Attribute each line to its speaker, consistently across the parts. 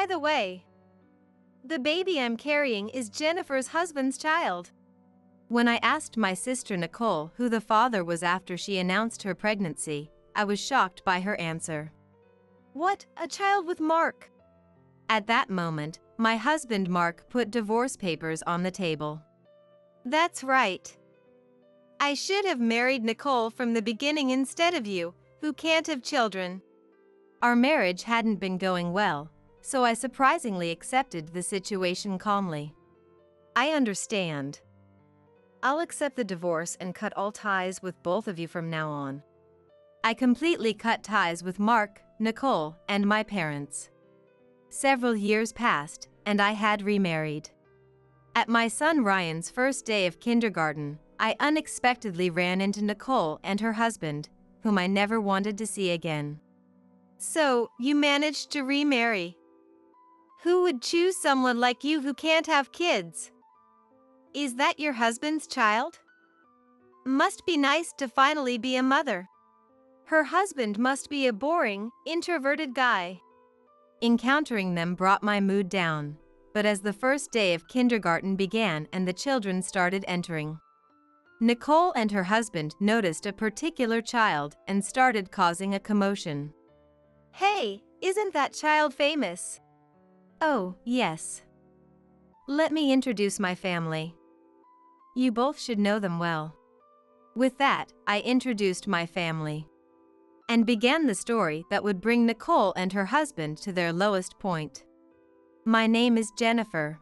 Speaker 1: By the way, the baby I'm carrying is Jennifer's husband's child. When I asked my sister Nicole who the father was after she announced her pregnancy, I was shocked by her answer. What, a child with Mark? At that moment, my husband Mark put divorce papers on the table. That's right. I should have married Nicole from the beginning instead of you, who can't have children. Our marriage hadn't been going well, so I surprisingly accepted the situation calmly. I understand. I'll accept the divorce and cut all ties with both of you from now on. I completely cut ties with Mark, Nicole, and my parents. Several years passed, and I had remarried. At my son Ryan's first day of kindergarten, I unexpectedly ran into Nicole and her husband, whom I never wanted to see again. So, you managed to remarry? Who would choose someone like you who can't have kids? Is that your husband's child? Must be nice to finally be a mother. Her husband must be a boring, introverted guy. Encountering them brought my mood down, but as the first day of kindergarten began and the children started entering, Nicole and her husband noticed a particular child and started causing a commotion. Hey, isn't that child famous? Oh, yes. Let me introduce my family. You both should know them well. With that, I introduced my family and began the story that would bring Nicole and her husband to their lowest point. My name is Jennifer.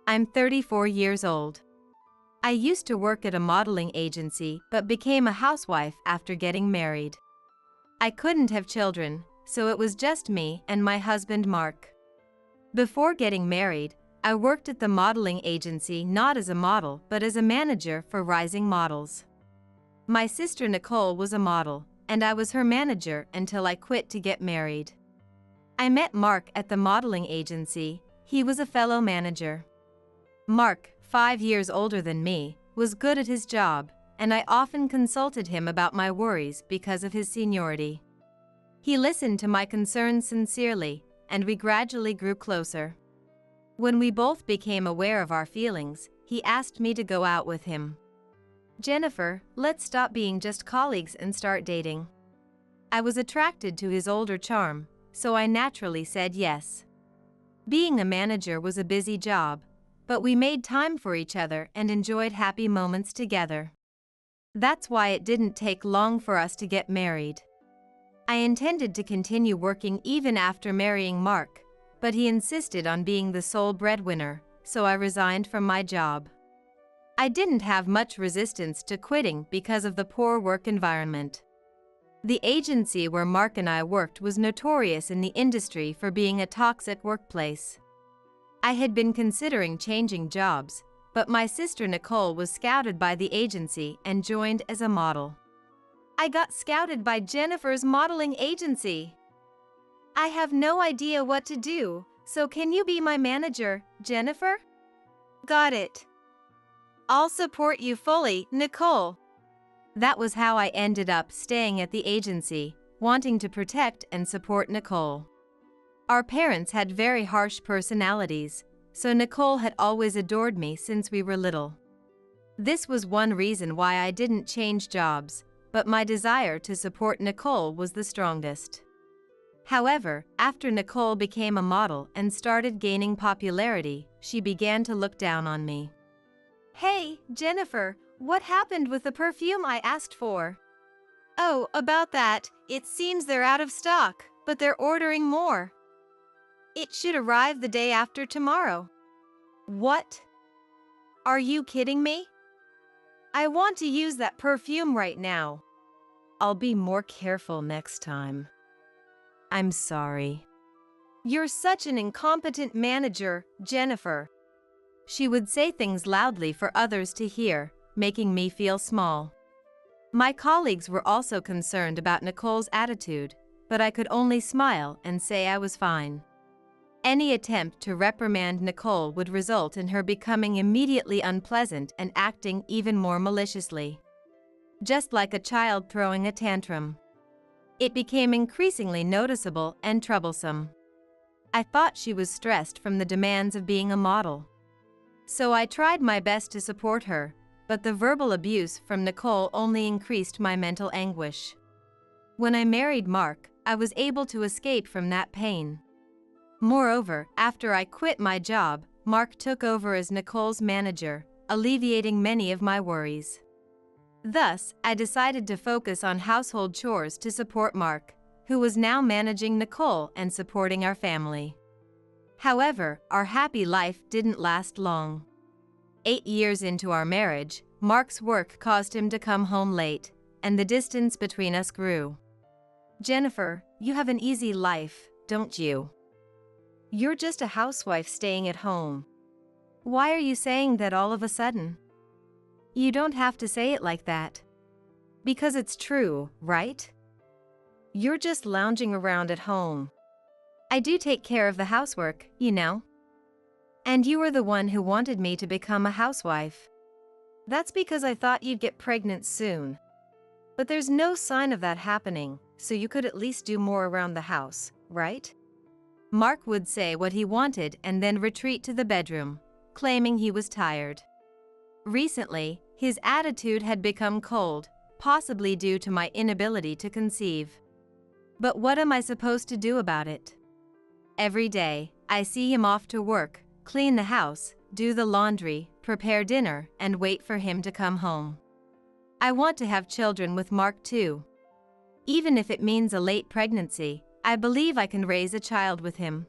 Speaker 1: I'm 34 years old. I used to work at a modeling agency but became a housewife after getting married. I couldn't have children, so it was just me and my husband Mark. Before getting married, I worked at the modeling agency not as a model but as a manager for rising models. My sister Nicole was a model, and I was her manager until I quit to get married. I met Mark at the modeling agency. He was a fellow manager. Mark, 5 years older than me, was good at his job, and I often consulted him about my worries because of his seniority. He listened to my concerns sincerely, and we gradually grew closer. When we both became aware of our feelings, he asked me to go out with him. Jennifer, let's stop being just colleagues and start dating. I was attracted to his older charm, so I naturally said yes. Being a manager was a busy job, but we made time for each other and enjoyed happy moments together. That's why it didn't take long for us to get married. I intended to continue working even after marrying Mark, but he insisted on being the sole breadwinner, so I resigned from my job. I didn't have much resistance to quitting because of the poor work environment. The agency where Mark and I worked was notorious in the industry for being a toxic workplace. I had been considering changing jobs, but my sister Nicole was scouted by the agency and joined as a model. I got scouted by Jennifer's modeling agency. I have no idea what to do, so can you be my manager, Jennifer? Got it. I'll support you fully, Nicole. That was how I ended up staying at the agency, wanting to protect and support Nicole. Our parents had very harsh personalities, so Nicole had always adored me since we were little. This was one reason why I didn't change jobs, but my desire to support Nicole was the strongest. However, after Nicole became a model and started gaining popularity, she began to look down on me. Hey, Jennifer, what happened with the perfume I asked for? Oh, about that, it seems they're out of stock, but they're ordering more. It should arrive the day after tomorrow. What? Are you kidding me? I want to use that perfume right now. I'll be more careful next time. I'm sorry. You're such an incompetent manager, Jennifer. She would say things loudly for others to hear, making me feel small. My colleagues were also concerned about Nicole's attitude, but I could only smile and say I was fine. Any attempt to reprimand Nicole would result in her becoming immediately unpleasant and acting even more maliciously. Just like a child throwing a tantrum. It became increasingly noticeable and troublesome. I thought she was stressed from the demands of being a model. So I tried my best to support her, but the verbal abuse from Nicole only increased my mental anguish. When I married Mark, I was able to escape from that pain. Moreover, after I quit my job, Mark took over as Nicole's manager, alleviating many of my worries. Thus, I decided to focus on household chores to support Mark, who was now managing Nicole and supporting our family. However, our happy life didn't last long. 8 years into our marriage, Mark's work caused him to come home late, and the distance between us grew. Jennifer, you have an easy life, don't you? You're just a housewife staying at home. Why are you saying that all of a sudden? You don't have to say it like that. Because it's true, right? You're just lounging around at home. I do take care of the housework, you know. And you were the one who wanted me to become a housewife. That's because I thought you'd get pregnant soon. But there's no sign of that happening, so you could at least do more around the house, right? Mark would say what he wanted and then retreat to the bedroom, claiming he was tired. Recently, his attitude had become cold, possibly due to my inability to conceive. But what am I supposed to do about it? Every day, I see him off to work, clean the house, do the laundry, prepare dinner, and wait for him to come home. I want to have children with Mark too. Even if it means a late pregnancy, I believe I can raise a child with him.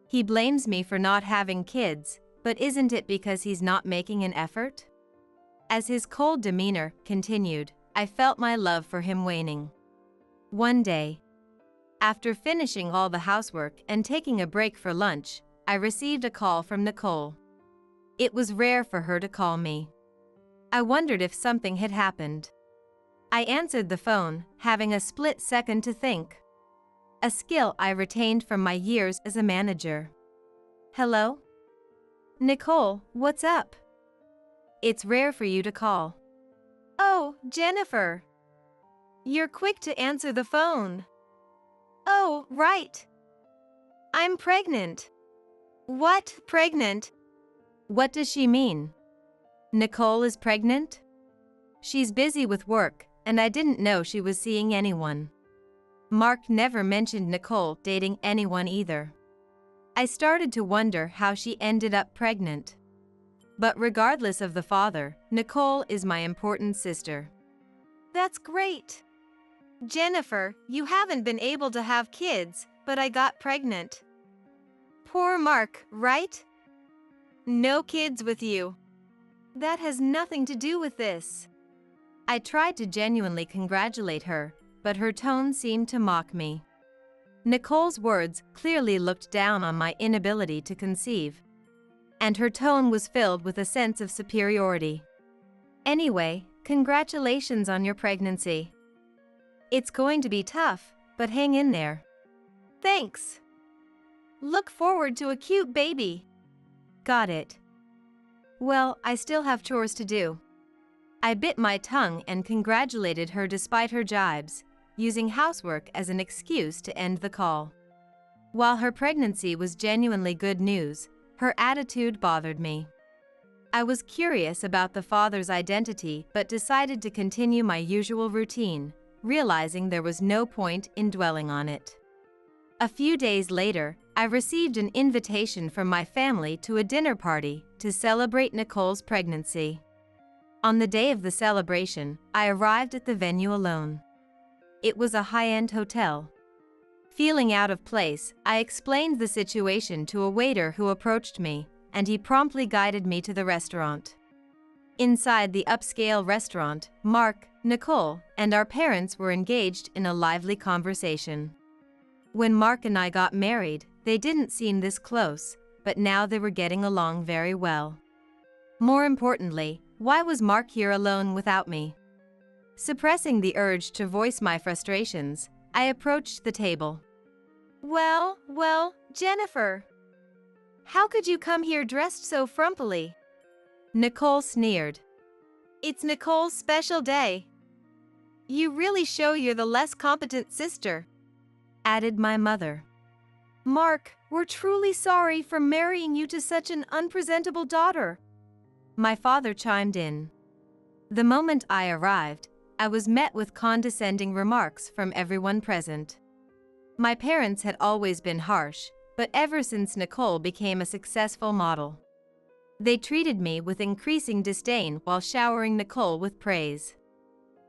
Speaker 1: He blames me for not having kids, but isn't it because he's not making an effort? As his cold demeanor continued, I felt my love for him waning. One day, after finishing all the housework and taking a break for lunch, I received a call from Nicole. It was rare for her to call me. I wondered if something had happened. I answered the phone, having a split second to think. A skill I retained from my years as a manager. Hello? Nicole, what's up? It's rare for you to call. Oh, Jennifer. You're quick to answer the phone. Oh, right. I'm pregnant. What, pregnant? What does she mean? Nicole is pregnant? She's busy with work, and I didn't know she was seeing anyone. Mark never mentioned Nicole dating anyone either. I started to wonder how she ended up pregnant. But regardless of the father, Nicole is my important sister. That's great. Jennifer, you haven't been able to have kids, but I got pregnant. Poor Mark, right? No kids with you. That has nothing to do with this. I tried to genuinely congratulate her, but her tone seemed to mock me. Nicole's words clearly looked down on my inability to conceive, and her tone was filled with a sense of superiority. Anyway, congratulations on your pregnancy. It's going to be tough, but hang in there. Thanks. Look forward to a cute baby. Got it. Well, I still have chores to do. I bit my tongue and congratulated her despite her jibes, using housework as an excuse to end the call. While her pregnancy was genuinely good news, her attitude bothered me. I was curious about the father's identity but decided to continue my usual routine, realizing there was no point in dwelling on it. A few days later, I received an invitation from my family to a dinner party to celebrate Nicole's pregnancy. On the day of the celebration, I arrived at the venue alone. It was a high-end hotel. Feeling out of place, I explained the situation to a waiter who approached me, and he promptly guided me to the restaurant. Inside the upscale restaurant, Mark, Nicole, and our parents were engaged in a lively conversation. When Mark and I got married, they didn't seem this close, but now they were getting along very well. More importantly, why was Mark here alone without me? Suppressing the urge to voice my frustrations, I approached the table. Well, Jennifer. How could you come here dressed so frumpily? Nicole sneered. It's Nicole's special day. You really show you're the less competent sister, added my mother. Mark, we're truly sorry for marrying you to such an unpresentable daughter. My father chimed in. The moment I arrived, I was met with condescending remarks from everyone present. My parents had always been harsh, but ever since Nicole became a successful model, they treated me with increasing disdain while showering Nicole with praise.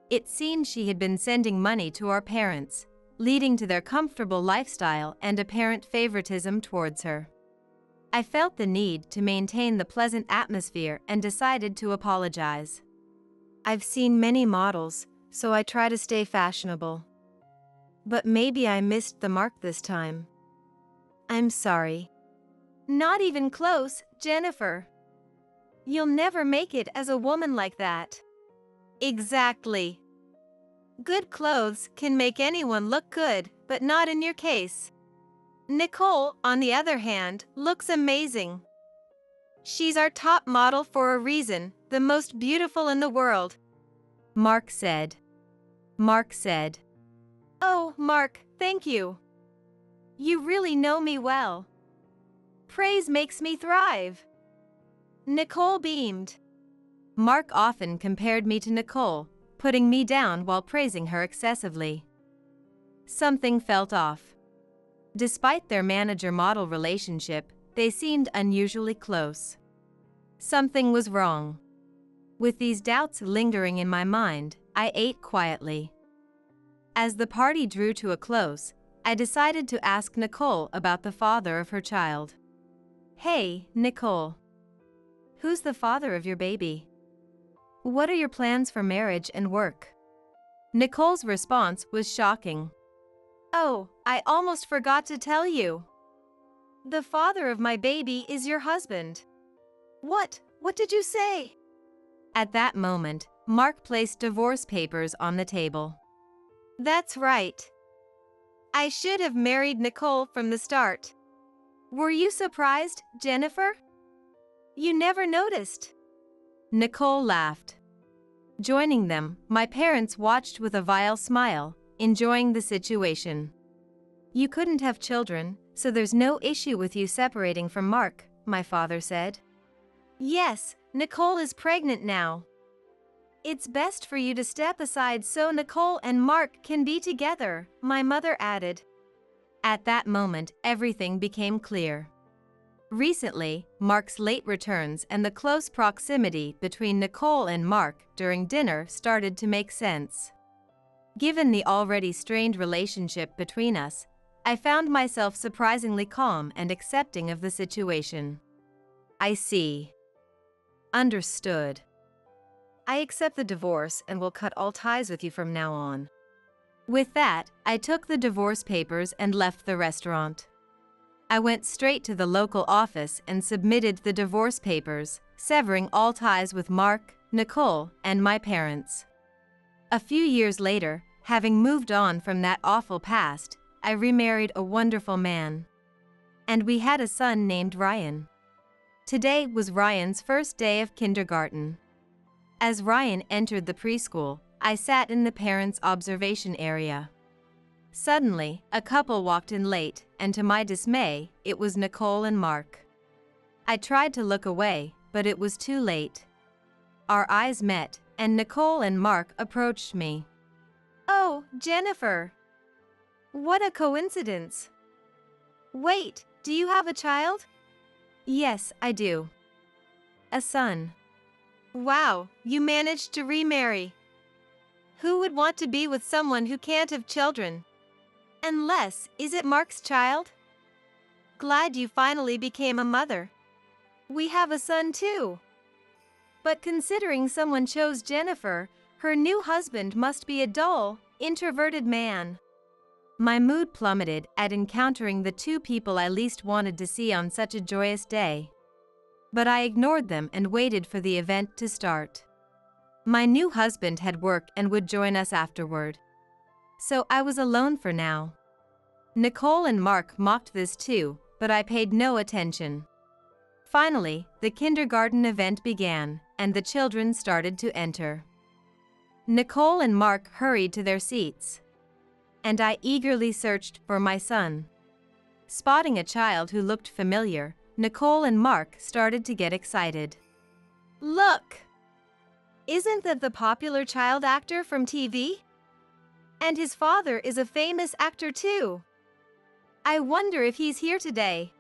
Speaker 1: It seemed she had been sending money to our parents, leading to their comfortable lifestyle and apparent favoritism towards her. I felt the need to maintain the pleasant atmosphere and decided to apologize. I've seen many models, so I try to stay fashionable. But maybe I missed the mark this time. I'm sorry. Not even close, Jennifer. You'll never make it as a woman like that. Exactly. Good clothes can make anyone look good, but not in your case. Nicole, on the other hand, looks amazing. She's our top model for a reason, the most beautiful in the world. Mark said. Oh, Mark, thank you. You really know me well. Praise makes me thrive. Nicole beamed. Mark often compared me to Nicole, putting me down while praising her excessively. Something felt off. Despite their manager-model relationship, they seemed unusually close. Something was wrong. With these doubts lingering in my mind, I ate quietly. As the party drew to a close, I decided to ask Nicole about the father of her child. Hey, Nicole. Who's the father of your baby? What are your plans for marriage and work? Nicole's response was shocking. Oh, I almost forgot to tell you. The father of my baby is your husband. What? What did you say? At that moment, Mark placed divorce papers on the table. That's right. I should have married Nicole from the start. Were you surprised, Jennifer? You never noticed. Nicole laughed. Joining them, my parents watched with a vile smile, enjoying the situation. You couldn't have children, so there's no issue with you separating from Mark, my father said. Yes, Nicole is pregnant now. It's best for you to step aside so Nicole and Mark can be together, my mother added. At that moment, everything became clear. Recently, Mark's late returns and the close proximity between Nicole and Mark during dinner started to make sense. Given the already strained relationship between us, I found myself surprisingly calm and accepting of the situation. I see. Understood. I accept the divorce and will cut all ties with you from now on. With that, I took the divorce papers and left the restaurant. I went straight to the local office and submitted the divorce papers, severing all ties with Mark, Nicole, and my parents. A few years later, having moved on from that awful past, I remarried a wonderful man. And we had a son named Ryan. Today was Ryan's first day of kindergarten. As Ryan entered the preschool, I sat in the parents' observation area. Suddenly, a couple walked in late, and to my dismay, it was Nicole and Mark. I tried to look away, but it was too late. Our eyes met, and Nicole and Mark approached me. Oh, Jennifer! What a coincidence! Wait, do you have a child? Yes, I do. A son. Wow, you managed to remarry. Who would want to be with someone who can't have children? Unless, is it Mark's child? Glad you finally became a mother. We have a son too. But considering someone chose Jennifer, her new husband must be a dull, introverted man. My mood plummeted at encountering the two people I least wanted to see on such a joyous day. But I ignored them and waited for the event to start. My new husband had work and would join us afterward. So I was alone for now. Nicole and Mark mocked this too, but I paid no attention. Finally, the kindergarten event began, and the children started to enter. Nicole and Mark hurried to their seats. And I eagerly searched for my son. Spotting a child who looked familiar, Nicole and Mark started to get excited. Look! Isn't that the popular child actor from TV? And his father is a famous actor too. I wonder if he's here today.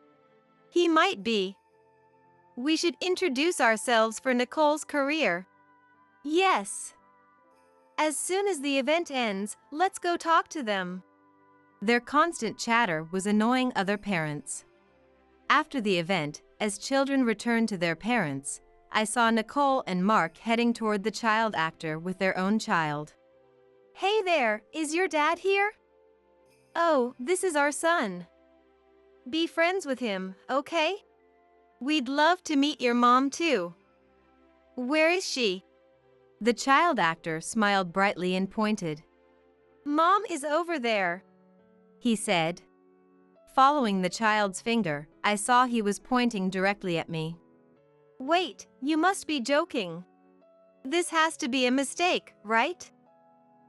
Speaker 1: He might be. We should introduce ourselves for Nicole's career. Yes. As soon as the event ends, let's go talk to them. Their constant chatter was annoying other parents. After the event, as children returned to their parents, I saw Nicole and Mark heading toward the child actor with their own child. Hey there, is your dad here? Oh, this is our son. Be friends with him, okay? We'd love to meet your mom too. Where is she? The child actor smiled brightly and pointed. Mom is over there, he said. Following the child's finger, I saw he was pointing directly at me. Wait, you must be joking. This has to be a mistake, right?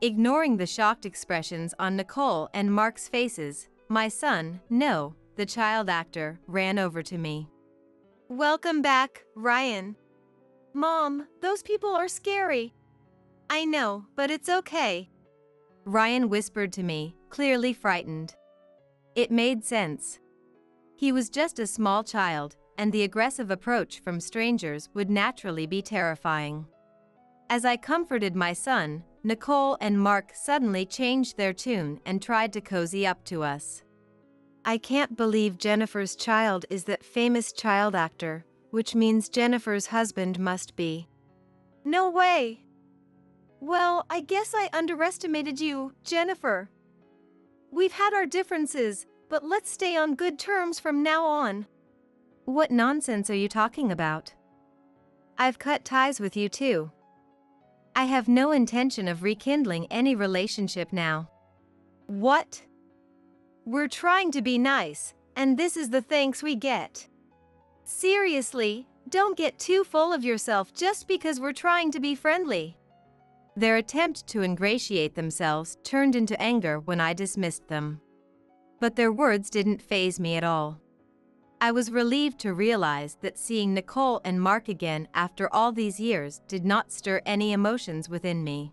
Speaker 1: Ignoring the shocked expressions on Nicole and Mark's faces, my son, no, the child actor, ran over to me. Welcome back, Ryan. Mom, those people are scary. I know, but it's okay. Ryan whispered to me, clearly frightened. It made sense. He was just a small child, and the aggressive approach from strangers would naturally be terrifying. As I comforted my son, Nicole and Mark suddenly changed their tune and tried to cozy up to us. I can't believe Jennifer's child is that famous child actor, which means Jennifer's husband must be. No way! Well, I guess I underestimated you, Jennifer. We've had our differences, but let's stay on good terms from now on. What nonsense are you talking about? I've cut ties with you too. I have no intention of rekindling any relationship now. What? We're trying to be nice, and this is the thanks we get. Seriously, don't get too full of yourself just because we're trying to be friendly. Their attempt to ingratiate themselves turned into anger when I dismissed them. But their words didn't faze me at all. I was relieved to realize that seeing Nicole and Mark again after all these years did not stir any emotions within me.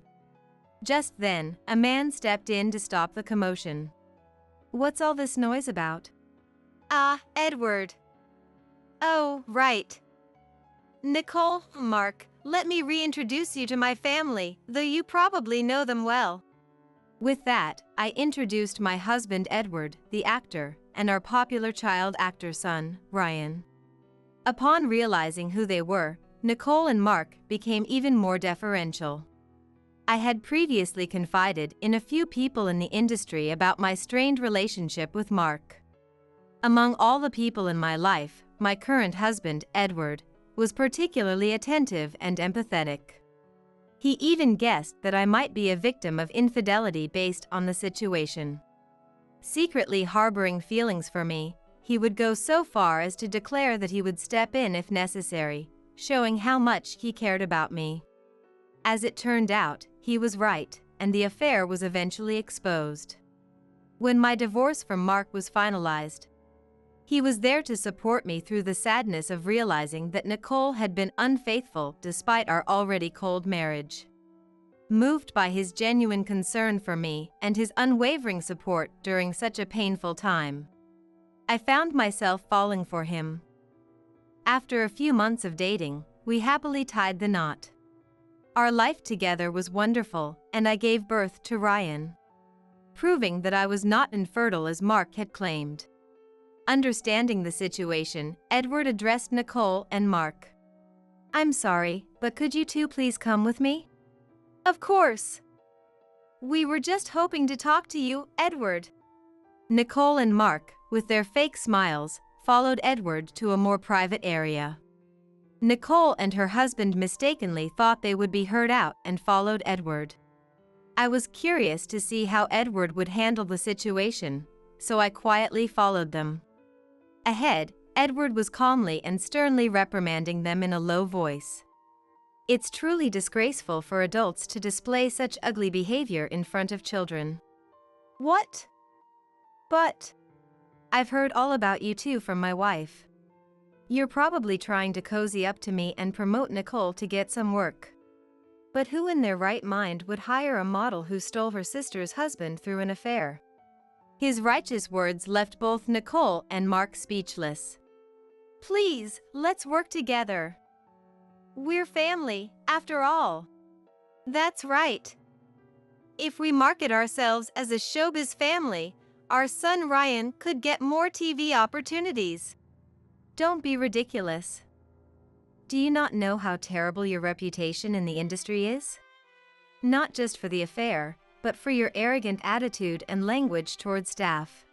Speaker 1: Just then, a man stepped in to stop the commotion. What's all this noise about? Ah, Edward. Oh, right. Nicole, Mark, let me reintroduce you to my family, though you probably know them well. With that, I introduced my husband Edward, the actor, and our popular child actor son, Ryan. Upon realizing who they were, Nicole and Mark became even more deferential. I had previously confided in a few people in the industry about my strained relationship with Mark. Among all the people in my life, my current husband, Edward, was particularly attentive and empathetic. He even guessed that I might be a victim of infidelity based on the situation. Secretly harboring feelings for me, he would go so far as to declare that he would step in if necessary, showing how much he cared about me. As it turned out, he was right, and the affair was eventually exposed. When my divorce from Mark was finalized, he was there to support me through the sadness of realizing that Nicole had been unfaithful despite our already cold marriage. Moved by his genuine concern for me and his unwavering support during such a painful time, I found myself falling for him. After a few months of dating, we happily tied the knot. Our life together was wonderful, and I gave birth to Ryan, proving that I was not infertile as Mark had claimed. Understanding the situation, Edward addressed Nicole and Mark. I'm sorry, but could you two please come with me? Of course. We were just hoping to talk to you, Edward. Nicole and Mark, with their fake smiles, followed Edward to a more private area. Nicole and her husband mistakenly thought they would be heard out and followed Edward. I was curious to see how Edward would handle the situation, so I quietly followed them. Ahead, Edward was calmly and sternly reprimanding them in a low voice. It's truly disgraceful for adults to display such ugly behavior in front of children. What? But I've heard all about you too from my wife. You're probably trying to cozy up to me and promote Nicole to get some work. But who in their right mind would hire a model who stole her sister's husband through an affair? His righteous words left both Nicole and Mark speechless. Please, let's work together. We're family, after all. That's right. If we market ourselves as a showbiz family, our son Ryan could get more TV opportunities. Don't be ridiculous. Do you not know how terrible your reputation in the industry is? Not just for the affair, but for your arrogant attitude and language toward staff.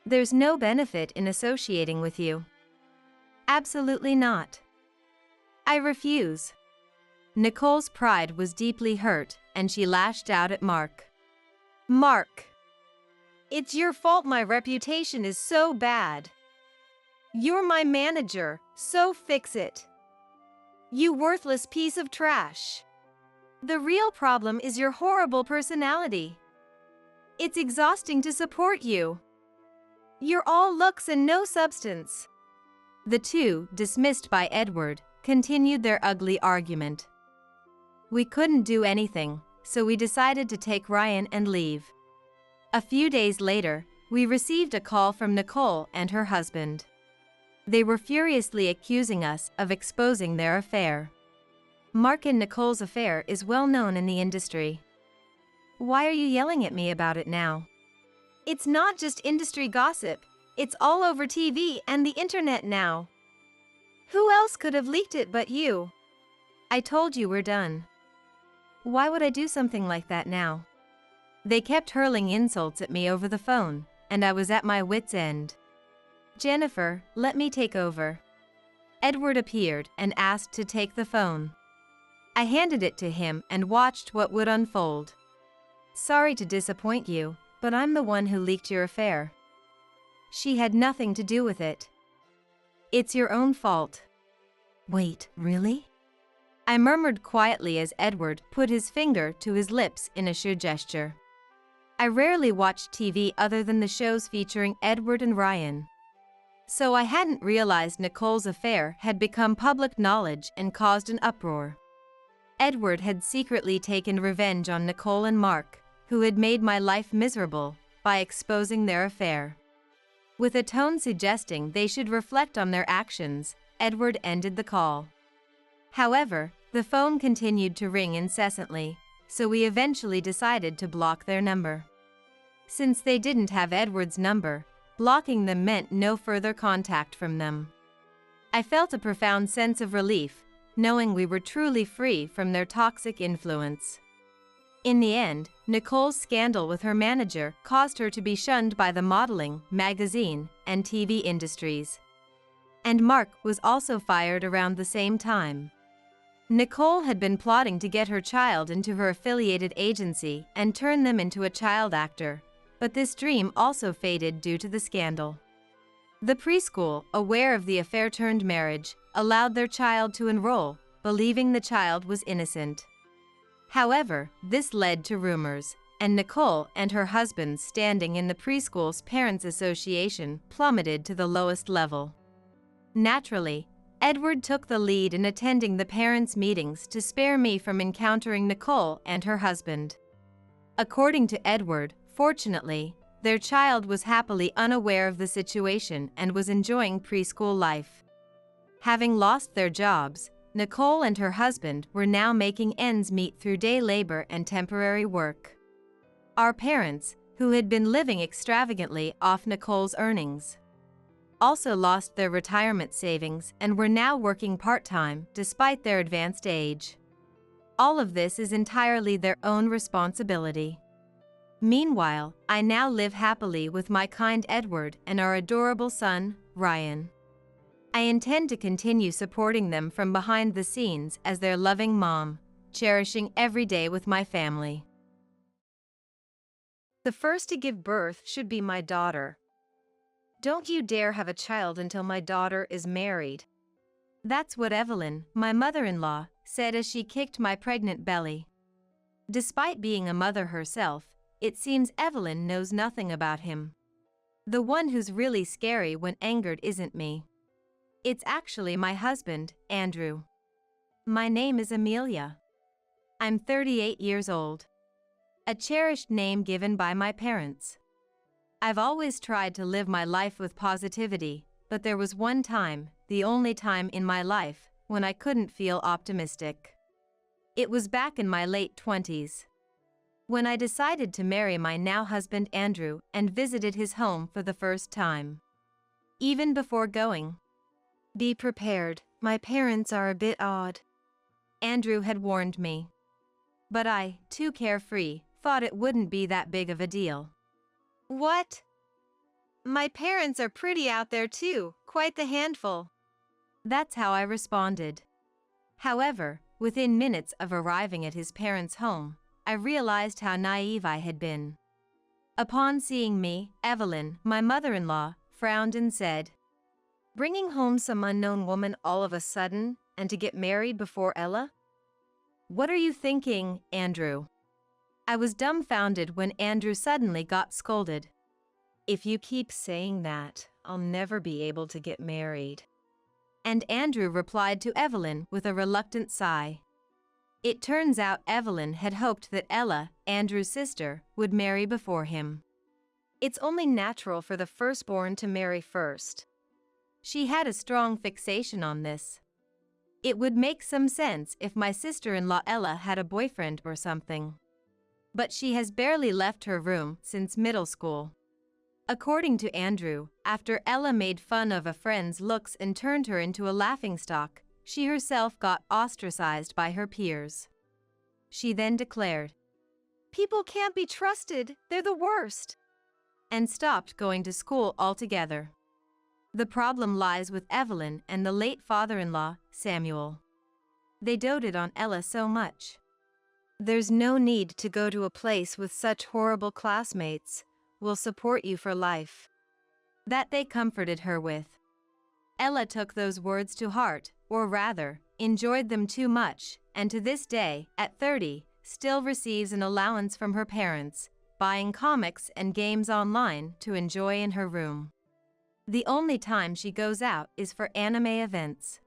Speaker 1: There's no benefit in associating with you. Absolutely not. I refuse. Nicole's pride was deeply hurt, and she lashed out at Mark. Mark! It's your fault my reputation is so bad. You're my manager, so fix it. You worthless piece of trash. The real problem is your horrible personality. It's exhausting to support you. You're all looks and no substance. The two, dismissed by Edward, continued their ugly argument. We couldn't do anything, so we decided to take Ryan and leave. A few days later, we received a call from Nicole and her husband. They were furiously accusing us of exposing their affair. Mark and Nicole's affair is well known in the industry. Why are you yelling at me about it now? It's not just industry gossip, it's all over TV and the internet now. Who else could have leaked it but you? I told you we're done. Why would I do something like that now? They kept hurling insults at me over the phone, and I was at my wit's end. Jennifer, let me take over. Edward appeared and asked to take the phone. I handed it to him and watched what would unfold. Sorry to disappoint you, but I'm the one who leaked your affair. She had nothing to do with it. It's your own fault. Wait, really? I murmured quietly as Edward put his finger to his lips in a sure gesture. I rarely watched TV other than the shows featuring Edward and Ryan. So I hadn't realized Nicole's affair had become public knowledge and caused an uproar. Edward had secretly taken revenge on Nicole and Mark, who had made my life miserable, by exposing their affair. With a tone suggesting they should reflect on their actions, Edward ended the call. However, the phone continued to ring incessantly, so we eventually decided to block their number. Since they didn't have Edward's number, blocking them meant no further contact from them. I felt a profound sense of relief, knowing we were truly free from their toxic influence. In the end, Nicole's scandal with her manager caused her to be shunned by the modeling, magazine, and TV industries. And Mark was also fired around the same time. Nicole had been plotting to get her child into her affiliated agency and turn them into a child actor, but this dream also faded due to the scandal. The preschool, aware of the affair-turned-marriage, allowed their child to enroll, believing the child was innocent. However, this led to rumors, and Nicole and her husband's standing in the preschool's Parents Association plummeted to the lowest level. Naturally, Edward took the lead in attending the parents' meetings to spare me from encountering Nicole and her husband. According to Edward, fortunately, their child was happily unaware of the situation and was enjoying preschool life. Having lost their jobs, Nicole and her husband were now making ends meet through day labor and temporary work. Our parents, who had been living extravagantly off Nicole's earnings, also lost their retirement savings and were now working part-time despite their advanced age. All of this is entirely their own responsibility. Meanwhile, I now live happily with my kind Edward and our adorable son, Ryan. I intend to continue supporting them from behind the scenes as their loving mom, cherishing every day with my family. The first to give birth should be my daughter. Don't you dare have a child until my daughter is married. That's what Evelyn, my mother-in-law, said as she kicked my pregnant belly. Despite being a mother herself, it seems Evelyn knows nothing about him. The one who's really scary when angered isn't me. It's actually my husband, Andrew. My name is Amelia. I'm 38 years old. A cherished name given by my parents. I've always tried to live my life with positivity, but there was one time, the only time in my life, when I couldn't feel optimistic. It was back in my late 20s. When I decided to marry my now husband Andrew and visited his home for the first time. Even before going, "Be prepared, my parents are a bit odd," Andrew had warned me. But I, too carefree, thought it wouldn't be that big of a deal. "What? My parents are pretty out there too, quite the handful." That's how I responded. However, within minutes of arriving at his parents' home, I realized how naive I had been. Upon seeing me, Evelyn, my mother-in-law, frowned and said, "Bringing home some unknown woman all of a sudden, and to get married before Ella? What are you thinking, Andrew?" I was dumbfounded when Andrew suddenly got scolded. "If you keep saying that, I'll never be able to get married." And Andrew replied to Evelyn with a reluctant sigh. It turns out Evelyn had hoped that Ella, Andrew's sister, would marry before him. It's only natural for the firstborn to marry first. She had a strong fixation on this. It would make some sense if my sister-in-law Ella had a boyfriend or something. But she has barely left her room since middle school. According to Andrew, after Ella made fun of a friend's looks and turned her into a laughingstock, she herself got ostracized by her peers. She then declared, "People can't be trusted, they're the worst," and stopped going to school altogether. The problem lies with Evelyn and the late father-in-law, Samuel. They doted on Ella so much. "There's no need to go to a place with such horrible classmates. We'll support you for life." That they comforted her with. Ella took those words to heart, or rather, enjoyed them too much, and to this day, at 30, still receives an allowance from her parents, buying comics and games online to enjoy in her room. The only time she goes out is for anime events.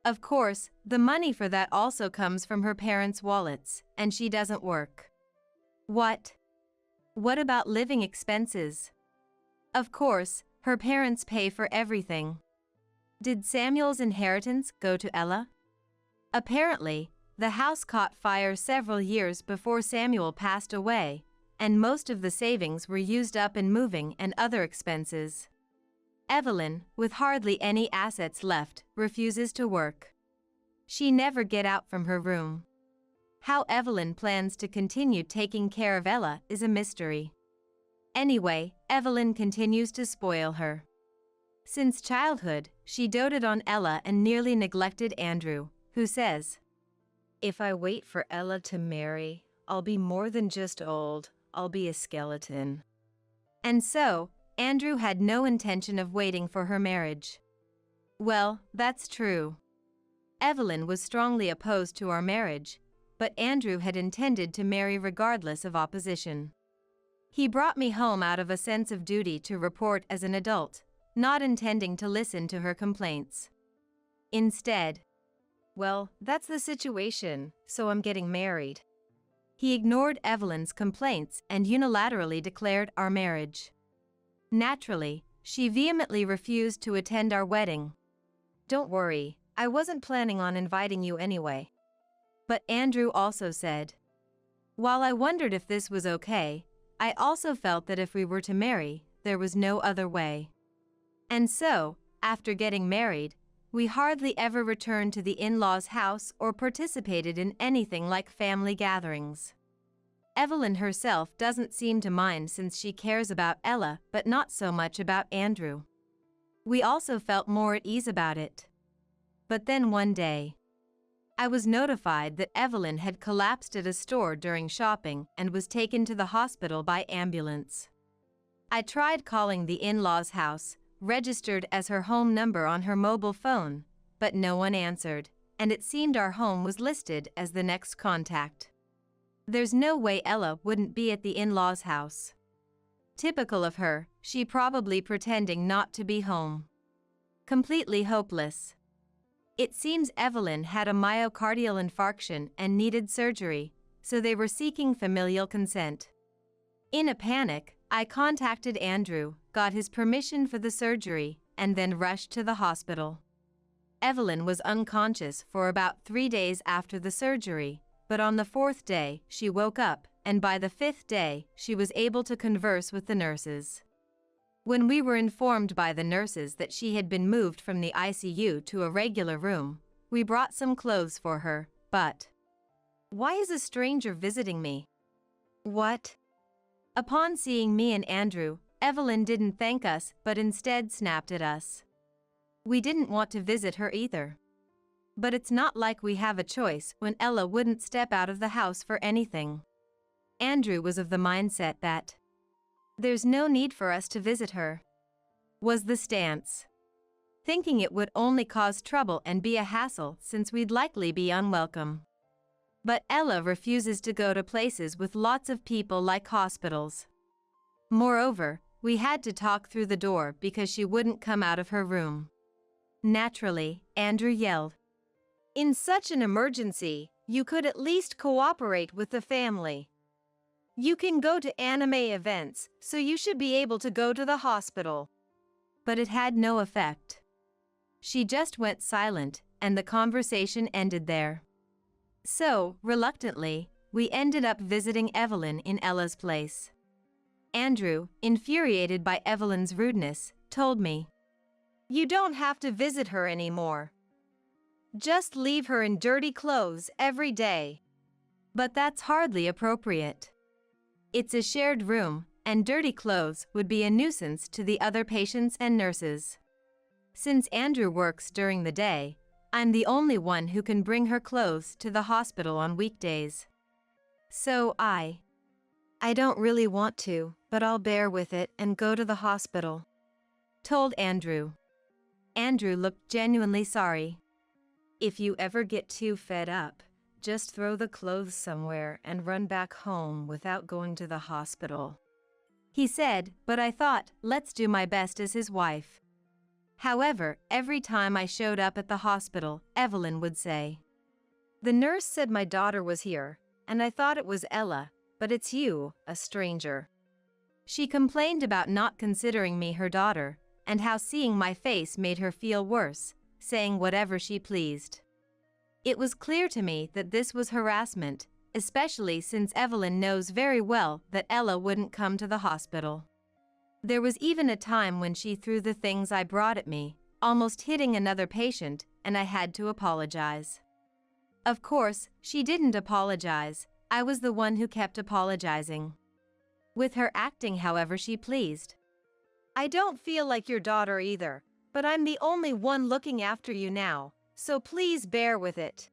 Speaker 1: Of course, the money for that also comes from her parents' wallets, and she doesn't work. What? What about living expenses? Of course, her parents pay for everything. Did Samuel's inheritance go to Ella? Apparently, the house caught fire several years before Samuel passed away, and most of the savings were used up in moving and other expenses. Evelyn, with hardly any assets left, refuses to work. She never gets out from her room. How Evelyn plans to continue taking care of Ella is a mystery. Anyway, Evelyn continues to spoil her. Since childhood, she doted on Ella and nearly neglected Andrew, who says, "If I wait for Ella to marry, I'll be more than just old, I'll be a skeleton." And so, Andrew had no intention of waiting for her marriage. Well, that's true. Evelyn was strongly opposed to our marriage, but Andrew had intended to marry regardless of opposition. He brought me home out of a sense of duty to report as an adult, not intending to listen to her complaints. Instead, "Well, that's the situation, so I'm getting married." He ignored Evelyn's complaints and unilaterally declared our marriage. Naturally, she vehemently refused to attend our wedding. "Don't worry, I wasn't planning on inviting you anyway." But Andrew also said. While I wondered if this was okay, I also felt that if we were to marry, there was no other way. And so, after getting married, we hardly ever returned to the in-laws' house or participated in anything like family gatherings. Evelyn herself doesn't seem to mind since she cares about Ella but not so much about Andrew. We also felt more at ease about it. But then one day, I was notified that Evelyn had collapsed at a store during shopping and was taken to the hospital by ambulance. I tried calling the in-laws' house, registered as her home number on her mobile phone, but no one answered, and it seemed our home was listed as the next contact. There's no way Ella wouldn't be at the in-laws' house. Typical of her, she probably pretending not to be home. Completely hopeless. It seems Evelyn had a myocardial infarction and needed surgery, so they were seeking familial consent. In a panic, I contacted Andrew, got his permission for the surgery, and then rushed to the hospital. Evelyn was unconscious for about 3 days after the surgery, but on the 4th day, she woke up, and by the 5th day, she was able to converse with the nurses. When we were informed by the nurses that she had been moved from the ICU to a regular room, we brought some clothes for her, but why is a stranger visiting me? What? Upon seeing me and Andrew, Evelyn didn't thank us but instead snapped at us. We didn't want to visit her either. But it's not like we have a choice when Ella wouldn't step out of the house for anything. Andrew was of the mindset that there's no need for us to visit her, was the stance. Thinking it would only cause trouble and be a hassle since we'd likely be unwelcome. But Ella refuses to go to places with lots of people like hospitals. Moreover, we had to talk through the door because she wouldn't come out of her room. Naturally, Andrew yelled, "In such an emergency, you could at least cooperate with the family. You can go to anime events, so you should be able to go to the hospital." But it had no effect. She just went silent, and the conversation ended there. So, reluctantly, we ended up visiting Evelyn in Ella's place. Andrew, infuriated by Evelyn's rudeness, told me, "You don't have to visit her anymore. Just leave her in dirty clothes every day." But that's hardly appropriate. It's a shared room, and dirty clothes would be a nuisance to the other patients and nurses. Since Andrew works during the day, I'm the only one who can bring her clothes to the hospital on weekdays. So I don't really want to, but I'll bear with it and go to the hospital, told Andrew. Andrew looked genuinely sorry. "If you ever get too fed up, just throw the clothes somewhere and run back home without going to the hospital," he said, but I thought, let's do my best as his wife. However, every time I showed up at the hospital, Evelyn would say, "The nurse said my daughter was here, and I thought it was Ella, but it's you, a stranger." She complained about not considering me her daughter, and how seeing my face made her feel worse, saying whatever she pleased. It was clear to me that this was harassment, especially since Evelyn knows very well that Ella wouldn't come to the hospital. There was even a time when she threw the things I brought at me, almost hitting another patient, and I had to apologize. Of course, she didn't apologize, I was the one who kept apologizing. With her acting however she pleased. "I don't feel like your daughter either, but I'm the only one looking after you now, so please bear with it,"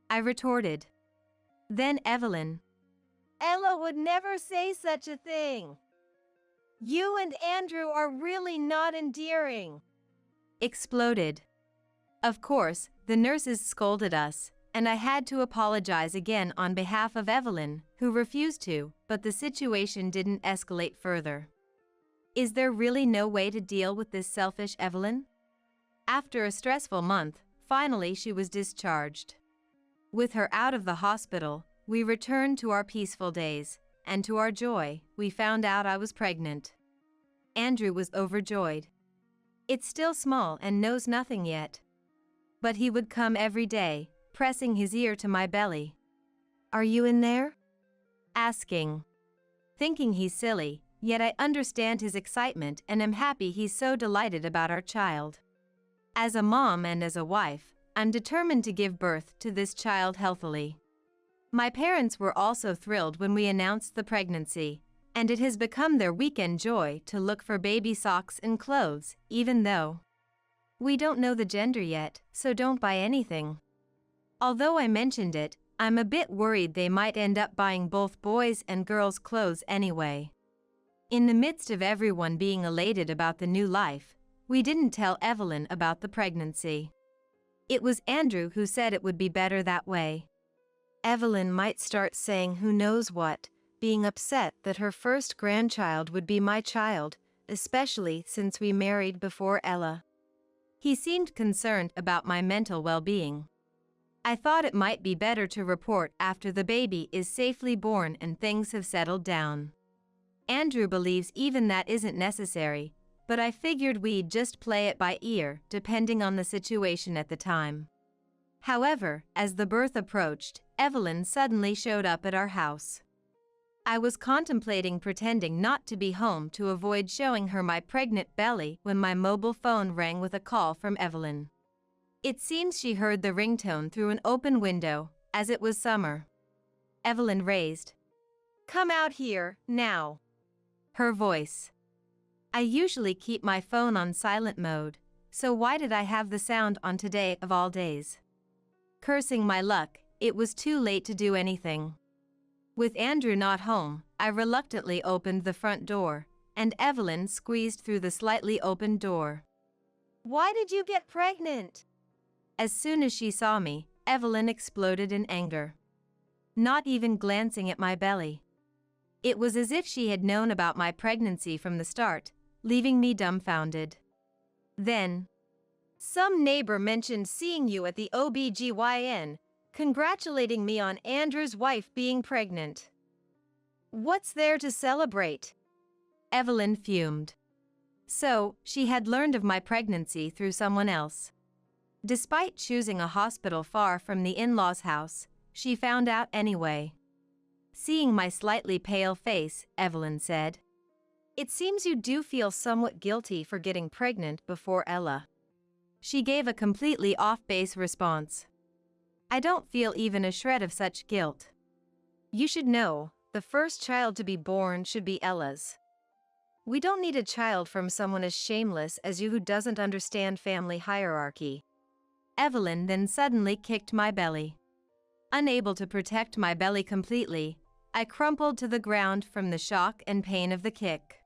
Speaker 1: I retorted. Then Evelyn, "Ella would never say such a thing. You and Andrew are really not endearing," exploded. Of course, the nurses scolded us, and I had to apologize again on behalf of Evelyn, who refused to, but the situation didn't escalate further. Is there really no way to deal with this selfish Evelyn? After a stressful month, finally she was discharged. With her out of the hospital, we returned to our peaceful days, and to our joy, we found out I was pregnant. Andrew was overjoyed. It's still small and knows nothing yet. But he would come every day, pressing his ear to my belly. "Are you in there?" asking. Thinking he's silly, yet I understand his excitement and am happy he's so delighted about our child. As a mom and as a wife, I'm determined to give birth to this child healthily. My parents were also thrilled when we announced the pregnancy, and it has become their weekend joy to look for baby socks and clothes, even though we don't know the gender yet, so don't buy anything. Although I mentioned it, I'm a bit worried they might end up buying both boys' and girls' clothes anyway. In the midst of everyone being elated about the new life, we didn't tell Evelyn about the pregnancy. It was Andrew who said it would be better that way. Evelyn might start saying who knows what, being upset that her first grandchild would be my child, especially since we married before Ella. He seemed concerned about my mental well-being. I thought it might be better to report after the baby is safely born and things have settled down. Andrew believes even that isn't necessary, but I figured we'd just play it by ear depending on the situation at the time. However, as the birth approached, Evelyn suddenly showed up at our house. I was contemplating pretending not to be home to avoid showing her my pregnant belly when my mobile phone rang with a call from Evelyn. It seems she heard the ringtone through an open window, as it was summer. Evelyn raised. "Come out here, now." Her voice. I usually keep my phone on silent mode, so why did I have the sound on today of all days? Cursing my luck, it was too late to do anything. With Andrew not home, I reluctantly opened the front door, and Evelyn squeezed through the slightly opened door. "Why did you get pregnant?" As soon as she saw me, Evelyn exploded in anger. Not even glancing at my belly. It was as if she had known about my pregnancy from the start, leaving me dumbfounded. Then, "Some neighbor mentioned seeing you at the OB/GYN, congratulating me on Andrew's wife being pregnant. What's there to celebrate?" Evelyn fumed. So, she had learned of my pregnancy through someone else. Despite choosing a hospital far from the in-laws' house, she found out anyway. Seeing my slightly pale face, Evelyn said, "It seems you do feel somewhat guilty for getting pregnant before Ella." She gave a completely off-base response. "I don't feel even a shred of such guilt. You should know, the first child to be born should be Ella's. We don't need a child from someone as shameless as you who doesn't understand family hierarchy." Evelyn then suddenly kicked my belly. Unable to protect my belly completely, I crumpled to the ground from the shock and pain of the kick.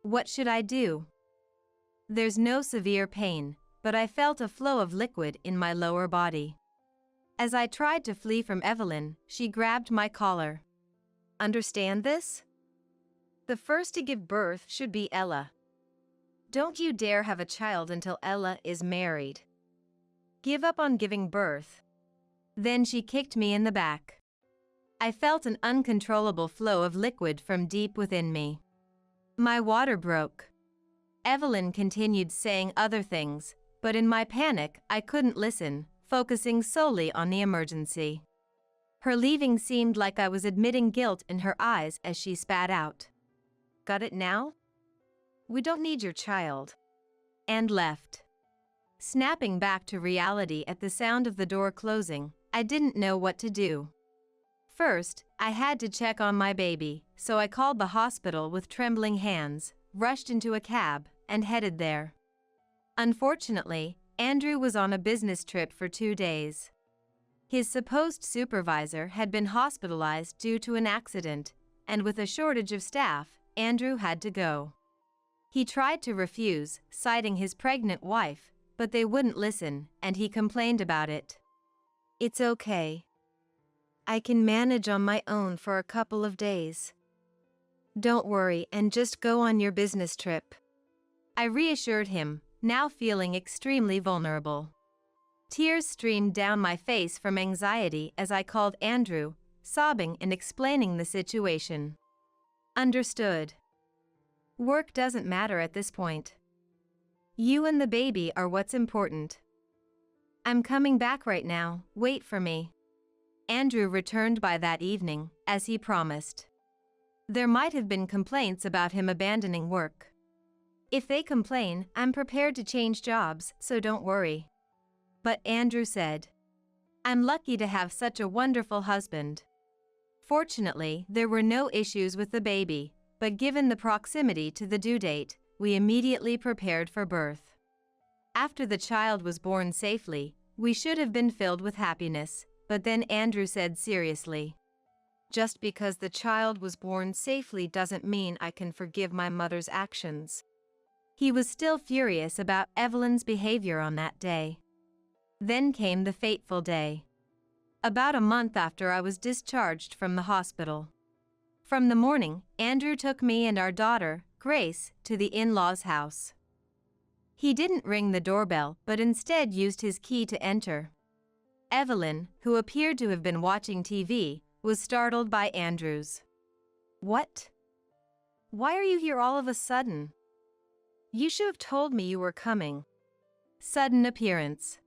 Speaker 1: What should I do? There's no severe pain, but I felt a flow of liquid in my lower body. As I tried to flee from Evelyn, she grabbed my collar. "Understand this? The first to give birth should be Ella. Don't you dare have a child until Ella is married. Give up on giving birth." Then she kicked me in the back. I felt an uncontrollable flow of liquid from deep within me. My water broke. Evelyn continued saying other things, but in my panic, I couldn't listen, focusing solely on the emergency. Her leaving seemed like I was admitting guilt in her eyes as she spat out. "Got it now? We don't need your child." And left. Snapping back to reality at the sound of the door closing, I didn't know what to do. First, I had to check on my baby, so I called the hospital with trembling hands, rushed into a cab, and headed there. Unfortunately, Andrew was on a business trip for 2 days. His supposed supervisor had been hospitalized due to an accident, and with a shortage of staff, Andrew had to go. He tried to refuse, citing his pregnant wife, but they wouldn't listen, and he complained about it. "It's okay. I can manage on my own for a couple of days. Don't worry and just go on your business trip." I reassured him, now feeling extremely vulnerable. Tears streamed down my face from anxiety as I called Andrew, sobbing and explaining the situation. "Understood. Work doesn't matter at this point. You and the baby are what's important. I'm coming back right now, wait for me." Andrew returned by that evening, as he promised. There might have been complaints about him abandoning work. If they complain, I'm prepared to change jobs, so don't worry. But Andrew said, "I'm lucky to have such a wonderful husband." Fortunately, there were no issues with the baby, but given the proximity to the due date, we immediately prepared for birth. After the child was born safely, we should have been filled with happiness, but then Andrew said seriously, "Just because the child was born safely doesn't mean I can forgive my mother's actions." He was still furious about Evelyn's behavior on that day. Then came the fateful day. About a month after I was discharged from the hospital. From the morning, Andrew took me and our daughter, Grace, to the in-laws' house. He didn't ring the doorbell but instead used his key to enter. Evelyn, who appeared to have been watching TV, was startled by Andrew's. "What? Why are you here all of a sudden? You should have told me you were coming." Sudden appearance.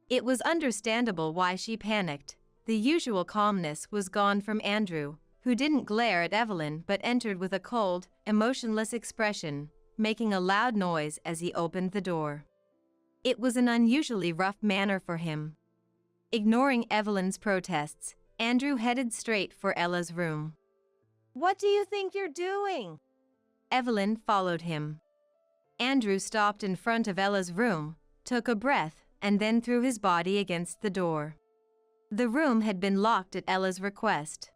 Speaker 1: It was understandable why she panicked. The usual calmness was gone from Andrew, who didn't glare at Evelyn but entered with a cold, emotionless expression, making a loud noise as he opened the door. It was an unusually rough manner for him. Ignoring Evelyn's protests, Andrew headed straight for Ella's room. "What do you think you're doing?" Evelyn followed him. Andrew stopped in front of Ella's room, took a breath, and then threw his body against the door. The room had been locked at Ella's request,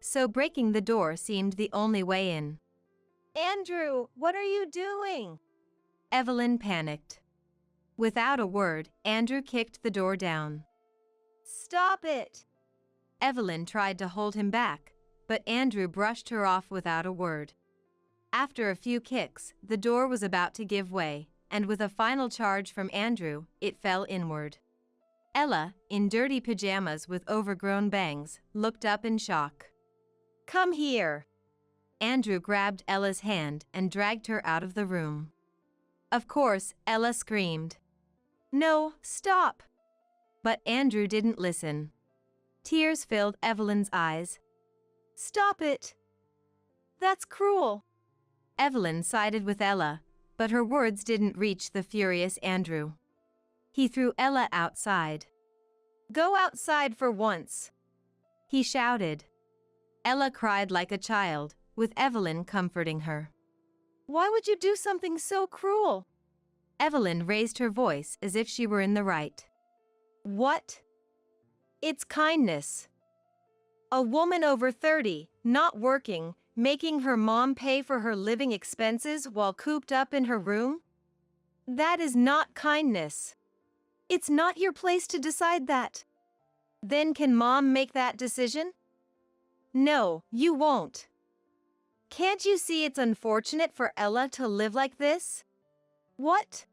Speaker 1: so breaking the door seemed the only way in. "Andrew, what are you doing?" Evelyn panicked. Without a word, Andrew kicked the door down. "Stop it!" Evelyn tried to hold him back, but Andrew brushed her off without a word. After a few kicks, the door was about to give way, and with a final charge from Andrew, it fell inward. Ella, in dirty pajamas with overgrown bangs, looked up in shock. "Come here." Andrew grabbed Ella's hand and dragged her out of the room. Of course, Ella screamed, "No, stop!" But Andrew didn't listen. Tears filled Evelyn's eyes. "Stop it! That's cruel!" Evelyn sided with Ella, but her words didn't reach the furious Andrew. He threw Ella outside. "Go outside for once," he shouted. Ella cried like a child, with Evelyn comforting her. "Why would you do something so cruel?" Evelyn raised her voice as if she were in the right. "What? It's kindness. A woman over 30, not working, making her mom pay for her living expenses while cooped up in her room? That is not kindness. It's not your place to decide that. Then can mom make that decision? No, you won't. Can't you see it's unfortunate for Ella to live like this? What?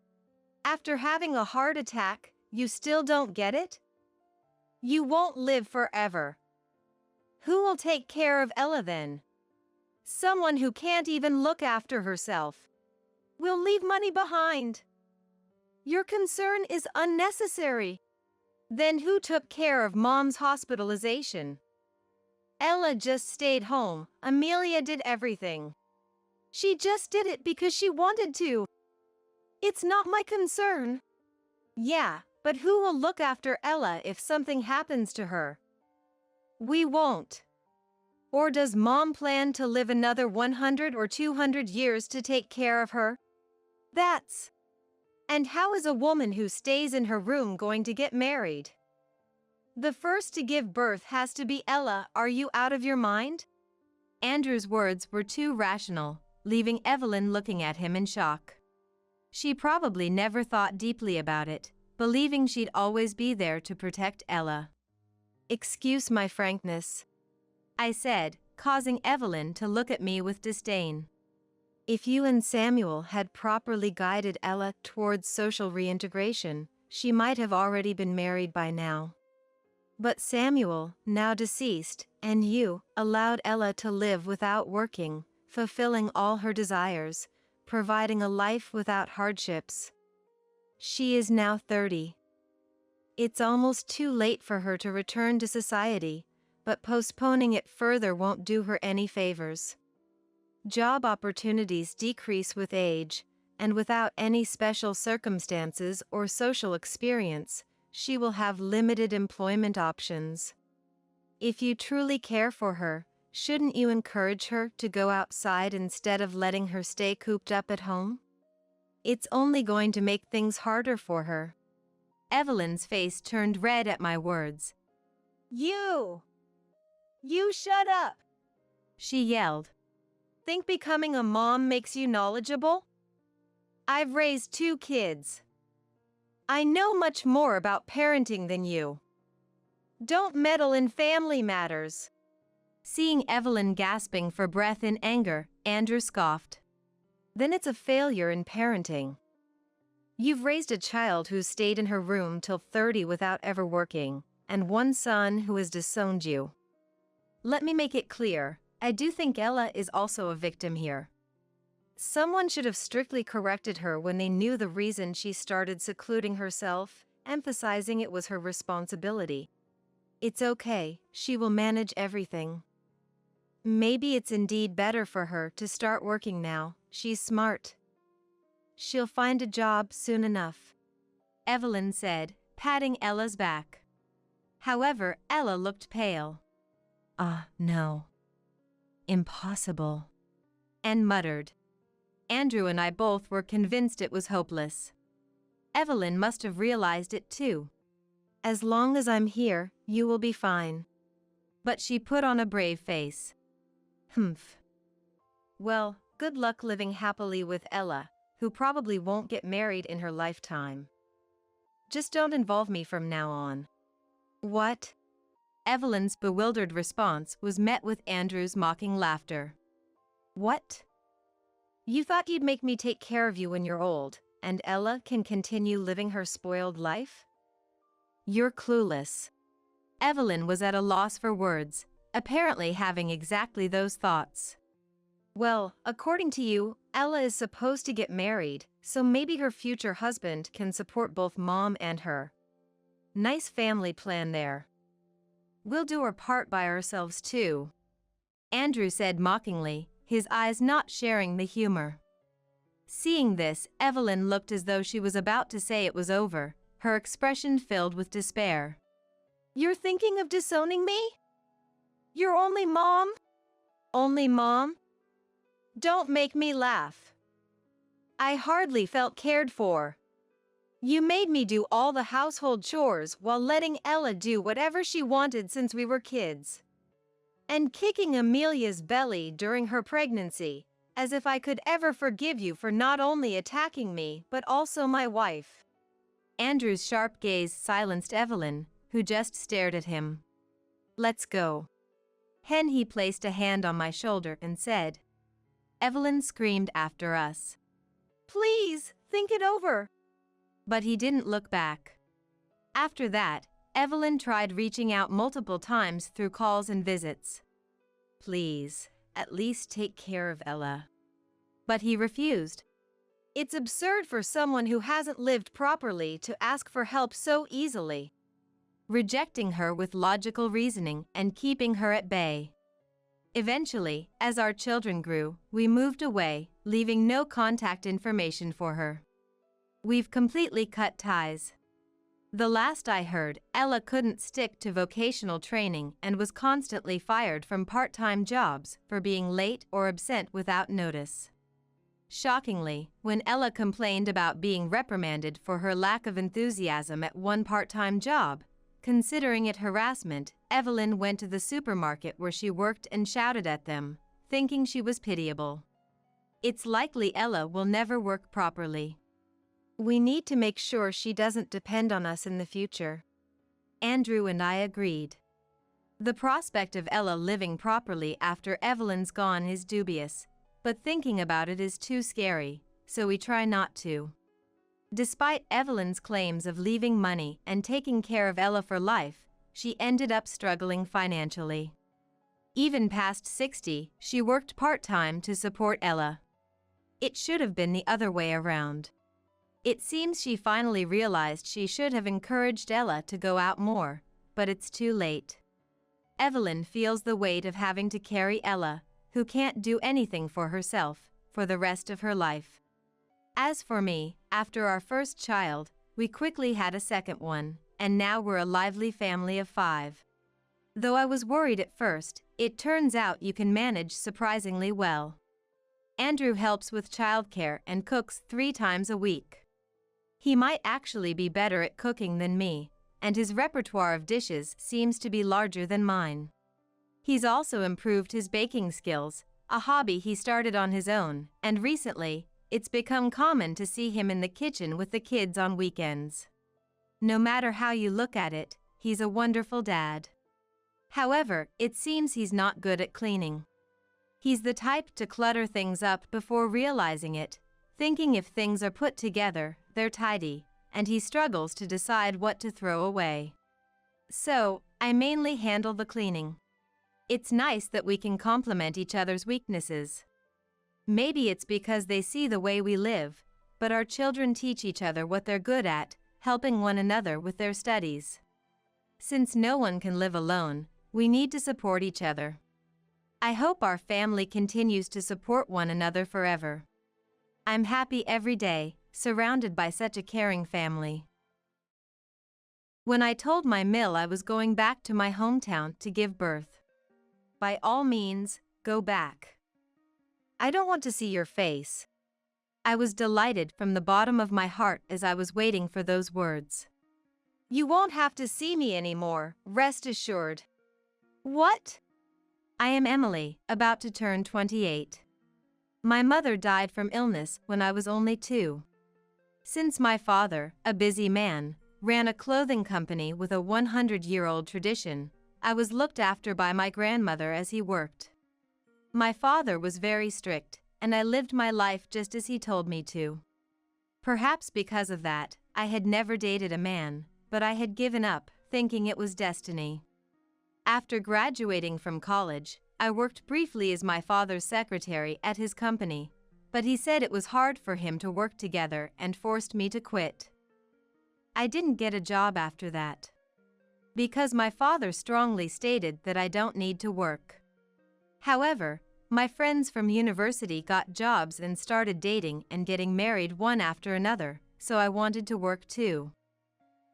Speaker 1: After having a heart attack, you still don't get it? You won't live forever. Who will take care of Ella then? Someone who can't even look after herself. Will leave money behind. Your concern is unnecessary. Then who took care of mom's hospitalization? Ella just stayed home. Amelia did everything. She just did it because she wanted to. It's not my concern." "Yeah, but who will look after Ella if something happens to her?" "We won't. Or does mom plan to live another 100 or 200 years to take care of her? That's... And how is a woman who stays in her room going to get married? The first to give birth has to be Ella. Are you out of your mind?" Andrew's words were too rational, leaving Evelyn looking at him in shock. She probably never thought deeply about it, believing she'd always be there to protect Ella. "Excuse my frankness," I said, causing Evelyn to look at me with disdain. "If you and Samuel had properly guided Ella towards social reintegration, she might have already been married by now. But Samuel, now deceased, and you, allowed Ella to live without working, fulfilling all her desires, providing a life without hardships. She is now 30. It's almost too late for her to return to society, but postponing it further won't do her any favors. Job opportunities decrease with age, and without any special circumstances or social experience, she will have limited employment options. If you truly care for her, shouldn't you encourage her to go outside instead of letting her stay cooped up at home? It's only going to make things harder for her." Evelyn's face turned red at my words. You shut up!" she yelled. "Think becoming a mom makes you knowledgeable? I've raised 2 kids. I know much more about parenting than you. Don't meddle in family matters." Seeing Evelyn gasping for breath in anger, Andrew scoffed. Then it's a failure in parenting. You've raised a child who stayed in her room till 30 without ever working, and one son who has disowned you. Let me make it clear, I do think Ella is also a victim here. Someone should have strictly corrected her when they knew the reason she started secluding herself, emphasizing it was her responsibility. It's okay, she will manage everything. Maybe it's indeed better for her to start working now, she's smart. She'll find a job soon enough, Evelyn said, patting Ella's back. However, Ella looked pale. No. Impossible. And muttered. Andrew and I both were convinced it was hopeless. Evelyn must have realized it too. As long as I'm here, you will be fine. But she put on a brave face. Humph. Well, good luck living happily with Ella, who probably won't get married in her lifetime. Just don't involve me from now on. What? Evelyn's bewildered response was met with Andrew's mocking laughter. What? You thought you'd make me take care of you when you're old, and Ella can continue living her spoiled life? You're clueless. Evelyn was at a loss for words, apparently having exactly those thoughts. Well, according to you, Ella is supposed to get married, so maybe her future husband can support both mom and her. Nice family plan there. We'll do our part by ourselves too, Andrew said mockingly, his eyes not sharing the humor. Seeing this, Evelyn looked as though she was about to say it was over, her expression filled with despair. You're thinking of disowning me? You're only mom? Only mom? Don't make me laugh. I hardly felt cared for. You made me do all the household chores while letting Ella do whatever she wanted since we were kids. And kicking Amelia's belly during her pregnancy, as if I could ever forgive you for not only attacking me but also my wife. Andrew's sharp gaze silenced Evelyn, who just stared at him. Let's go. He placed a hand on my shoulder and said. Evelyn screamed after us. Please, think it over. But he didn't look back. After that, Evelyn tried reaching out multiple times through calls and visits. Please, at least take care of Ella. But he refused. It's absurd for someone who hasn't lived properly to ask for help so easily. Rejecting her with logical reasoning and keeping her at bay. Eventually, as our children grew, we moved away, leaving no contact information for her. We've completely cut ties. The last I heard, Ella couldn't stick to vocational training and was constantly fired from part-time jobs for being late or absent without notice. Shockingly, when Ella complained about being reprimanded for her lack of enthusiasm at one part-time job, considering it harassment, Evelyn went to the supermarket where she worked and shouted at them, thinking she was pitiable. It's likely Ella will never work properly. We need to make sure she doesn't depend on us in the future. Andrew and I agreed. The prospect of Ella living properly after Evelyn's gone is dubious, but thinking about it is too scary, so we try not to. Despite Evelyn's claims of leaving money and taking care of Ella for life, she ended up struggling financially. Even past 60, she worked part-time to support Ella. It should have been the other way around. It seems she finally realized she should have encouraged Ella to go out more, but it's too late. Evelyn feels the weight of having to carry Ella, who can't do anything for herself, for the rest of her life. As for me, after our first child, we quickly had a second one, and now we're a lively family of 5. Though I was worried at first, it turns out you can manage surprisingly well. Andrew helps with childcare and cooks 3 times a week. He might actually be better at cooking than me, and his repertoire of dishes seems to be larger than mine. He's also improved his baking skills, a hobby he started on his own, and recently, it's become common to see him in the kitchen with the kids on weekends. No matter how you look at it, he's a wonderful dad. However, it seems he's not good at cleaning. He's the type to clutter things up before realizing it, thinking if things are put together, they're tidy, and he struggles to decide what to throw away. So, I mainly handle the cleaning. It's nice that we can complement each other's weaknesses. Maybe it's because they see the way we live, but our children teach each other what they're good at, helping one another with their studies. Since no one can live alone, we need to support each other. I hope our family continues to support one another forever. I'm happy every day, surrounded by such a caring family. When I told my mill I was going back to my hometown to give birth. By all means, go back. I don't want to see your face. I was delighted from the bottom of my heart as I was waiting for those words. You won't have to see me anymore, rest assured. What? I am Emily, about to turn 28. My mother died from illness when I was only 2. Since my father, a busy man, ran a clothing company with a 100-year-old tradition, I was looked after by my grandmother as he worked. My father was very strict, and I lived my life just as he told me to. Perhaps because of that, I had never dated a man, but I had given up, thinking it was destiny. After graduating from college, I worked briefly as my father's secretary at his company, but he said it was hard for him to work together and forced me to quit. I didn't get a job after that, because my father strongly stated that I don't need to work. However, my friends from university got jobs and started dating and getting married one after another, so I wanted to work too.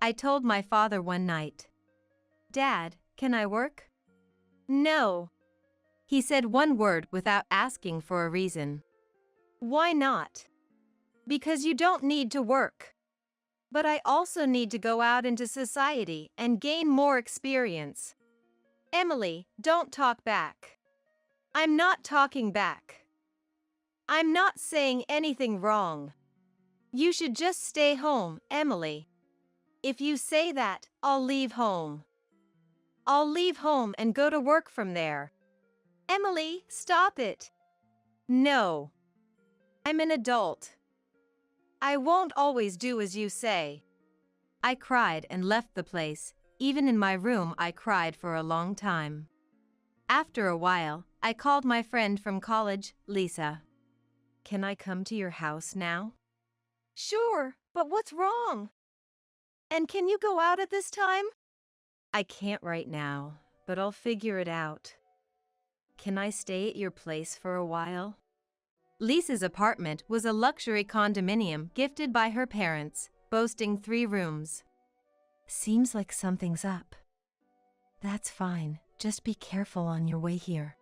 Speaker 1: I told my father one night, "Dad, can I work?" "No." He said one word without asking for a reason. "Why not?" "Because you don't need to work. But I also need to go out into society and gain more experience." "Emily, don't talk back." "I'm not talking back. I'm not saying anything wrong. You should just stay home, Emily." "If you say that, I'll leave home. I'll leave home and go to work from there." "Emily, stop it." "No. I'm an adult. I won't always do as you say." I cried and left the place. Even in my room I cried for a long time. After a while, I called my friend from college, Lisa. "Can I come to your house now?" "Sure, but what's wrong? And can you go out at this time?" "I can't right now, but I'll figure it out. Can I stay at your place for a while?" Lisa's apartment was a luxury condominium gifted by her parents, boasting 3 rooms. "Seems like something's up." "That's fine, just be careful on your way here."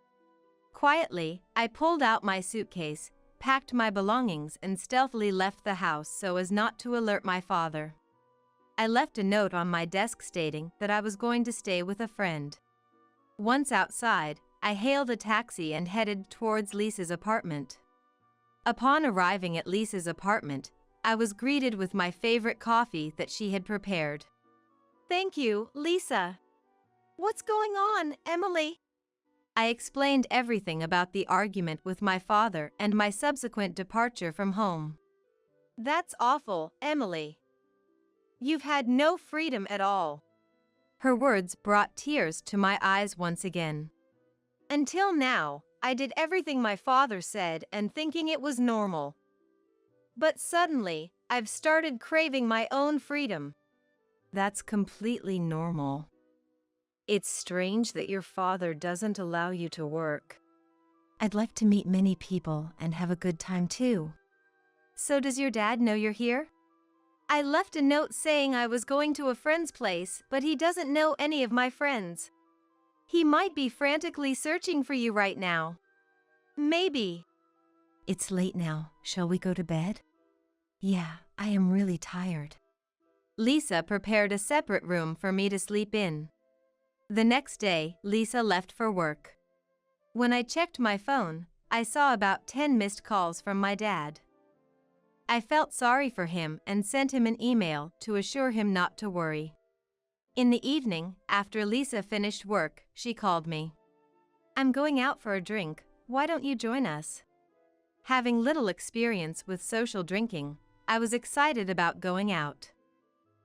Speaker 1: Quietly, I pulled out my suitcase, packed my belongings and stealthily left the house so as not to alert my father. I left a note on my desk stating that I was going to stay with a friend. Once outside, I hailed a taxi and headed towards Lisa's apartment. Upon arriving at Lisa's apartment, I was greeted with my favorite coffee that she had prepared. "Thank you, Lisa." "What's going on, Emily?" I explained everything about the argument with my father and my subsequent departure from home. "That's awful, Emily. You've had no freedom at all." Her words brought tears to my eyes once again. "Until now, I did everything my father said and thinking it was normal. But suddenly, I've started craving my own freedom." "That's completely normal. It's strange that your father doesn't allow you to work. I'd like to meet many people and have a good time too." "So does your dad know you're here?" "I left a note saying I was going to a friend's place, but he doesn't know any of my friends. He might be frantically searching for you right now." "Maybe." "It's late now. Shall we go to bed?" "Yeah, I am really tired." Lisa prepared a separate room for me to sleep in. The next day, Lisa left for work. When I checked my phone, I saw about 10 missed calls from my dad. I felt sorry for him and sent him an email to assure him not to worry. In the evening, after Lisa finished work, she called me. I'm going out for a drink, why don't you join us? Having little experience with social drinking, I was excited about going out.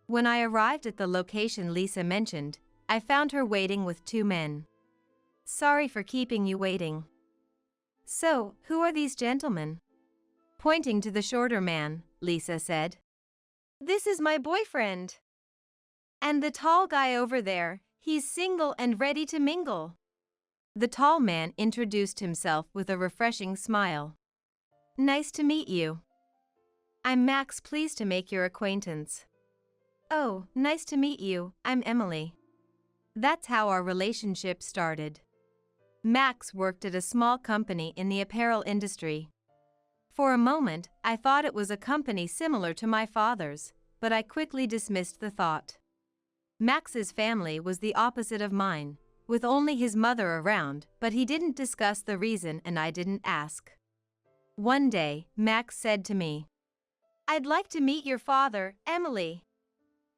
Speaker 1: When I arrived at the location Lisa mentioned, I found her waiting with two men. Sorry for keeping you waiting. So, who are these gentlemen? Pointing to the shorter man, Lisa said. This is my boyfriend. And the tall guy over there, he's single and ready to mingle. The tall man introduced himself with a refreshing smile. Nice to meet you. I'm Max, pleased to make your acquaintance. Oh, nice to meet you, I'm Emily. That's how our relationship started. Max worked at a small company in the apparel industry. For a moment, I thought it was a company similar to my father's, but I quickly dismissed the thought. Max's family was the opposite of mine, with only his mother around, but he didn't discuss the reason and I didn't ask. One day, Max said to me, I'd like to meet your father, Emily.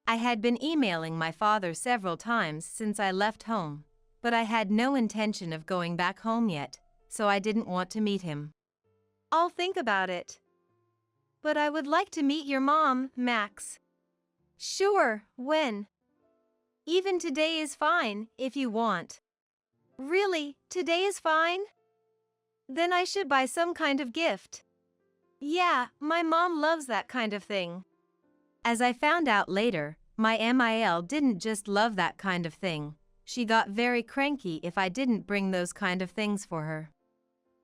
Speaker 1: I had been emailing my father several times since I left home, but I had no intention of going back home yet, so I didn't want to meet him. I'll think about it. But I would like to meet your mom, Max. Sure, when? Even today is fine, if you want. Really, today is fine? Then I should buy some kind of gift. Yeah, my mom loves that kind of thing. As I found out later, my MIL didn't just love that kind of thing, she got very cranky if I didn't bring those kind of things for her.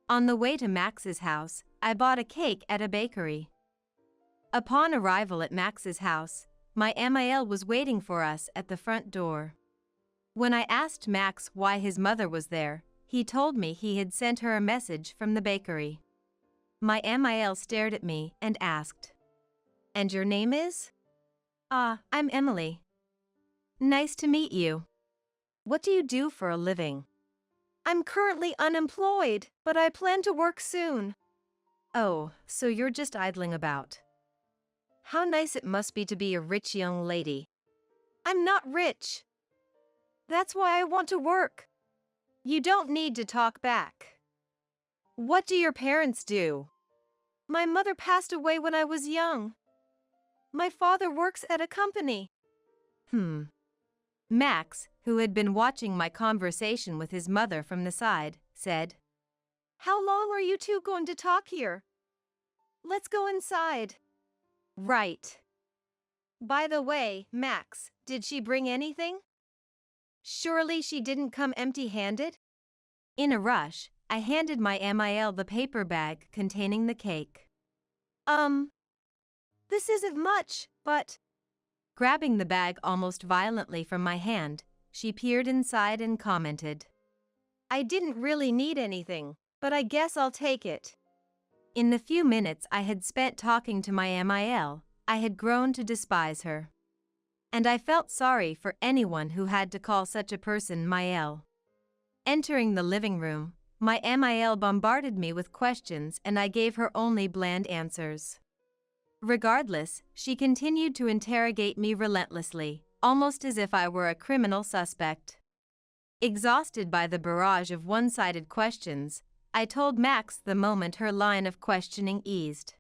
Speaker 1: On the way to Max's house, I bought a cake at a bakery. Upon arrival at Max's house, my MIL was waiting for us at the front door. When I asked Max why his mother was there, he told me he had sent her a message from the bakery. My MIL stared at me and asked, And your name is? I'm Emily. Nice to meet you. What do you do for a living? I'm currently unemployed, but I plan to work soon. Oh, so you're just idling about. How nice it must be to be a rich young lady. I'm not rich. That's why I want to work. You don't need to talk back. What do your parents do? My mother passed away when I was young. My father works at a company. Max, who had been watching my conversation with his mother from the side, said, How long are you two going to talk here? Let's go inside. Right. By the way, Max, did she bring anything? Surely she didn't come empty-handed? In a rush, I handed my MIL the paper bag containing the cake. This isn't much, but... Grabbing the bag almost violently from my hand, she peered inside and commented, I didn't really need anything, but I guess I'll take it. In the few minutes I had spent talking to my MIL, I had grown to despise her. And I felt sorry for anyone who had to call such a person MIL. Entering the living room, my MIL bombarded me with questions and I gave her only bland answers. Regardless, she continued to interrogate me relentlessly, almost as if I were a criminal suspect. Exhausted by the barrage of one-sided questions, I told Max the moment her line of questioning eased.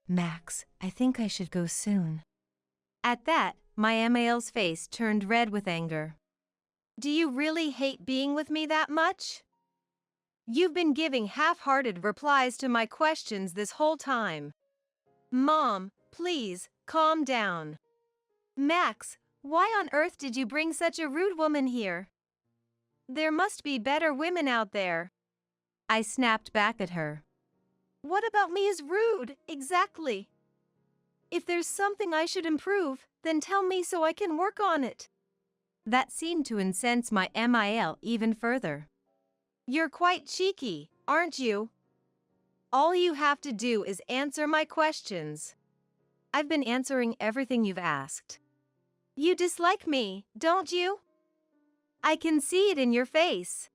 Speaker 1: Max, I think I should go soon. At that, my MIL's face turned red with anger. Do you really hate being with me that much? You've been giving half-hearted replies to my questions this whole time. Mom, please, calm down. Max, why on earth did you bring such a rude woman here? There must be better women out there. I snapped back at her. What about me is rude, exactly? If there's something I should improve, then tell me so I can work on it. That seemed to incense my MIL even further. You're quite cheeky, aren't you? All you have to do is answer my questions. I've been answering everything you've asked. You dislike me, don't you? I can see it in your face.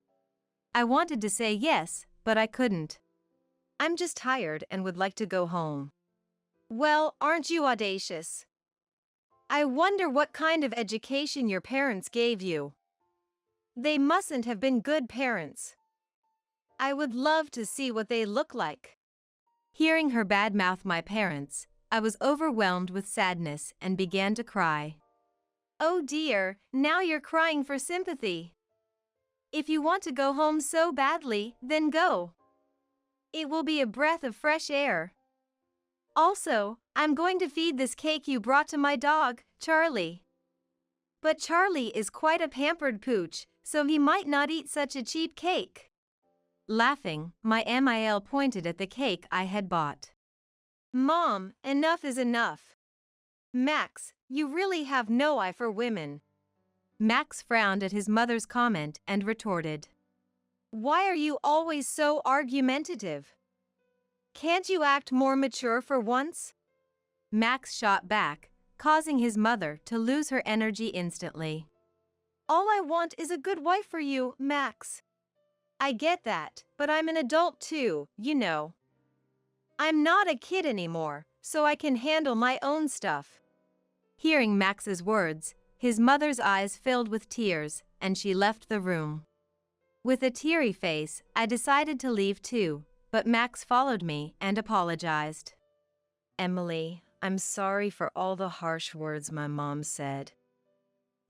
Speaker 1: I wanted to say yes, but I couldn't. I'm just tired and would like to go home. Well, aren't you audacious? I wonder what kind of education your parents gave you. They mustn't have been good parents. I would love to see what they look like. Hearing her badmouth my parents, I was overwhelmed with sadness and began to cry. Oh dear, now you're crying for sympathy. If you want to go home so badly, then go. It will be a breath of fresh air. Also, I'm going to feed this cake you brought to my dog, Charlie. But Charlie is quite a pampered pooch, so he might not eat such a cheap cake. Laughing, my MIL pointed at the cake I had bought. Mom, enough is enough. Max, you really have no eye for women. Max frowned at his mother's comment and retorted. Why are you always so argumentative? Can't you act more mature for once? Max shot back, causing his mother to lose her energy instantly. All I want is a good wife for you, Max. I get that, but I'm an adult too, you know. I'm not a kid anymore, so I can handle my own stuff. Hearing Max's words, his mother's eyes filled with tears, and she left the room. With a teary face, I decided to leave too, but Max followed me and apologized. Emily, I'm sorry for all the harsh words my mom said.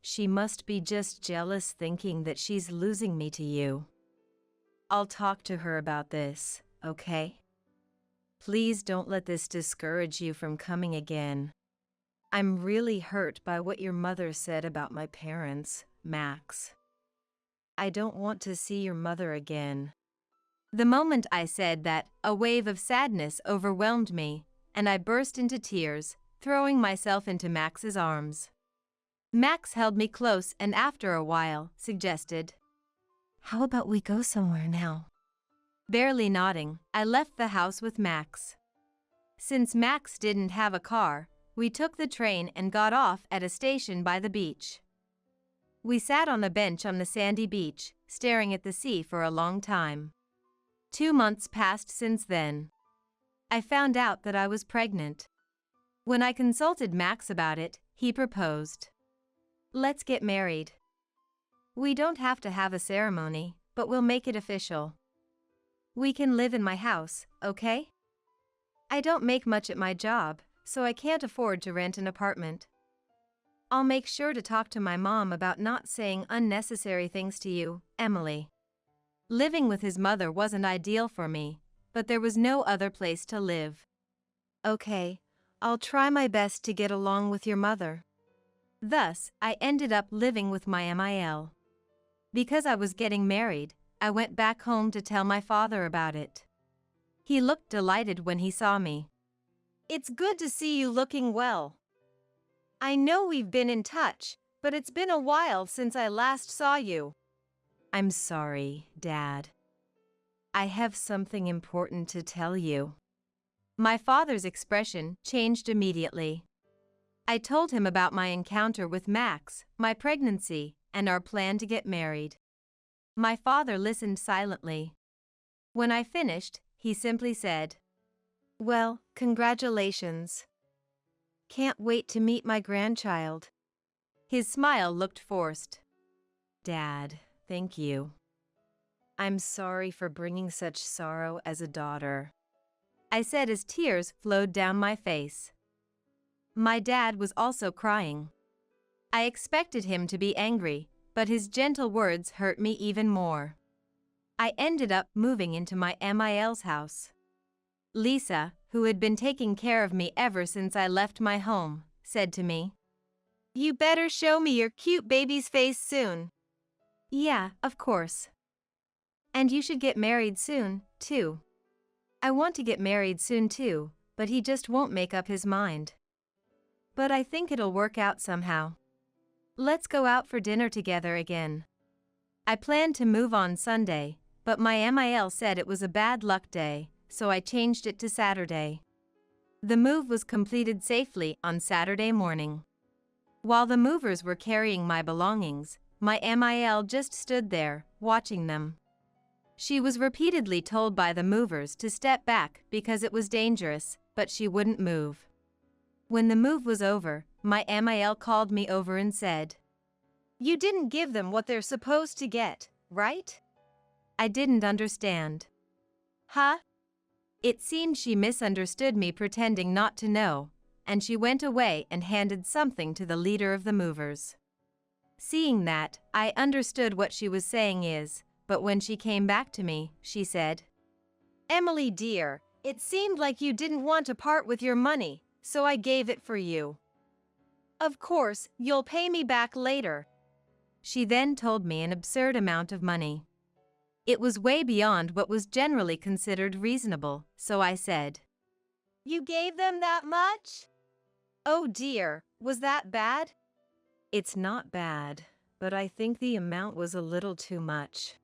Speaker 1: She must be just jealous thinking that she's losing me to you. I'll talk to her about this, okay? Please don't let this discourage you from coming again. I'm really hurt by what your mother said about my parents, Max. I don't want to see your mother again. The moment I said that, a wave of sadness overwhelmed me, and I burst into tears, throwing myself into Max's arms. Max held me close and after a while, suggested, "How about we go somewhere now?" Barely nodding, I left the house with Max. Since Max didn't have a car, we took the train and got off at a station by the beach. We sat on a bench on the sandy beach, staring at the sea for a long time. 2 months passed since then. I found out that I was pregnant. When I consulted Max about it, he proposed. Let's get married. We don't have to have a ceremony, but we'll make it official. We can live in my house, okay? I don't make much at my job, so I can't afford to rent an apartment. I'll make sure to talk to my mom about not saying unnecessary things to you, Emily. Living with his mother wasn't ideal for me, but there was no other place to live. Okay, I'll try my best to get along with your mother. Thus, I ended up living with my MIL. Because I was getting married, I went back home to tell my father about it. He looked delighted when he saw me. It's good to see you looking well. I know we've been in touch, but it's been a while since I last saw you. I'm sorry, Dad. I have something important to tell you. My father's expression changed immediately. I told him about my encounter with Max, my pregnancy, and our plan to get married. My father listened silently. When I finished, he simply said, "Well, congratulations. Can't wait to meet my grandchild." His smile looked forced. Dad, thank you. I'm sorry for bringing such sorrow as a daughter, I said as tears flowed down my face. My dad was also crying. I expected him to be angry, but his gentle words hurt me even more. I ended up moving into my MIL's house. Lisa, who had been taking care of me ever since I left my home, said to me, "You better show me your cute baby's face soon." Yeah, of course. And you should get married soon, too. I want to get married soon too, but he just won't make up his mind. But I think it'll work out somehow. Let's go out for dinner together again. I planned to move on Sunday, but my MIL said it was a bad luck day, so I changed it to Saturday. The move was completed safely on Saturday morning. While the movers were carrying my belongings, my MIL just stood there, watching them. She was repeatedly told by the movers to step back because it was dangerous, but she wouldn't move. When the move was over, my MIL called me over and said, "You didn't give them what they're supposed to get, right?" I didn't understand. Huh? It seemed she misunderstood me pretending not to know, and she went away and handed something to the leader of the movers. Seeing that, I understood what she was saying but when she came back to me, she said, "Emily dear, it seemed like you didn't want to part with your money, so I gave it for you. Of course, you'll pay me back later." She then told me an absurd amount of money. It was way beyond what was generally considered reasonable, so I said, "You gave them that much? Oh dear, was that bad?" "It's not bad, but I think the amount was a little too much."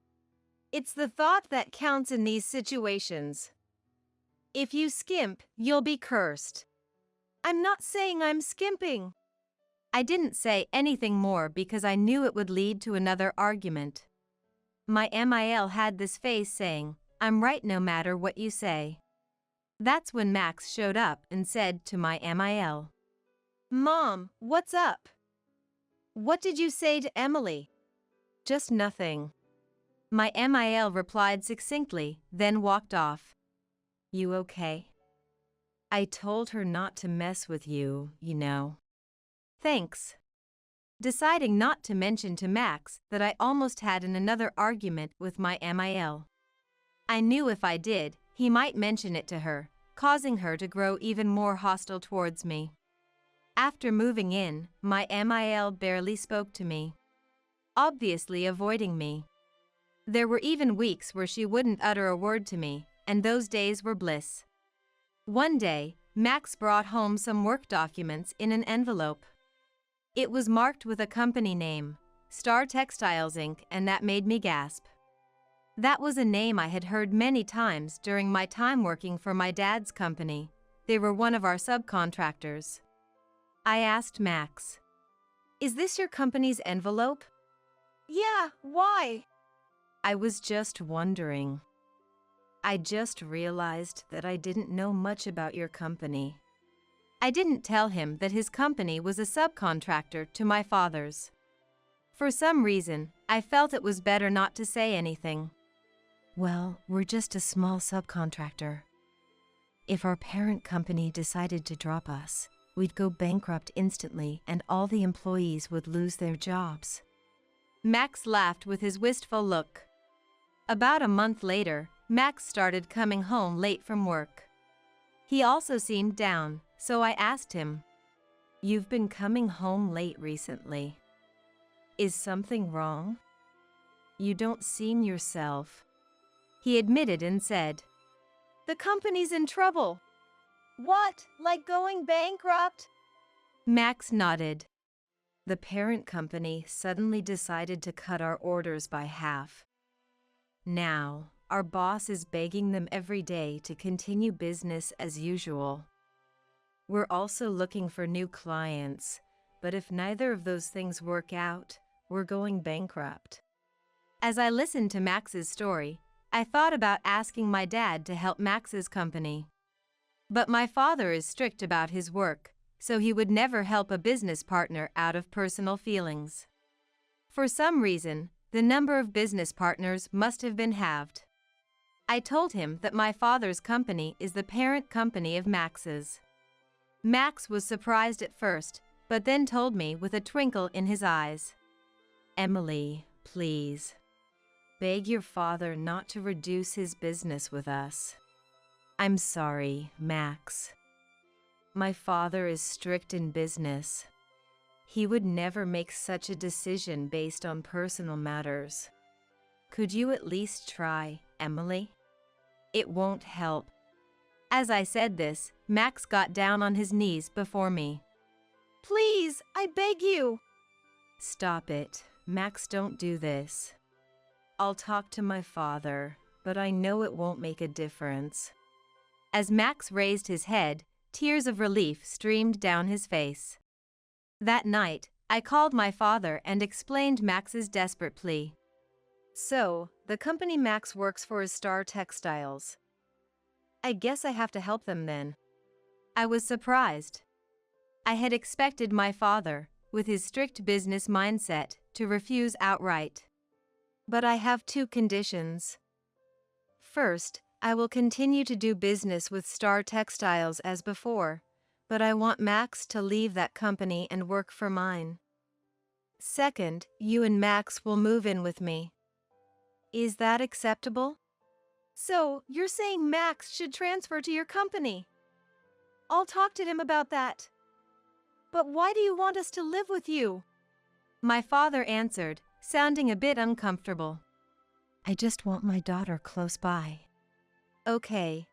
Speaker 1: It's the thought that counts in these situations. If you skimp, you'll be cursed. I'm not saying I'm skimping. I didn't say anything more because I knew it would lead to another argument. My MIL had this face saying, "I'm right no matter what you say." That's when Max showed up and said to my MIL, "Mom, what's up? What did you say to Emily?" "Just nothing." My MIL replied succinctly, then walked off. "You okay?" "I told her not to mess with you, you know." "Thanks." Deciding not to mention to Max that I almost had another argument with my MIL. I knew if I did, he might mention it to her, causing her to grow even more hostile towards me. After moving in, my MIL barely spoke to me, obviously avoiding me. There were even weeks where she wouldn't utter a word to me, and those days were bliss. One day, Max brought home some work documents in an envelope. It was marked with a company name, Star Textiles Inc., and that made me gasp. That was a name I had heard many times during my time working for my dad's company. They were one of our subcontractors. I asked Max, "Is this your company's envelope?" "Yeah, why?" "I was just wondering. I just realized that I didn't know much about your company." I didn't tell him that his company was a subcontractor to my father's. For some reason, I felt it was better not to say anything. "Well, we're just a small subcontractor. If our parent company decided to drop us, we'd go bankrupt instantly and all the employees would lose their jobs." Max laughed with his wistful look. About a month later, Max started coming home late from work. He also seemed down, so I asked him, "You've been coming home late recently. Is something wrong? You don't seem yourself." He admitted and said, "The company's in trouble." "What, like going bankrupt?" Max nodded. "The parent company suddenly decided to cut our orders by half. Now, our boss is begging them every day to continue business as usual. We're also looking for new clients, but if neither of those things work out, we're going bankrupt." As I listened to Max's story, I thought about asking my dad to help Max's company. But my father is strict about his work, so he would never help a business partner out of personal feelings. For some reason, the number of business partners must have been halved. I told him that my father's company is the parent company of Max's. Max was surprised at first, but then told me with a twinkle in his eyes, "Emily, please. Beg your father not to reduce his business with us." "I'm sorry, Max. My father is strict in business. He would never make such a decision based on personal matters. Could you at least try, Emily? It won't help." As I said this, Max got down on his knees before me. "Please, I beg you." "Stop it, Max, don't do this. I'll talk to my father, but I know it won't make a difference." As Max raised his head, tears of relief streamed down his face. That night, I called my father and explained Max's desperate plea. "So, the company Max works for is Star Textiles. I guess I have to help them then." I was surprised. I had expected my father, with his strict business mindset, to refuse outright. But I have two conditions. First, I will continue to do business with Star Textiles as before, but I want Max to leave that company and work for mine. Second, you and Max will move in with me. Is that acceptable? So, you're saying Max should transfer to your company? I'll talk to him about that. But why do you want us to live with you? My father answered, sounding a bit uncomfortable. I just want my daughter close by. Okay.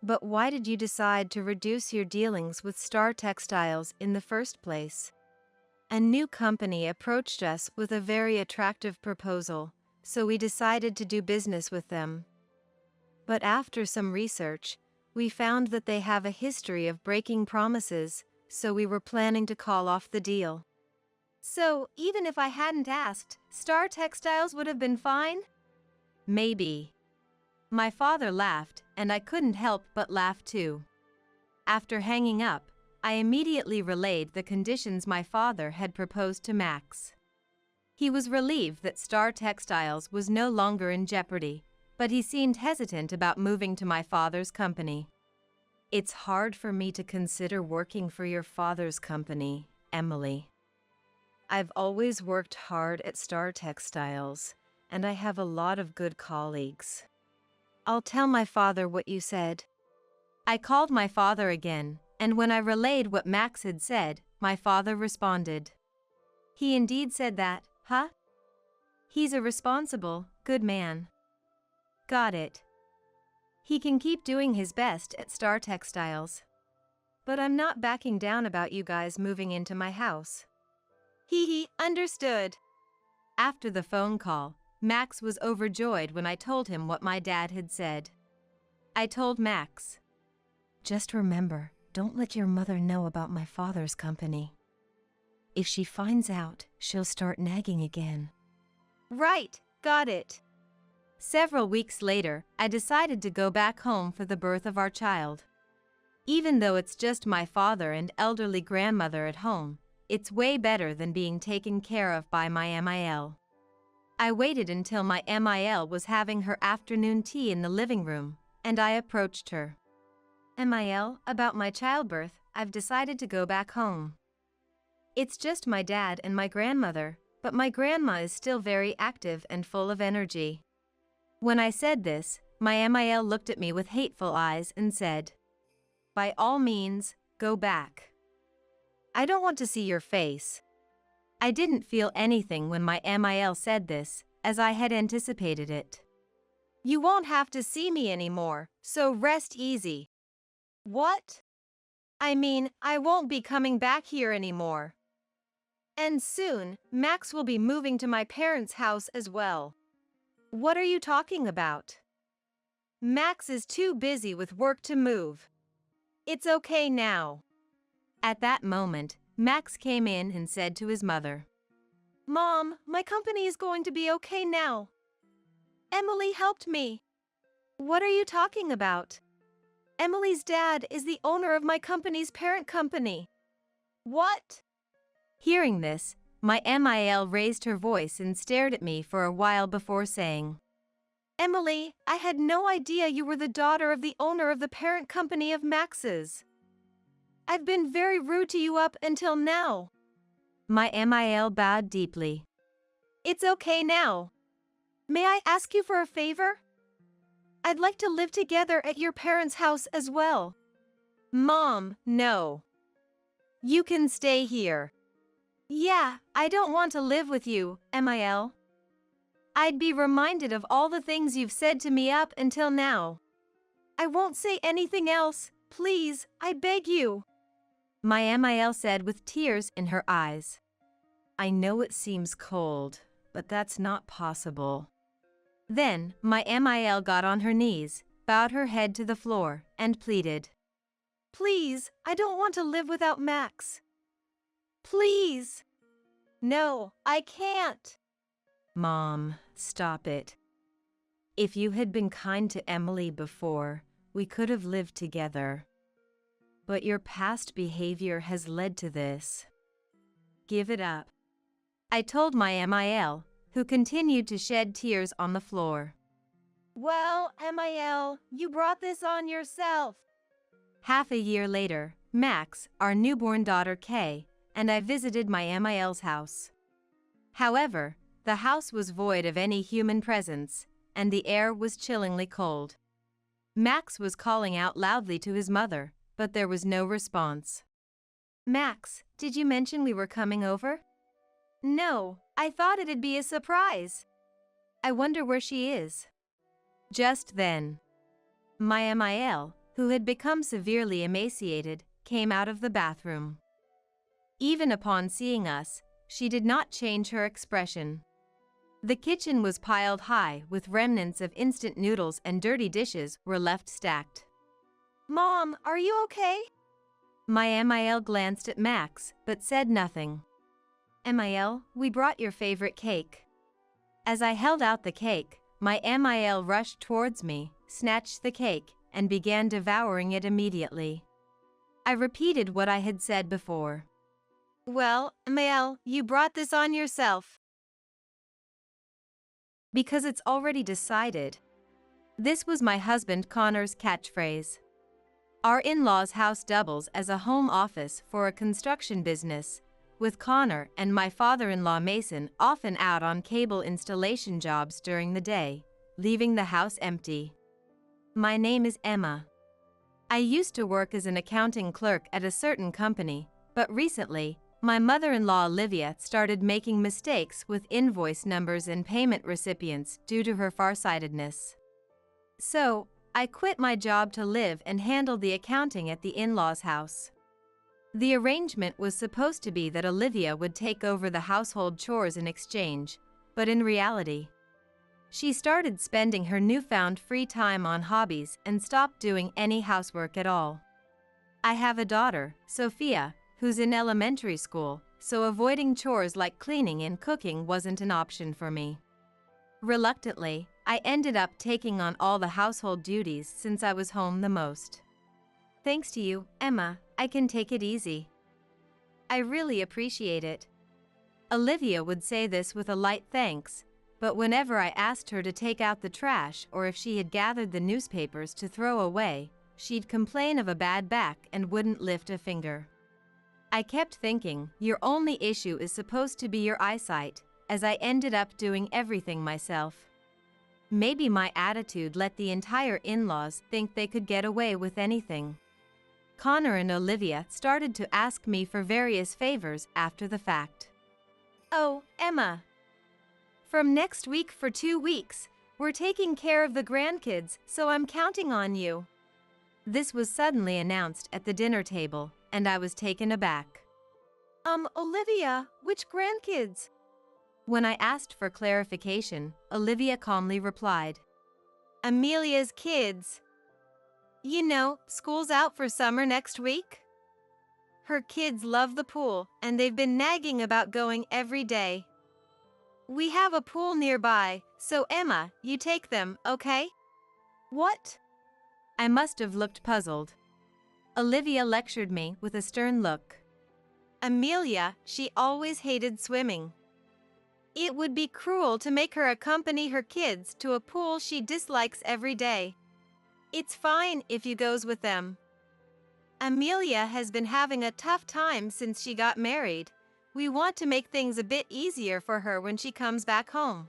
Speaker 1: But why did you decide to reduce your dealings with Star Textiles in the first place? A new company approached us with a very attractive proposal, so we decided to do business with them. But after some research, we found that they have a history of breaking promises, so we were planning to call off the deal. So, even if I hadn't asked, Star Textiles would have been fine? Maybe. My father laughed, and I couldn't help but laugh too. After hanging up, I immediately relayed the conditions my father had proposed to Max. He was relieved that Star Textiles was no longer in jeopardy, but he seemed hesitant about moving to my father's company. It's hard for me to consider working for your father's company, Emily. I've always worked hard at Star Textiles, and I have a lot of good colleagues. I'll tell my father what you said. I called my father again, and when I relayed what Max had said, my father responded. He indeed said that, huh? He's a responsible, good man. Got it. He can keep doing his best at Star Textiles. But I'm not backing down about you guys moving into my house. Hee, understood. After the phone call, Max was overjoyed when I told him what my dad had said. I told Max, just remember, don't let your mother know about my father's company. If she finds out, she'll start nagging again. Right, got it. Several weeks later, I decided to go back home for the birth of our child. Even though it's just my father and elderly grandmother at home, it's way better than being taken care of by my MIL. I waited until my MIL was having her afternoon tea in the living room, and I approached her. MIL, about my childbirth, I've decided to go back home. It's just my dad and my grandmother, but my grandma is still very active and full of energy. When I said this, my MIL looked at me with hateful eyes and said, by all means, go back. I don't want to see your face. I didn't feel anything when my MIL said this, as I had anticipated it. You won't have to see me anymore, so rest easy. What? I mean, I won't be coming back here anymore. And soon, Max will be moving to my parents' house as well. What are you talking about? Max is too busy with work to move. It's okay now. At that moment, Max came in and said to his mother, Mom, my company is going to be okay now. Emily helped me. What are you talking about? Emily's dad is the owner of my company's parent company. What? Hearing this, my MIL raised her voice and stared at me for a while before saying, Emily, I had no idea you were the daughter of the owner of the parent company of Max's. I've been very rude to you up until now. My MIL bowed deeply. It's okay now. May I ask you for a favor? I'd like to live together at your parents' house as well. Mom, no. You can stay here. Yeah, I don't want to live with you, MIL. I'd be reminded of all the things you've said to me up until now. I won't say anything else, please, I beg you. My MIL said with tears in her eyes. I know it seems cold, but that's not possible. Then, my MIL got on her knees, bowed her head to the floor, and pleaded. Please, I don't want to live without Max. Please. No, I can't. Mom, stop it. If you had been kind to Emily before, we could have lived together. But your past behavior has led to this. Give it up. I told my MIL, who continued to shed tears on the floor.
Speaker 2: Well, MIL, you brought this on yourself.
Speaker 1: Half a year later, Max, our newborn daughter Kay, and I visited my MIL's house. However, the house was void of any human presence, and the air was chillingly cold. Max was calling out loudly to his mother, but there was no response. Max, did you mention we were coming over? No, I thought it'd be a surprise. I wonder where she is. Just then, my MIL, who had become severely emaciated, came out of the bathroom. Even upon seeing us, she did not change her expression. The kitchen was piled high with remnants of instant noodles and dirty dishes were left stacked.
Speaker 2: Mom, are you okay?
Speaker 1: My MIL glanced at Max, but said nothing. MIL, we brought your favorite cake. As I held out the cake, my MIL rushed towards me, snatched the cake, and began devouring it immediately. I repeated what I had said before.
Speaker 2: Well, MIL, you brought this on yourself.
Speaker 1: Because it's already decided. This was my husband Connor's catchphrase. Our in-laws' house doubles as a home office for a construction business, with Connor and my father-in-law Mason often out on cable installation jobs during the day, leaving the house empty. My name is Emma. I used to work as an accounting clerk at a certain company, but recently, my mother-in-law Olivia started making mistakes with invoice numbers and payment recipients due to her farsightedness. So, I quit my job to live and handle the accounting at the in-laws' house. The arrangement was supposed to be that Olivia would take over the household chores in exchange, but in reality, she started spending her newfound free time on hobbies and stopped doing any housework at all. I have a daughter, Sophia, who's in elementary school, so avoiding chores like cleaning and cooking wasn't an option for me. Reluctantly, I ended up taking on all the household duties since I was home the most. Thanks to you, Emma, I can take it easy. I really appreciate it. Olivia would say this with a light thanks, but whenever I asked her to take out the trash or if she had gathered the newspapers to throw away, she'd complain of a bad back and wouldn't lift a finger. I kept thinking, your only issue is supposed to be your eyesight, as I ended up doing everything myself. Maybe my attitude let the entire in-laws think they could get away with anything. Connor and Olivia started to ask me for various favors after the fact.
Speaker 2: Oh, Emma.
Speaker 1: From next week for 2 weeks, we're taking care of the grandkids, so I'm counting on you. This was suddenly announced at the dinner table, and I was taken aback.
Speaker 2: Olivia, which grandkids?
Speaker 1: When I asked for clarification, Olivia calmly replied,
Speaker 2: Amelia's kids. You know, school's out for summer next week. Her kids love the pool, and they've been nagging about going every day. We have a pool nearby, so Emma, you take them, okay?
Speaker 1: What? I must have looked puzzled. Olivia lectured me with a stern look.
Speaker 2: Amelia, she always hated swimming. It would be cruel to make her accompany her kids to a pool she dislikes every day. It's fine if you goes with them. Amelia has been having a tough time since she got married. We want to make things a bit easier for her when she comes back home.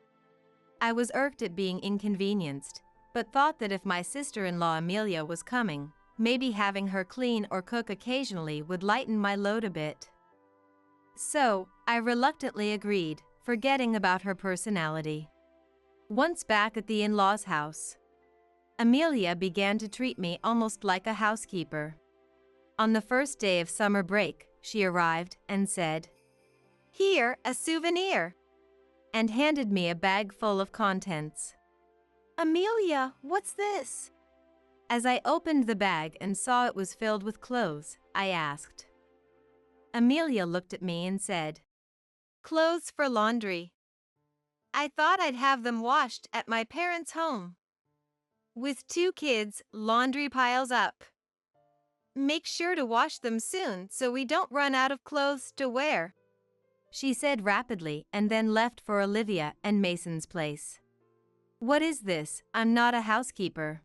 Speaker 1: I was irked at being inconvenienced, but thought that if my sister-in-law Amelia was coming, maybe having her clean or cook occasionally would lighten my load a bit. So, I reluctantly agreed, forgetting about her personality. Once back at the in-laws' house, Amelia began to treat me almost like a housekeeper. On the first day of summer break, she arrived and said,
Speaker 2: Here, a souvenir,
Speaker 1: and handed me a bag full of contents.
Speaker 2: Amelia, what's this?
Speaker 1: As I opened the bag and saw it was filled with clothes, I asked. Amelia looked at me and said,
Speaker 2: Clothes for laundry. I thought I'd have them washed at my parents' home. With 2 kids, laundry piles up. make sure to wash them soon so we don't run out of clothes to wear,"
Speaker 1: she said rapidly and then left for Olivia and Mason's place. "What is this? I'm not a housekeeper."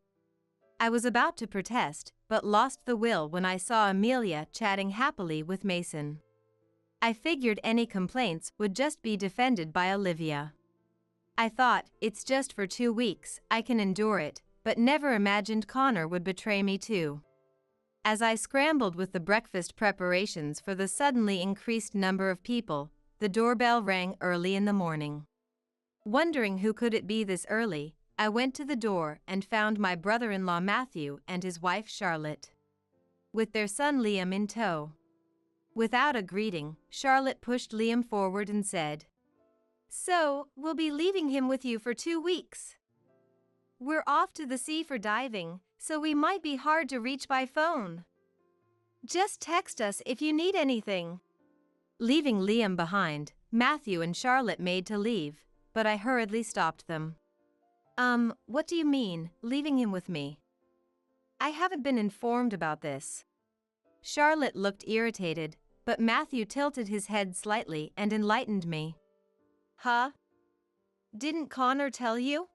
Speaker 1: I was about to protest, but lost the will when I saw Amelia chatting happily with Mason. I figured any complaints would just be defended by Olivia. I thought, it's just for 2 weeks, I can endure it, but never imagined Connor would betray me too. As I scrambled with the breakfast preparations for the suddenly increased number of people, the doorbell rang early in the morning. Wondering who could it be this early, I went to the door and found my brother-in-law Matthew and his wife Charlotte, with their son Liam in tow. Without a greeting, Charlotte pushed Liam forward and said,
Speaker 2: "So, we'll be leaving him with you for 2 weeks. We're off to the sea for diving, so we might be hard to reach by phone. Just text us if you need anything."
Speaker 1: Leaving Liam behind, Matthew and Charlotte made to leave, but I hurriedly stopped them. What do you mean, leaving him with me? I haven't been informed about this." Charlotte looked irritated, but Matthew tilted his head slightly and enlightened me.
Speaker 2: "Huh? Didn't Connor tell you?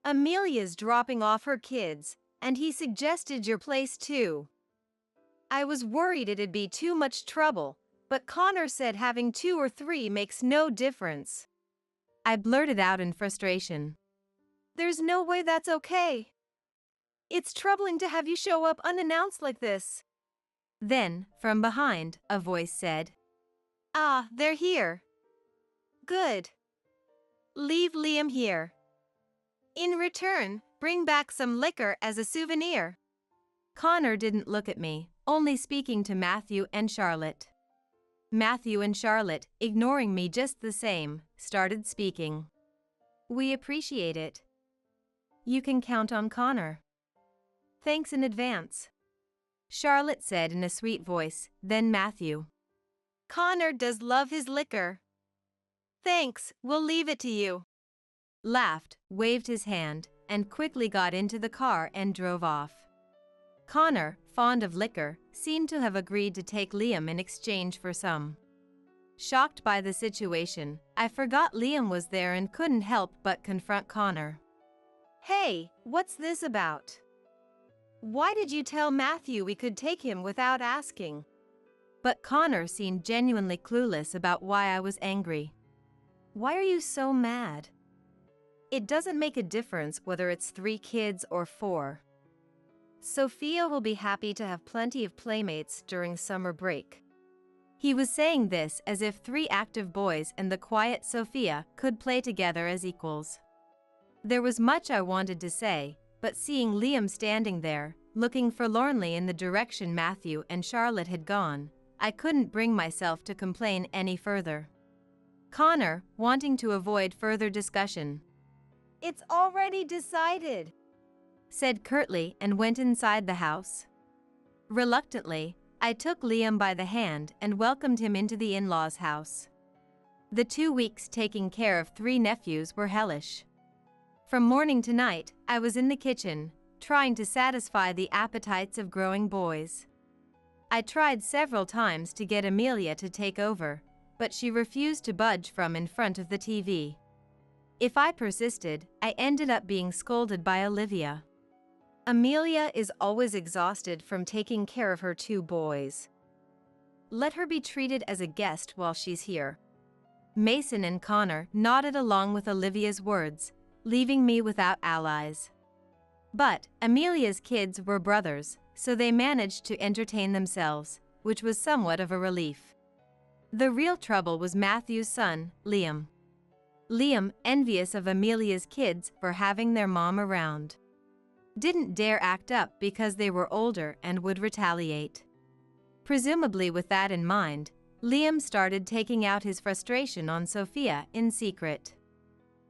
Speaker 2: Amelia's dropping off her kids, and he suggested your place too. I was worried it'd be too much trouble, but Connor said having 2 or 3 makes no difference."
Speaker 1: I blurted out in frustration.
Speaker 2: "There's no way that's okay. It's troubling to have you show up unannounced like this."
Speaker 1: Then, from behind, a voice said,
Speaker 2: "Ah, they're here. Good. Leave Liam here. In return, bring back some liquor as a souvenir."
Speaker 1: Connor didn't look at me, only speaking to Matthew and Charlotte. Matthew and Charlotte, ignoring me just the same, started speaking. "We appreciate it. You can count on Connor. Thanks in advance," Charlotte said in a sweet voice, then Matthew.
Speaker 2: "Connor does love his liquor. Thanks, we'll leave it to you."
Speaker 1: Laughed, waved his hand, and quickly got into the car and drove off. Connor, fond of liquor, seemed to have agreed to take Liam in exchange for some. Shocked by the situation, I forgot Liam was there and couldn't help but confront Connor.
Speaker 2: "Hey, what's this about? Why did you tell Matthew we could take him without asking?"
Speaker 1: But Connor seemed genuinely clueless about why I was angry. "Why are you so mad? It doesn't make a difference whether it's 3 kids or 4. Sophia will be happy to have plenty of playmates during summer break." He was saying this as if 3 active boys and the quiet Sophia could play together as equals. There was much I wanted to say, but seeing Liam standing there, looking forlornly in the direction Matthew and Charlotte had gone, I couldn't bring myself to complain any further. Connor, wanting to avoid further discussion,
Speaker 2: "It's already decided,"
Speaker 1: said curtly and went inside the house. Reluctantly, I took Liam by the hand and welcomed him into the in-laws' house. The 2 weeks taking care of 3 nephews were hellish. From morning to night, I was in the kitchen, trying to satisfy the appetites of growing boys. I tried several times to get Amelia to take over, but she refused to budge from in front of the TV. If I persisted, I ended up being scolded by Olivia. "Amelia is always exhausted from taking care of her 2 boys. Let her be treated as a guest while she's here." Mason and Connor nodded along with Olivia's words, leaving me without allies. But Amelia's kids were brothers, so they managed to entertain themselves, which was somewhat of a relief. The real trouble was Matthew's son, Liam. Liam, envious of Amelia's kids for having their mom around, didn't dare act up because they were older and would retaliate. Presumably with that in mind, Liam started taking out his frustration on Sophia in secret.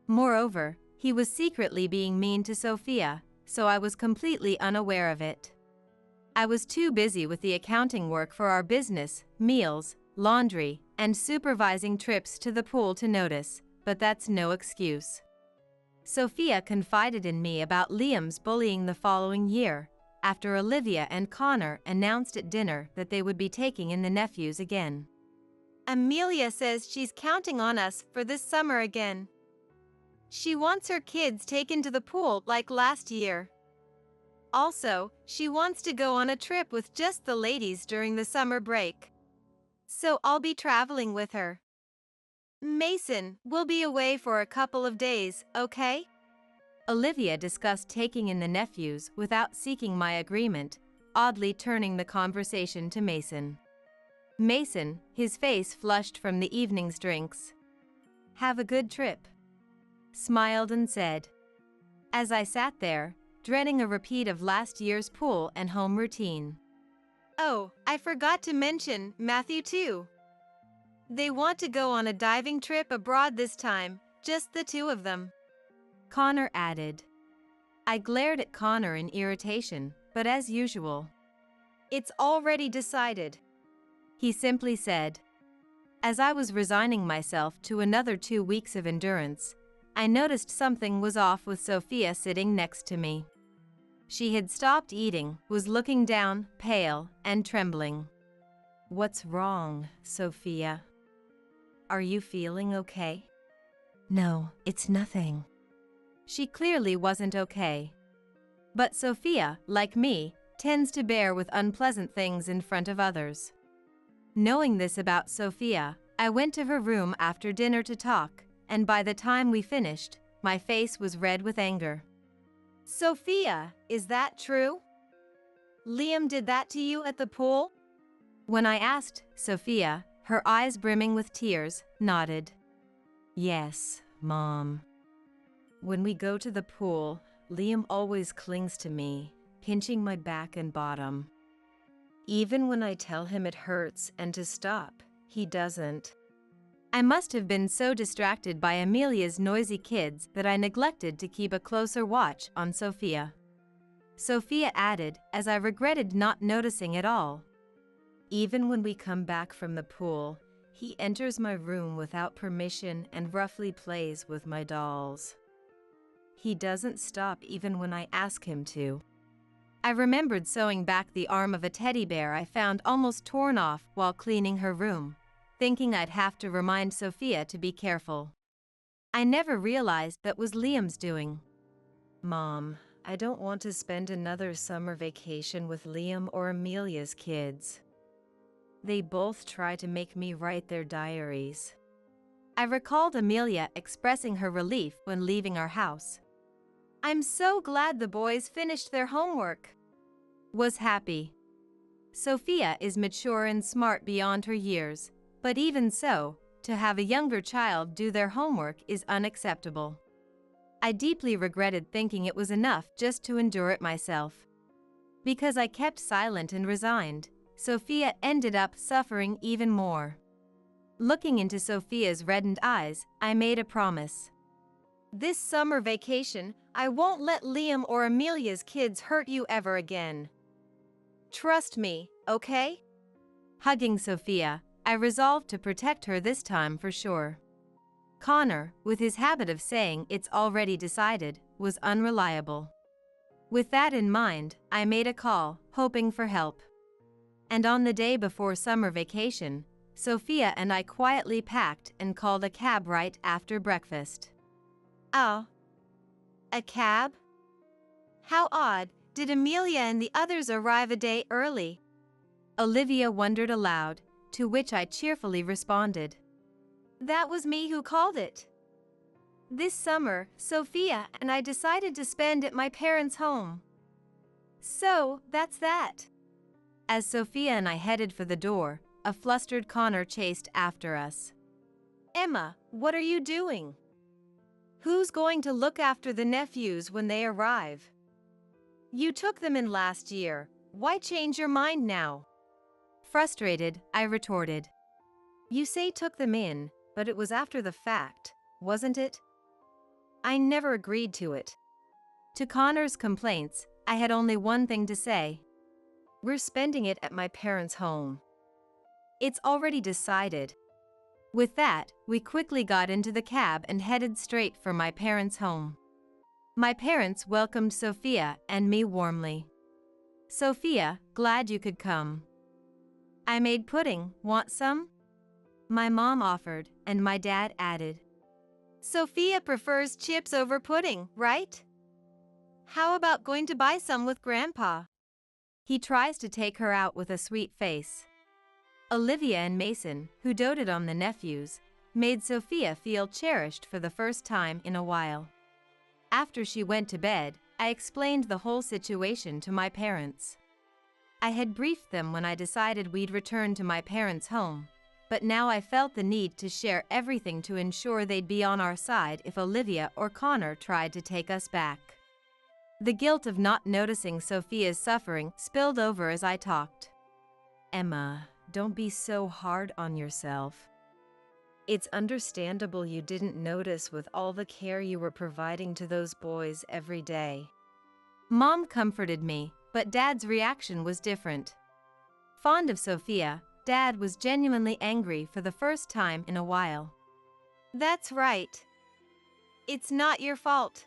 Speaker 1: Moreover, he was secretly being mean to Sophia, so I was completely unaware of it. I was too busy with the accounting work for our business, meals, laundry, and supervising trips to the pool to notice, but that's no excuse. Sophia confided in me about Liam's bullying the following year, after Olivia and Connor announced at dinner that they would be taking in the nephews again.
Speaker 2: Amelia says she's counting on us for this summer again. She wants her kids taken to the pool like last year. Also, she wants to go on a trip with just the ladies during the summer break. So I'll be traveling with her. Mason will be away for a couple of days, okay?
Speaker 1: Olivia discussed taking in the nephews without seeking my agreement, oddly turning the conversation to Mason. Mason, his face flushed from the evening's drinks. "Have a good trip," smiled and said. As I sat there, dreading a repeat of last year's pool and home routine.
Speaker 2: Oh, I forgot to mention Matthew too. They want to go on a diving trip abroad this time, just the two of them,
Speaker 1: Connor added. I glared at Connor in irritation, but as usual.
Speaker 2: It's already decided,
Speaker 1: he simply said. As I was resigning myself to another 2 weeks of endurance, I noticed something was off with Sophia sitting next to me. She had stopped eating, was looking down, pale and trembling. "What's wrong, Sophia? Are you feeling okay?" "No, it's nothing." She clearly wasn't okay. But Sophia, like me, tends to bear with unpleasant things in front of others. Knowing this about Sophia, I went to her room after dinner to talk, and by the time we finished, my face was red with anger.
Speaker 2: Sophia, is that true? Liam did that to you at the pool?
Speaker 1: When I asked, Sophia, her eyes brimming with tears, nodded. Yes, Mom. When we go to the pool, Liam always clings to me, pinching my back and bottom. Even when I tell him it hurts and to stop, he doesn't. I must have been so distracted by Amelia's noisy kids that I neglected to keep a closer watch on Sophia. Sophia added, as I regretted not noticing at all. Even when we come back from the pool, he enters my room without permission and roughly plays with my dolls. He doesn't stop even when I ask him to. I remembered sewing back the arm of a teddy bear I found almost torn off while cleaning her room, thinking I'd have to remind Sophia to be careful. I never realized that was Liam's doing. Mom, I don't want to spend another summer vacation with Liam or Amelia's kids. They both try to make me write their diaries. I recalled Amelia expressing her relief when leaving our house.
Speaker 2: I'm so glad the boys finished their homework.
Speaker 1: Was happy. Sophia is mature and smart beyond her years, but even so, to have a younger child do their homework is unacceptable. I deeply regretted thinking it was enough just to endure it myself. Because I kept silent and resigned, Sophia ended up suffering even more. Looking into Sophia's reddened eyes, I made a promise.
Speaker 2: This summer vacation, I won't let Liam or Amelia's kids hurt you ever again. Trust me, okay?
Speaker 1: Hugging Sophia, I resolved to protect her this time for sure. Connor, with his habit of saying it's already decided, was unreliable. With that in mind, I made a call, hoping for help. And on the day before summer vacation, Sophia and I quietly packed and called a cab right after breakfast.
Speaker 2: Oh. A cab? How odd, did Amelia and the others arrive a day early?
Speaker 1: Olivia wondered aloud, to which I cheerfully responded.
Speaker 2: That was me who called it. This summer, Sophia and I decided to spend at my parents' home. So, that's that.
Speaker 1: As Sophia and I headed for the door, a flustered Connor chased after us.
Speaker 2: Emma, what are you doing? Who's going to look after the nephews when they arrive? You took them in last year, why change your mind now?
Speaker 1: Frustrated, I retorted.
Speaker 2: You say took them in, but it was after the fact, wasn't it? I never agreed to it.
Speaker 1: To Connor's complaints, I had only one thing to say.
Speaker 2: We're spending it at my parents' home.
Speaker 1: It's already decided. With that, we quickly got into the cab and headed straight for my parents' home. My parents welcomed Sophia and me warmly. Sophia, glad you could come. I made pudding, want some? My mom offered, and my dad added.
Speaker 2: Sophia prefers chips over pudding, right? How about going to buy some with Grandpa?
Speaker 1: He tries to take her out with a sweet face. Olivia and Mason, who doted on the nephews, made Sophia feel cherished for the first time in a while. After she went to bed, I explained the whole situation to my parents. I had briefed them when I decided we'd return to my parents' home, but now I felt the need to share everything to ensure they'd be on our side if Olivia or Connor tried to take us back. The guilt of not noticing Sophia's suffering spilled over as I talked. Emma, don't be so hard on yourself. It's understandable you didn't notice with all the care you were providing to those boys every day. Mom comforted me, but Dad's reaction was different. Fond of Sophia, Dad was genuinely angry for the first time in a while.
Speaker 2: That's right. It's not your fault.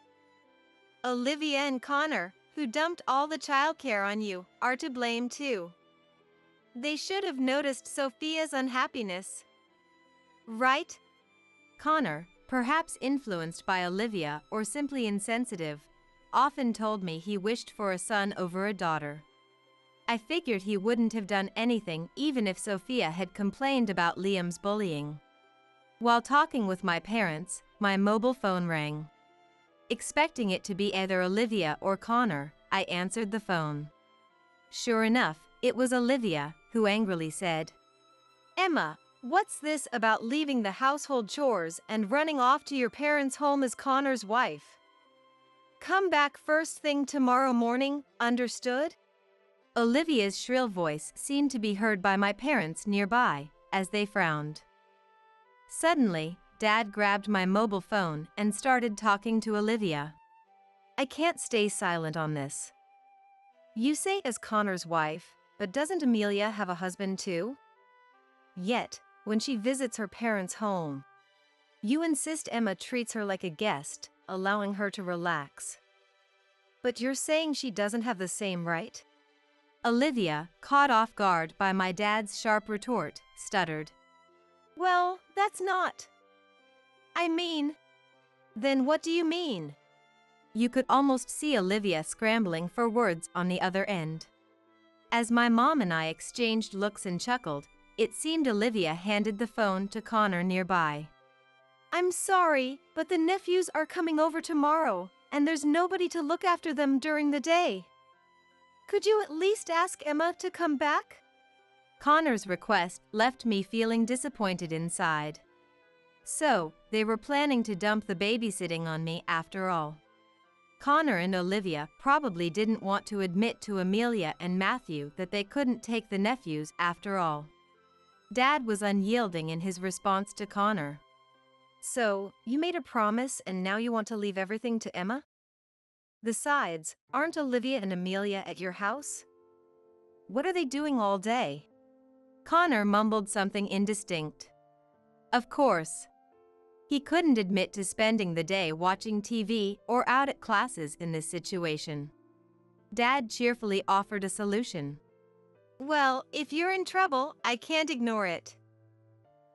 Speaker 2: Olivia and Connor, who dumped all the childcare on you, are to blame too. They should have noticed Sophia's unhappiness. Right?
Speaker 1: Connor, perhaps influenced by Olivia or simply insensitive, often told me he wished for a son over a daughter. I figured he wouldn't have done anything even if Sophia had complained about Liam's bullying. While talking with my parents, my mobile phone rang. Expecting it to be either Olivia or Connor, I answered the phone. Sure enough, it was Olivia, who angrily said,
Speaker 2: Emma, what's this about leaving the household chores and running off to your parents' home as Connor's wife? Come back first thing tomorrow morning, understood?
Speaker 1: Olivia's shrill voice seemed to be heard by my parents nearby, as they frowned. Suddenly, Dad grabbed my mobile phone and started talking to Olivia. I can't stay silent on this. You say as Connor's wife, but doesn't Amelia have a husband too? Yet, when she visits her parents' home, you insist Emma treats her like a guest, allowing her to relax. But you're saying she doesn't have the same right? Olivia, caught off guard by my dad's sharp retort, stuttered.
Speaker 2: Well, that's not. I mean. Then what do you mean?
Speaker 1: You could almost see Olivia scrambling for words on the other end. As my mom and I exchanged looks and chuckled, it seemed Olivia handed the phone to Connor nearby.
Speaker 2: I'm sorry, but the nephews are coming over tomorrow, and there's nobody to look after them during the day. Could you at least ask Emma to come back?
Speaker 1: Connor's request left me feeling disappointed inside. So, they were planning to dump the babysitting on me after all. Connor and Olivia probably didn't want to admit to Amelia and Matthew that they couldn't take the nephews after all. Dad was unyielding in his response to Connor. So, you made a promise and now you want to leave everything to Emma? Besides, aren't Olivia and Amelia at your house? What are they doing all day? Connor mumbled something indistinct. Of course. He couldn't admit to spending the day watching TV or out at classes in this situation. Dad cheerfully offered a solution.
Speaker 2: Well, if you're in trouble, I can't ignore it.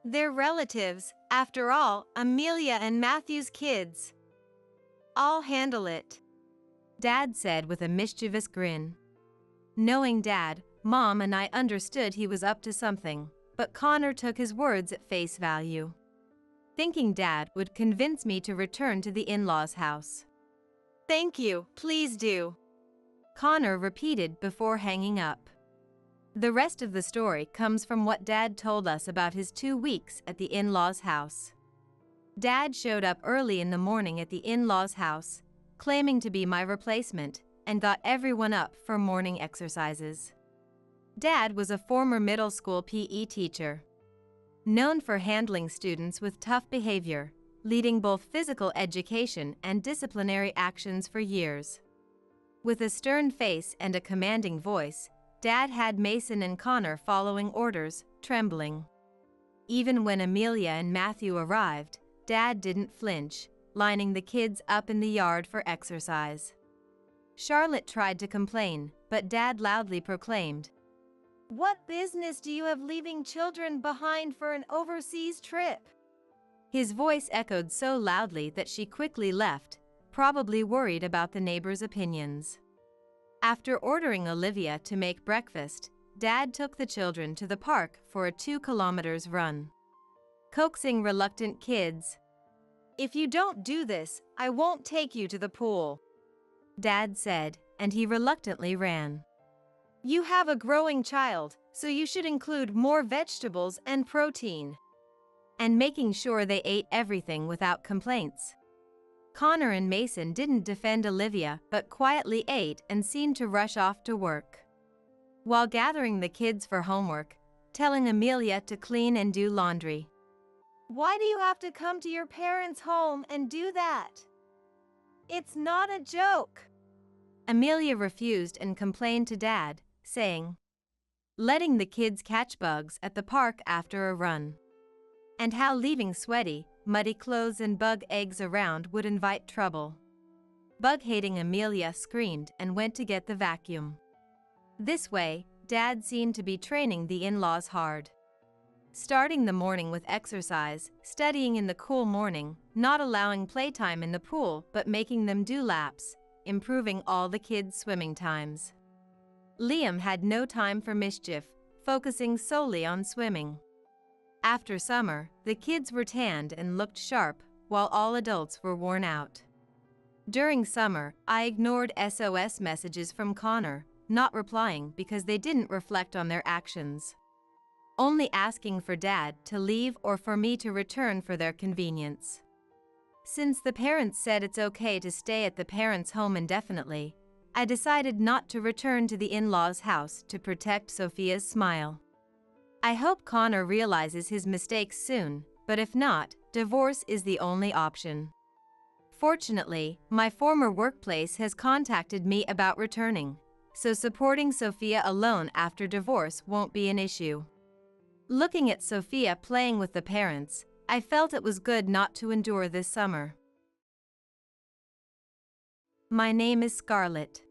Speaker 2: They're relatives, after all, Amelia and Matthew's kids. I'll handle it,
Speaker 1: Dad said with a mischievous grin. Knowing Dad, Mom and I understood he was up to something, but Connor took his words at face value. Thinking Dad would convince me to return to the in-laws' house.
Speaker 2: Thank you, please do,
Speaker 1: Connor repeated before hanging up. The rest of the story comes from what Dad told us about his 2 weeks at the in-laws' house. Dad showed up early in the morning at the in-laws' house, claiming to be my replacement, and got everyone up for morning exercises. Dad was a former middle school PE teacher, known for handling students with tough behavior, leading both physical education and disciplinary actions for years. With a stern face and a commanding voice, Dad had Mason and Connor following orders, trembling. Even when Amelia and Matthew arrived, Dad didn't flinch, lining the kids up in the yard for exercise. Charlotte tried to complain, but Dad loudly proclaimed,
Speaker 2: "What business do you have leaving children behind for an overseas trip?"
Speaker 1: His voice echoed so loudly that she quickly left, probably worried about the neighbors' opinions. After ordering Olivia to make breakfast, Dad took the children to the park for a 2 kilometers run. Coaxing reluctant kids,
Speaker 2: "If you don't do this, I won't take you to the pool,"
Speaker 1: Dad said, and he reluctantly ran.
Speaker 2: "You have a growing child, so you should include more vegetables and protein."
Speaker 1: And making sure they ate everything without complaints. Connor and Mason didn't defend Olivia but quietly ate and seemed to rush off to work. While gathering the kids for homework, telling Amelia to clean and do laundry.
Speaker 2: "Why do you have to come to your parents' home and do that? It's not a joke."
Speaker 1: Amelia refused and complained to Dad, saying, letting the kids catch bugs at the park after a run. And how leaving sweaty, muddy clothes and bug eggs around would invite trouble. Bug-hating Amelia screamed and went to get the vacuum. This way, Dad seemed to be training the in-laws hard. Starting the morning with exercise, studying in the cool morning, not allowing playtime in the pool but making them do laps, improving all the kids' swimming times. Liam had no time for mischief, focusing solely on swimming. After summer, the kids were tanned and looked sharp, while all adults were worn out. During summer, I ignored SOS messages from Connor, not replying because they didn't reflect on their actions. Only asking for Dad to leave or for me to return for their convenience. Since the parents said it's okay to stay at the parents' home indefinitely, I decided not to return to the in-laws' house to protect Sophia's smile. I hope Connor realizes his mistakes soon, but if not, divorce is the only option. Fortunately, my former workplace has contacted me about returning, so supporting Sophia alone after divorce won't be an issue. Looking at Sophia playing with the parents, I felt it was good not to endure this summer. My name is Scarlett.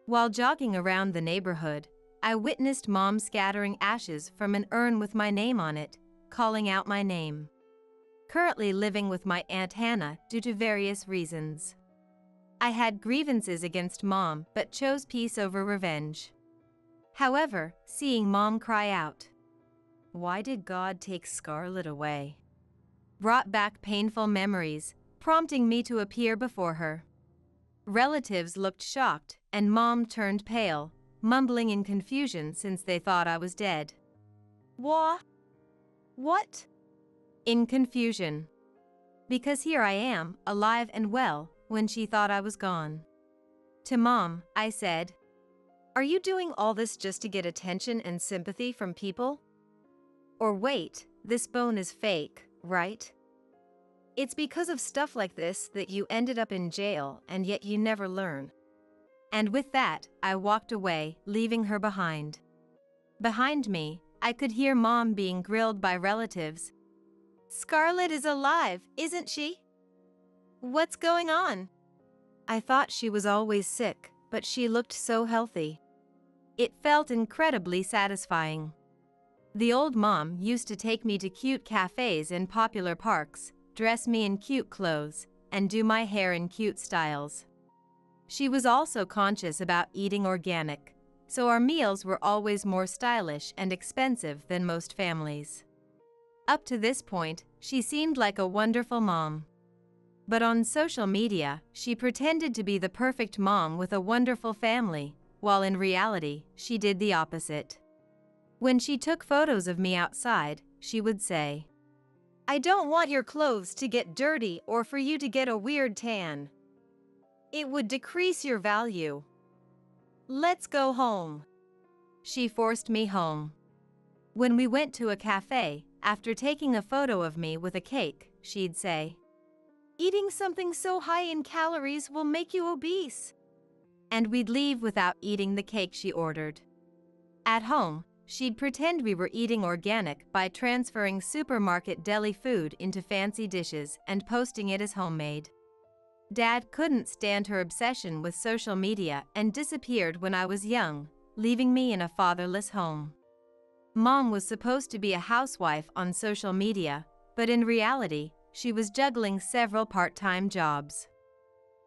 Speaker 1: While jogging around the neighborhood, I witnessed Mom scattering ashes from an urn with my name on it, calling out my name. Currently living with my Aunt Hannah due to various reasons. I had grievances against Mom but chose peace over revenge. However, seeing Mom cry out, "Why did God take Scarlett away?" brought back painful memories, prompting me to appear before her. Relatives looked shocked, and Mom turned pale, mumbling in confusion since they thought I was dead.
Speaker 2: What?
Speaker 1: In confusion. Because here I am, alive and well, when she thought I was gone. To Mom, I said,
Speaker 2: "Are you doing all this just to get attention and sympathy from people? Or wait, this bone is fake, right? It's because of stuff like this that you ended up in jail and yet you never learn."
Speaker 1: And with that, I walked away, leaving her behind. Behind me, I could hear Mom being grilled by relatives.
Speaker 2: "Scarlett is alive, isn't she? What's going on?"
Speaker 1: I thought she was always sick, but she looked so healthy. It felt incredibly satisfying. The old mom used to take me to cute cafes in popular parks, dress me in cute clothes, and do my hair in cute styles. She was also conscious about eating organic, so our meals were always more stylish and expensive than most families. Up to this point, she seemed like a wonderful mom. But on social media, she pretended to be the perfect mom with a wonderful family, while in reality, she did the opposite. When she took photos of me outside, she would say,
Speaker 2: "I don't want your clothes to get dirty or for you to get a weird tan. It would decrease your value. Let's go home."
Speaker 1: She forced me home. When we went to a cafe, after taking a photo of me with a cake, she'd say,
Speaker 2: "Eating something so high in calories will make you obese."
Speaker 1: And we'd leave without eating the cake she ordered. At home, she'd pretend we were eating organic by transferring supermarket deli food into fancy dishes and posting it as homemade. Dad couldn't stand her obsession with social media and disappeared when I was young, leaving me in a fatherless home. Mom was supposed to be a housewife on social media, but in reality, she was juggling several part-time jobs.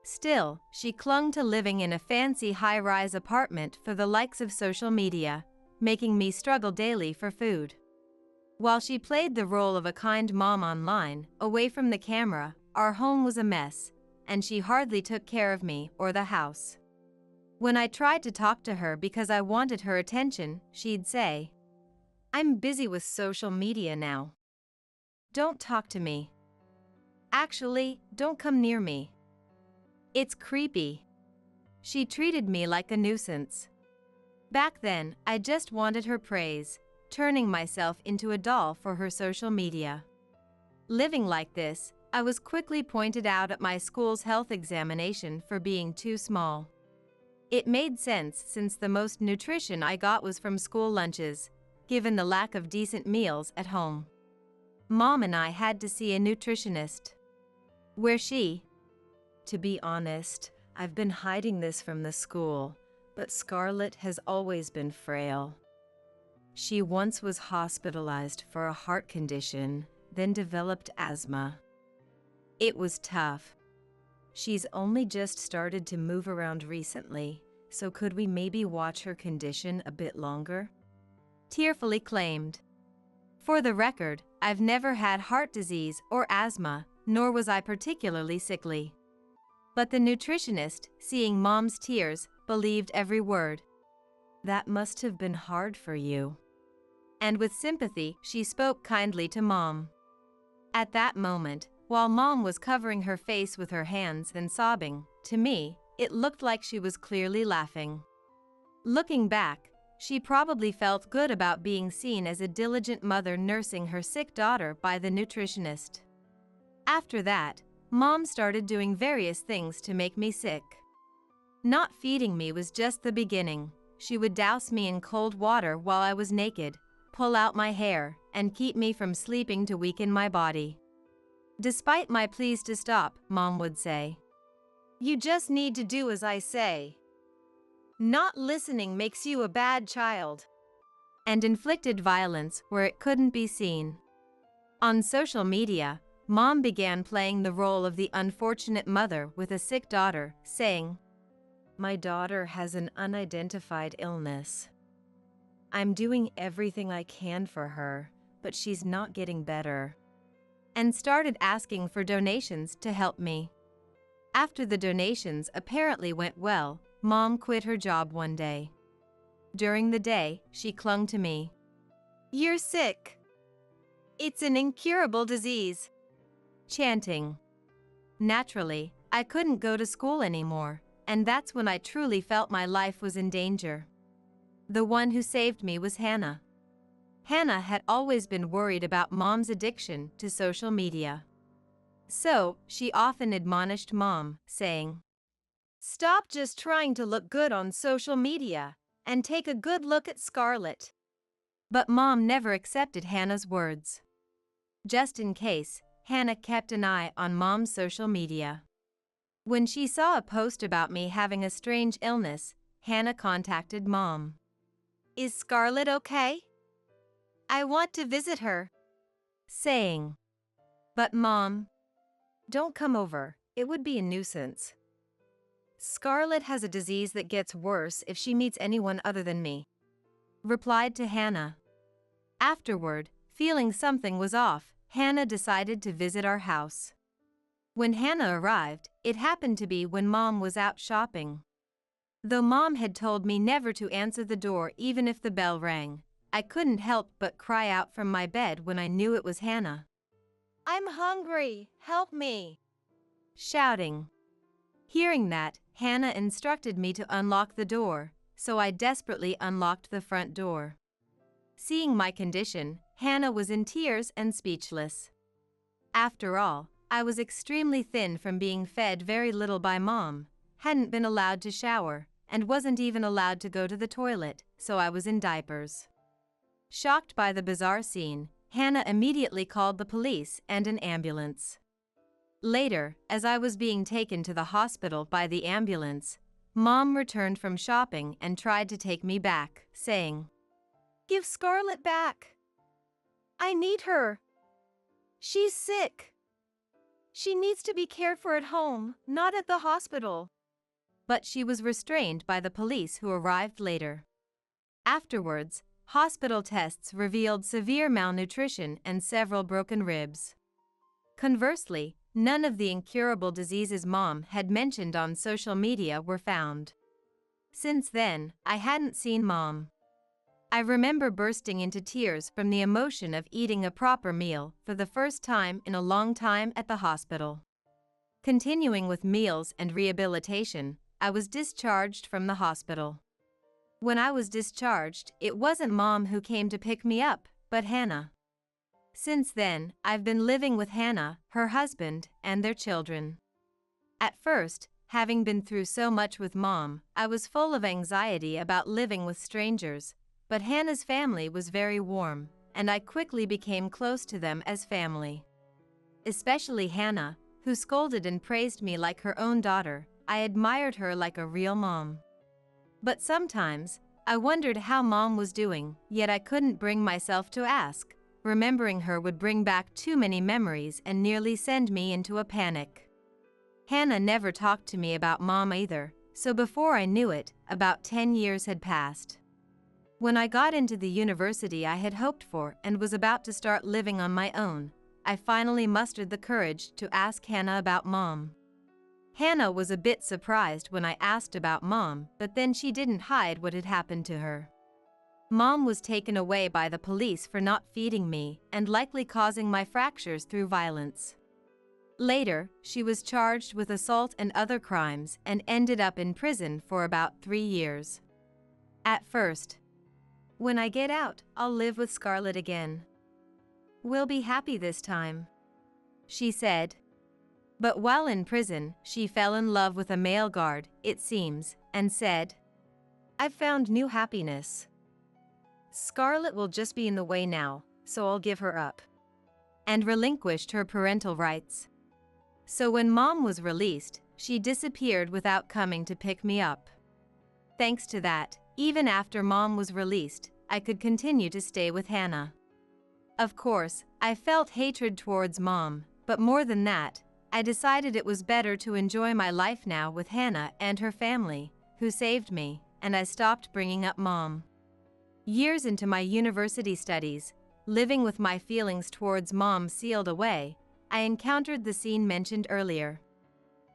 Speaker 1: Still, she clung to living in a fancy high-rise apartment for the likes of social media, making me struggle daily for food. While she played the role of a kind mom online, away from the camera, our home was a mess, and she hardly took care of me or the house. When I tried to talk to her because I wanted her attention, she'd say, "I'm busy with social media now. Don't talk to me. Actually, don't come near me. It's creepy." She treated me like a nuisance. Back then, I just wanted her praise, turning myself into a doll for her social media. Living like this, I was quickly pointed out at my school's health examination for being too small. It made sense since the most nutrition I got was from school lunches, given the lack of decent meals at home. Mom and I had to see a nutritionist. Where she? To be honest, I've been hiding this from the school, but Scarlett has always been frail. She once was hospitalized for a heart condition, then developed asthma. It was tough. She's only just started to move around recently, so could we maybe watch her condition a bit longer? Tearfully claimed. For the record, I've never had heart disease or asthma, nor was I particularly sickly. But the nutritionist, seeing Mom's tears, believed every word. "That must have been hard for you." And with sympathy, she spoke kindly to Mom. At that moment, while Mom was covering her face with her hands and sobbing, to me, it looked like she was clearly laughing. Looking back, she probably felt good about being seen as a diligent mother nursing her sick daughter by the nutritionist. After that, Mom started doing various things to make me sick. Not feeding me was just the beginning. She would douse me in cold water while I was naked, pull out my hair, and keep me from sleeping to weaken my body. Despite my pleas to stop, Mom would say, "You just need to do as I say. Not listening makes you a bad child," and inflicted violence where it couldn't be seen. On social media, Mom began playing the role of the unfortunate mother with a sick daughter, saying, "My daughter has an unidentified illness. I'm doing everything I can for her, but she's not getting better," and started asking for donations to help me. After the donations apparently went well, Mom quit her job one day. During the day, she clung to me. "You're sick. It's an incurable disease," chanting. Naturally, I couldn't go to school anymore, and that's when I truly felt my life was in danger. The one who saved me was Hannah. Hannah had always been worried about Mom's addiction to social media. So, she often admonished Mom, saying, "Stop just trying to look good on social media, and take a good look at Scarlett." But Mom never accepted Hannah's words. Just in case, Hannah kept an eye on Mom's social media. When she saw a post about me having a strange illness, Hannah contacted Mom. "Is Scarlett okay? I want to visit her," saying. "But Mom, don't come over, it would be a nuisance. Scarlett has a disease that gets worse if she meets anyone other than me," replied to Hannah. Afterward, feeling something was off, Hannah decided to visit our house. When Hannah arrived, it happened to be when Mom was out shopping. Though Mom had told me never to answer the door even if the bell rang, I couldn't help but cry out from my bed when I knew it was Hannah. "I'm hungry, help me," shouting. Hearing that, Hannah instructed me to unlock the door, so I desperately unlocked the front door. Seeing my condition, Hannah was in tears and speechless. After all, I was extremely thin from being fed very little by Mom, hadn't been allowed to shower, and wasn't even allowed to go to the toilet, so I was in diapers. Shocked by the bizarre scene, Hannah immediately called the police and an ambulance. Later, as I was being taken to the hospital by the ambulance, Mom returned from shopping and tried to take me back, saying,
Speaker 2: "Give Scarlett back. I need her. She's sick. She needs to be cared for at home, not at the hospital."
Speaker 1: But she was restrained by the police who arrived later. Afterwards, hospital tests revealed severe malnutrition and several broken ribs. Conversely, none of the incurable diseases Mom had mentioned on social media were found. Since then, I hadn't seen Mom. I remember bursting into tears from the emotion of eating a proper meal for the first time in a long time at the hospital. Continuing with meals and rehabilitation, I was discharged from the hospital. When I was discharged, it wasn't Mom who came to pick me up, but Hannah. Since then, I've been living with Hannah, her husband, and their children. At first, having been through so much with Mom, I was full of anxiety about living with strangers, but Hannah's family was very warm, and I quickly became close to them as family. Especially Hannah, who scolded and praised me like her own daughter. I admired her like a real mom. But sometimes, I wondered how Mom was doing, yet I couldn't bring myself to ask. Remembering her would bring back too many memories and nearly send me into a panic. Hannah never talked to me about Mom either, so before I knew it, about 10 years had passed. When I got into the university I had hoped for and was about to start living on my own, I finally mustered the courage to ask Hannah about Mom. Hannah was a bit surprised when I asked about Mom, but then she didn't hide what had happened to her. Mom was taken away by the police for not feeding me and likely causing my fractures through violence. Later, she was charged with assault and other crimes and ended up in prison for about 3 years. At first, "When I get out, I'll live with Scarlett again. We'll be happy this time," she said. But while in prison, she fell in love with a male guard, it seems, and said, "I've found new happiness. Scarlett will just be in the way now, so I'll give her up," and relinquished her parental rights. So when Mom was released, she disappeared without coming to pick me up. Thanks to that, even after Mom was released, I could continue to stay with Hannah. Of course, I felt hatred towards Mom, but more than that, I decided it was better to enjoy my life now with Hannah and her family, who saved me, and I stopped bringing up Mom. Years into my university studies, living with my feelings towards Mom sealed away, I encountered the scene mentioned earlier.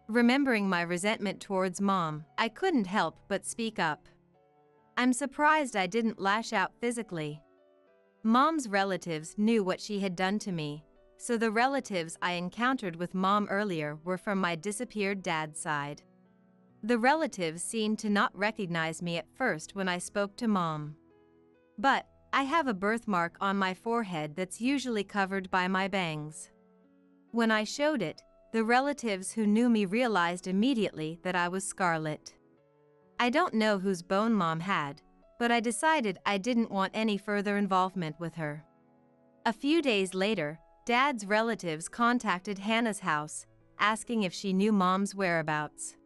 Speaker 1: Remembering my resentment towards Mom, I couldn't help but speak up. I'm surprised I didn't lash out physically. Mom's relatives knew what she had done to me, so the relatives I encountered with Mom earlier were from my disappeared dad's side. The relatives seemed to not recognize me at first when I spoke to Mom. But I have a birthmark on my forehead that's usually covered by my bangs. When I showed it, the relatives who knew me realized immediately that I was Scarlett. I don't know whose bone Mom had, but I decided I didn't want any further involvement with her. A few days later, Dad's relatives contacted Hannah's house, asking if she knew Mom's whereabouts.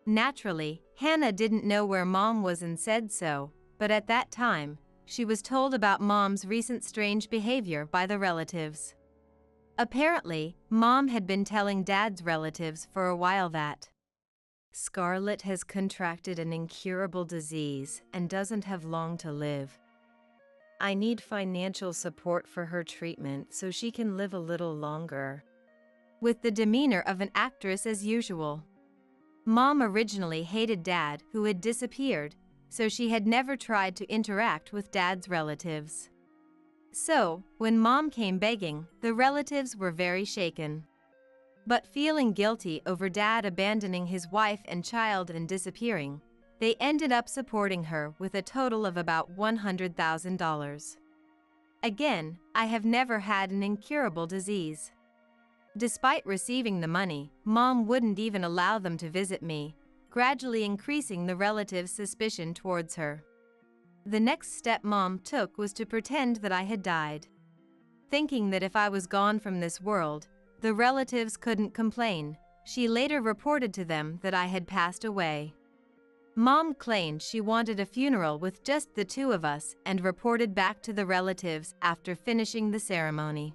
Speaker 1: Naturally, Hannah didn't know where Mom was and said so, but at that time, she was told about Mom's recent strange behavior by the relatives. Apparently, Mom had been telling Dad's relatives for a while that Scarlett has contracted an incurable disease and doesn't have long to live. I need financial support for her treatment so she can live a little longer. With the demeanor of an actress as usual. Mom originally hated Dad, who had disappeared, so she had never tried to interact with Dad's relatives. So, when Mom came begging, the relatives were very shaken. But feeling guilty over Dad abandoning his wife and child and disappearing, they ended up supporting her with a total of about $100,000. Again, I have never had an incurable disease. Despite receiving the money, Mom wouldn't even allow them to visit me, gradually increasing the relatives' suspicion towards her. The next step Mom took was to pretend that I had died. Thinking that if I was gone from this world, the relatives couldn't complain. She later reported to them that I had passed away. Mom claimed she wanted a funeral with just the two of us and reported back to the relatives after finishing the ceremony.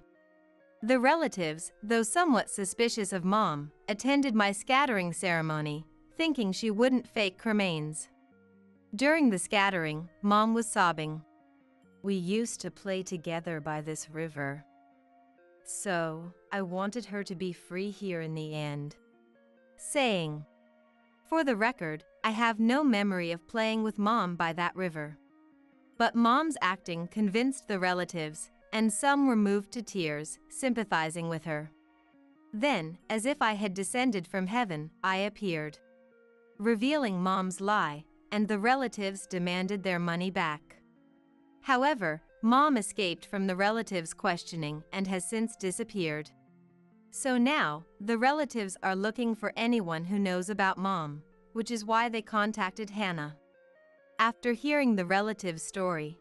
Speaker 1: The relatives, though somewhat suspicious of Mom, attended my scattering ceremony, thinking she wouldn't fake cremains. During the scattering, Mom was sobbing. "We used to play together by this river. So, I wanted her to be free here in the end." Saying, "For the record, I have no memory of playing with Mom by that river." But Mom's acting convinced the relatives, and some were moved to tears, sympathizing with her. Then, as if I had descended from heaven, I appeared, revealing Mom's lie, and the relatives demanded their money back. However, Mom escaped from the relatives' questioning and has since disappeared. So now, the relatives are looking for anyone who knows about Mom, which is why they contacted Hannah. After hearing the relative's story,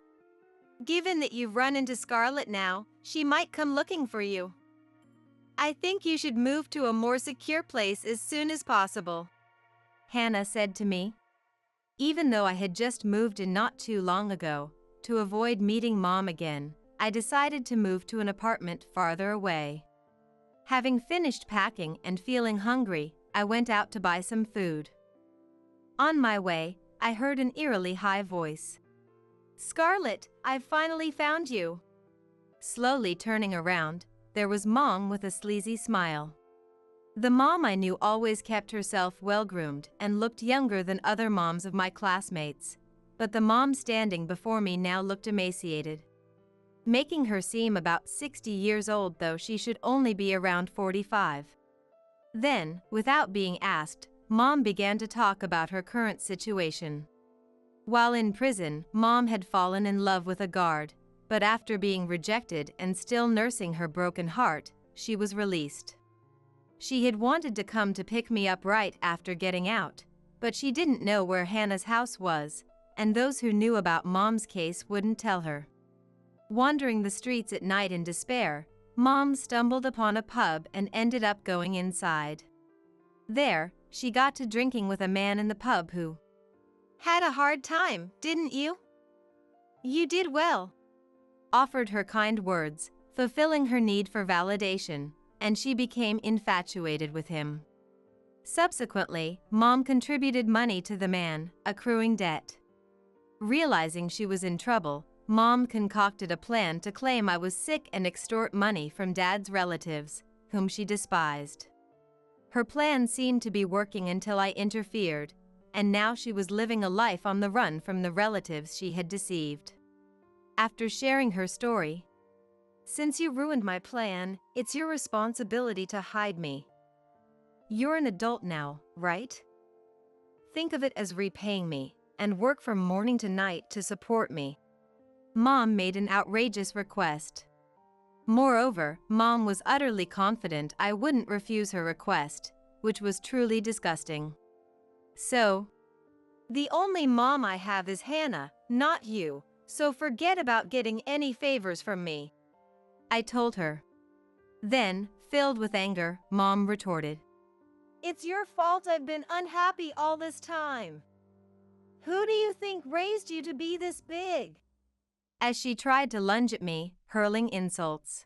Speaker 2: Given that you've run into Scarlett now, she might come looking for you. I think you should move to a more secure place as soon as possible,"
Speaker 1: Hannah said to me. Even though I had just moved in not too long ago, to avoid meeting Mom again, I decided to move to an apartment farther away. Having finished packing and feeling hungry, I went out to buy some food. On my way, I heard an eerily high voice.
Speaker 2: "Scarlett, I've finally found you."
Speaker 1: Slowly turning around, there was Mom with a sleazy smile. The Mom I knew always kept herself well-groomed and looked younger than other moms of my classmates, but the Mom standing before me now looked emaciated, making her seem about 60 years old, though she should only be around 45. Then, without being asked, Mom began to talk about her current situation. While in prison, Mom had fallen in love with a guard, but after being rejected and still nursing her broken heart, she was released. She had wanted to come to pick me up right after getting out, but she didn't know where Hannah's house was, and those who knew about Mom's case wouldn't tell her. Wandering the streets at night in despair, Mom stumbled upon a pub and ended up going inside. There, she got to drinking with a man in the pub who
Speaker 2: "Had a hard time, didn't you?" "You did well,"
Speaker 1: offered her kind words, fulfilling her need for validation, and she became infatuated with him. Subsequently, Mom contributed money to the man, accruing debt. Realizing she was in trouble, Mom concocted a plan to claim I was sick and extort money from Dad's relatives, whom she despised. Her plan seemed to be working until I interfered, and now she was living a life on the run from the relatives she had deceived. After sharing her story,
Speaker 2: "Since you ruined my plan, it's your responsibility to hide me.
Speaker 1: You're an adult now, right? Think of it as repaying me, and work from morning to night to support me." Mom made an outrageous request. Moreover, Mom was utterly confident I wouldn't refuse her request, which was truly disgusting. So,
Speaker 2: "The only mom I have is Hannah, not you, so forget about getting any favors from me,"
Speaker 1: I told her. Then, filled with anger, Mom retorted,
Speaker 2: "It's your fault I've been unhappy all this time. Who do you think raised you to be this big?"
Speaker 1: as she tried to lunge at me, hurling insults.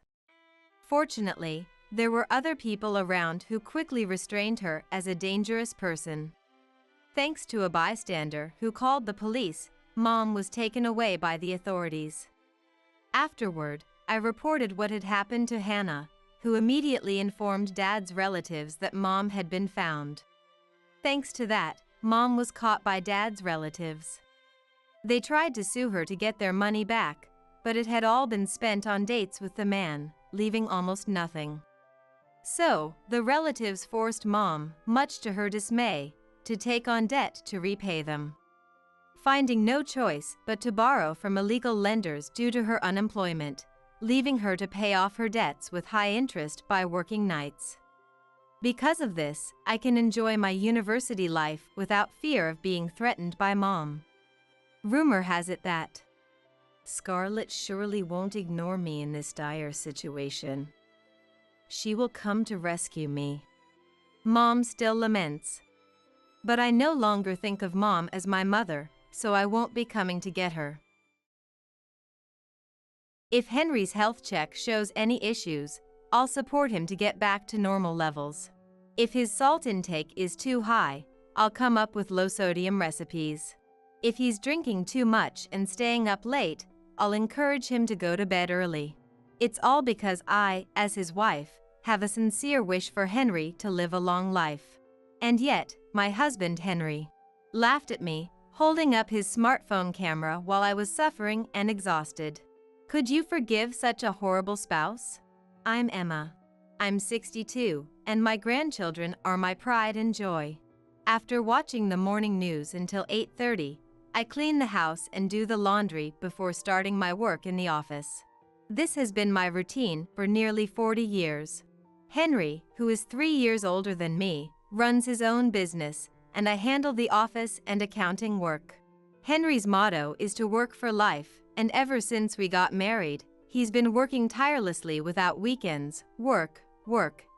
Speaker 1: Fortunately, there were other people around who quickly restrained her as a dangerous person. Thanks to a bystander who called the police, Mom was taken away by the authorities. Afterward, I reported what had happened to Hannah, who immediately informed Dad's relatives that Mom had been found. Thanks to that, Mom was caught by Dad's relatives. They tried to sue her to get their money back, but it had all been spent on dates with the man, leaving almost nothing. So, the relatives forced Mom, much to her dismay, to take on debt to repay them, finding no choice but to borrow from illegal lenders due to her unemployment, leaving her to pay off her debts with high interest by working nights. Because of this, I can enjoy my university life without fear of being threatened by Mom. Rumor has it that Scarlett surely won't ignore me in this dire situation. she will come to rescue me. Mom still laments. But I no longer think of Mom as my mother, so I won't be coming to get her. If Henry's health check shows any issues, I'll support him to get back to normal levels. If his salt intake is too high, I'll come up with low-sodium recipes. If he's drinking too much and staying up late, I'll encourage him to go to bed early. It's all because I, as his wife, have a sincere wish for Henry to live a long life. And yet, my husband Henry laughed at me, holding up his smartphone camera while I was suffering and exhausted. Could you forgive such a horrible spouse? I'm Emma. I'm 62, and my grandchildren are my pride and joy. After watching the morning news until 8:30, I clean the house and do the laundry before starting my work in the office. This has been my routine for nearly 40 years. Henry, who is 3 years older than me, runs his own business, and I handle the office and accounting work. Henry's motto is to work for life, and ever since we got married, he's been working tirelessly without weekends, work,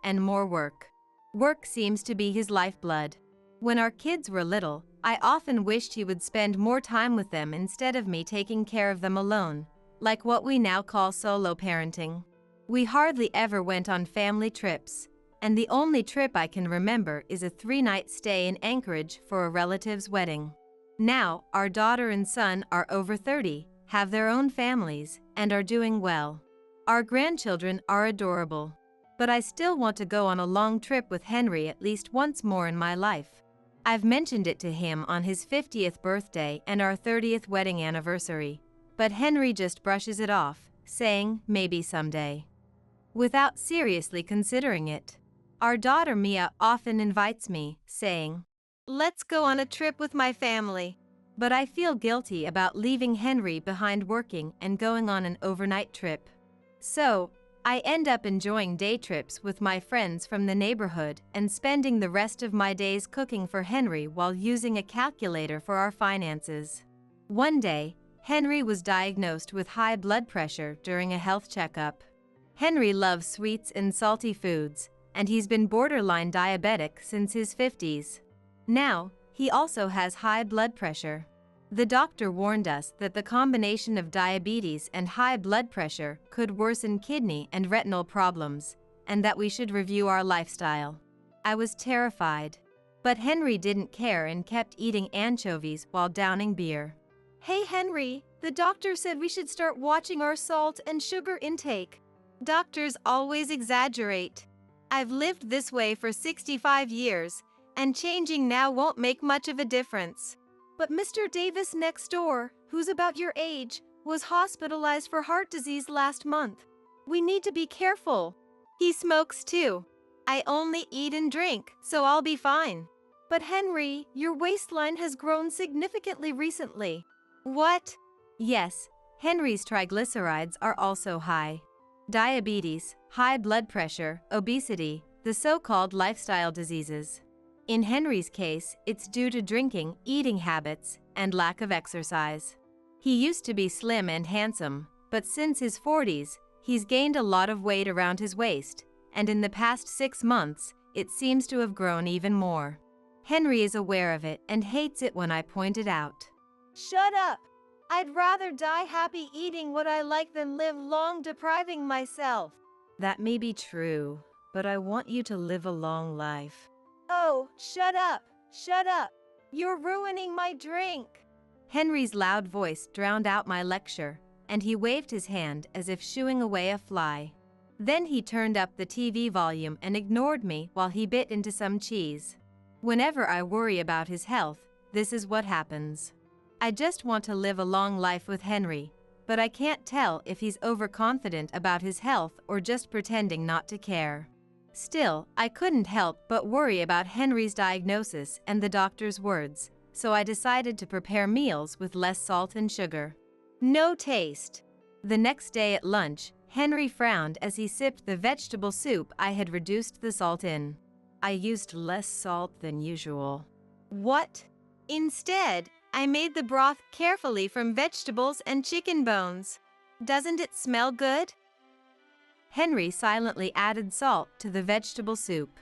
Speaker 1: and more work. Work seems to be his lifeblood. When our kids were little, I often wished he would spend more time with them instead of me taking care of them alone, like what we now call solo parenting. We hardly ever went on family trips, and the only trip I can remember is a 3-night stay in Anchorage for a relative's wedding. Now, our daughter and son are over 30, have their own families, and are doing well. Our grandchildren are adorable. But I still want to go on a long trip with Henry at least once more in my life. I've mentioned it to him on his 50th birthday and our 30th wedding anniversary, but Henry just brushes it off, saying maybe someday, without seriously considering it. Our daughter Mia often invites me, saying, "Let's go on a trip with my family." But I feel guilty about leaving Henry behind working and going on an overnight trip. So, I end up enjoying day trips with my friends from the neighborhood and spending the rest of my days cooking for Henry while using a calculator for our finances. One day, Henry was diagnosed with high blood pressure during a health checkup. Henry loves sweets and salty foods, and he's been borderline diabetic since his 50s. Now, he also has high blood pressure. The doctor warned us that the combination of diabetes and high blood pressure could worsen kidney and retinal problems, and that we should review our lifestyle. I was terrified. But Henry didn't care and kept eating anchovies while downing beer. "Hey Henry, the doctor said we should start watching our salt and sugar intake." Doctors always exaggerate. I've lived this way for 65 years, and changing now won't make much of a difference. But Mr. Davis next door, who's about your age, was hospitalized for heart disease last month. We need to be careful. He smokes too. I only eat and drink, so I'll be fine. But Henry, your waistline has grown significantly recently. What? Yes, Henry's triglycerides are also high. Diabetes, high blood pressure, obesity, the so-called lifestyle diseases. In Henry's case, it's due to drinking, eating habits, and lack of exercise. He used to be slim and handsome, but since his 40s, he's gained a lot of weight around his waist, and in the past 6 months, it seems to have grown even more. Henry is aware of it and hates it when I point it out. Shut up! I'd rather die happy eating what I like than live long depriving myself. That may be true, but I want you to live a long life. Oh, shut up! Shut up! You're ruining my drink! Henry's loud voice drowned out my lecture, and he waved his hand as if shooing away a fly. Then he turned up the TV volume and ignored me while he bit into some cheese. Whenever I worry about his health, this is what happens. I just want to live a long life with Henry, but I can't tell if he's overconfident about his health or just pretending not to care. Still, I couldn't help but worry about Henry's diagnosis and the doctor's words, so I decided to prepare meals with less salt and sugar. No taste. The next day at lunch, Henry frowned as he sipped the vegetable soup I had reduced the salt in. I used less salt than usual. What? Instead, I made the broth carefully from vegetables and chicken bones. Doesn't it smell good? Henry silently added salt to the vegetable soup.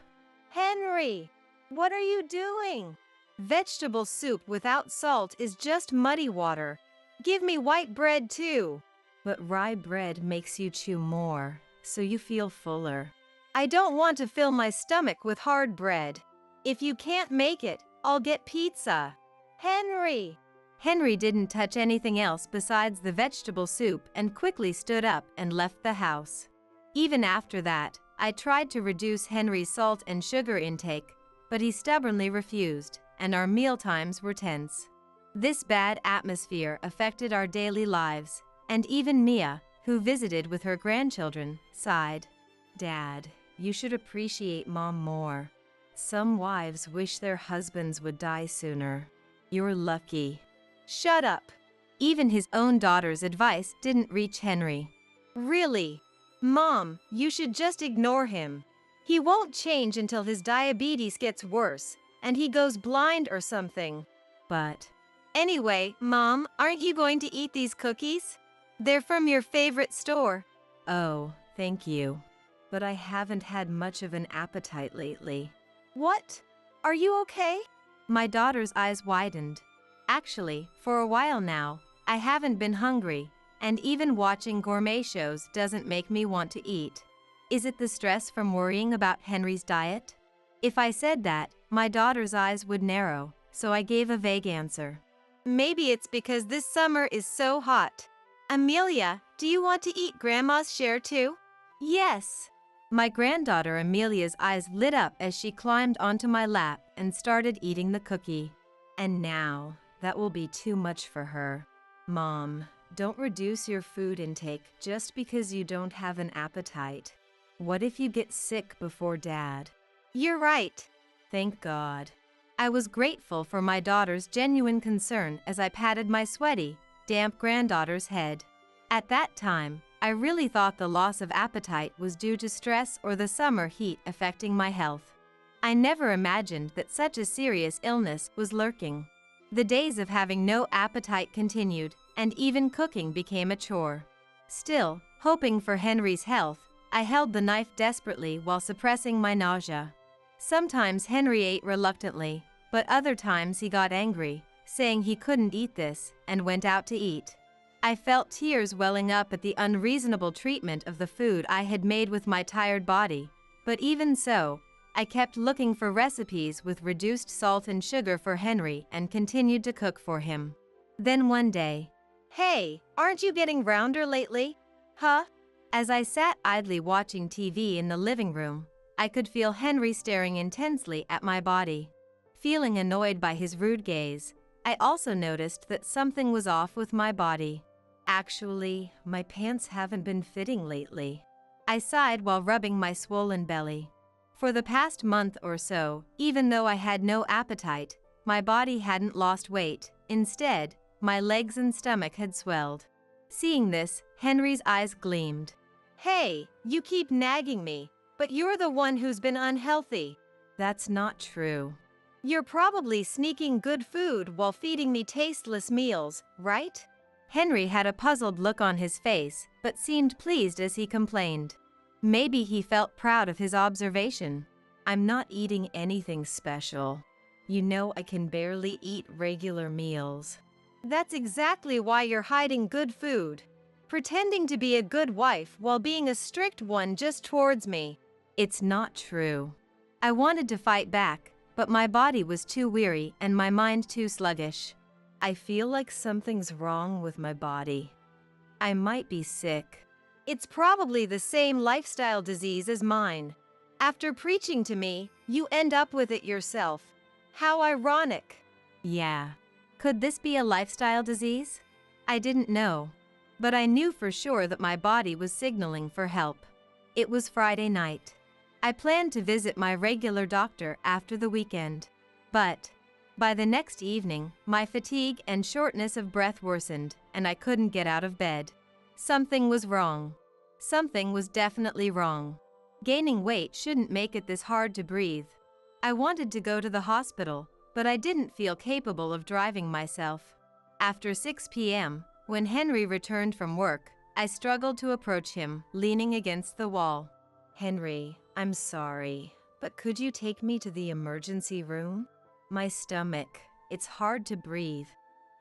Speaker 2: Henry, what are you doing? Vegetable soup without salt is just muddy water. Give me white bread too.
Speaker 1: But rye bread makes you chew more, so you feel fuller.
Speaker 2: I don't want to fill my stomach with hard bread. If you can't make it, I'll get pizza. Henry!
Speaker 1: Henry didn't touch anything else besides the vegetable soup and quickly stood up and left the house. Even after that, I tried to reduce Henry's salt and sugar intake, but he stubbornly refused, and our mealtimes were tense. This bad atmosphere affected our daily lives, and even Mia, who visited with her grandchildren, sighed. Dad, you should appreciate Mom more. Some wives wish their husbands would die sooner. You're lucky.
Speaker 2: Shut up.
Speaker 1: Even his own daughter's advice didn't reach Henry.
Speaker 2: Really? Mom, you should just ignore him. He won't change until his diabetes gets worse, and he goes blind or something.
Speaker 1: But
Speaker 2: anyway, Mom, aren't you going to eat these cookies? They're from your favorite store.
Speaker 1: Oh, thank you. But I haven't had much of an appetite lately.
Speaker 2: What? Are you okay?
Speaker 1: My daughter's eyes widened. Actually, for a while now, I haven't been hungry, and even watching gourmet shows doesn't make me want to eat. Is it the stress from worrying about Henry's diet? If I said that, my daughter's eyes would narrow, so I gave a vague answer.
Speaker 2: Maybe it's because this summer is so hot. Amelia, do you want to eat Grandma's share too?
Speaker 1: Yes. My granddaughter Amelia's eyes lit up as she climbed onto my lap and started eating the cookie. And now, that will be too much for her. Mom, don't reduce your food intake just because you don't have an appetite. What if you get sick before Dad?
Speaker 2: You're right.
Speaker 1: Thank God. I was grateful for my daughter's genuine concern as I patted my sweaty, damp granddaughter's head. At that time, I really thought the loss of appetite was due to stress or the summer heat affecting my health. I never imagined that such a serious illness was lurking. The days of having no appetite continued, and even cooking became a chore. Still, hoping for Henry's health, I held the knife desperately while suppressing my nausea. Sometimes Henry ate reluctantly, but other times he got angry, saying he couldn't eat this, and went out to eat. I felt tears welling up at the unreasonable treatment of the food I had made with my tired body, but even so, I kept looking for recipes with reduced salt and sugar for Henry and continued to cook for him. Then one day,
Speaker 2: "Hey, aren't you getting rounder lately? Huh?"
Speaker 1: As I sat idly watching TV in the living room, I could feel Henry staring intensely at my body. Feeling annoyed by his rude gaze, I also noticed that something was off with my body. Actually, my pants haven't been fitting lately. I sighed while rubbing my swollen belly. For the past month or so, even though I had no appetite, my body hadn't lost weight. Instead, my legs and stomach had swelled. Seeing this, Henry's eyes gleamed.
Speaker 2: "Hey, you keep nagging me, but you're the one who's been unhealthy."
Speaker 1: That's not true.
Speaker 2: "You're probably sneaking good food while feeding me tasteless meals, right?"
Speaker 1: Henry had a puzzled look on his face, but seemed pleased as he complained. Maybe he felt proud of his observation. I'm not eating anything special. You know I can barely eat regular meals.
Speaker 2: That's exactly why you're hiding good food. Pretending to be a good wife while being a strict one just towards me.
Speaker 1: It's not true. I wanted to fight back, but my body was too weary and my mind too sluggish. I feel like something's wrong with my body. I might be sick.
Speaker 2: It's probably the same lifestyle disease as mine. After preaching to me, you end up with it yourself. How ironic.
Speaker 1: Yeah. Could this be a lifestyle disease? I didn't know. But I knew for sure that my body was signaling for help. It was Friday night. I planned to visit my regular doctor after the weekend. But by the next evening, my fatigue and shortness of breath worsened, and I couldn't get out of bed. Something was wrong. Something was definitely wrong. Gaining weight shouldn't make it this hard to breathe. I wanted to go to the hospital, but I didn't feel capable of driving myself. After 6 p.m., when Henry returned from work, I struggled to approach him, leaning against the wall. "Henry, I'm sorry, but could you take me to the emergency room? My stomach, it's hard to breathe."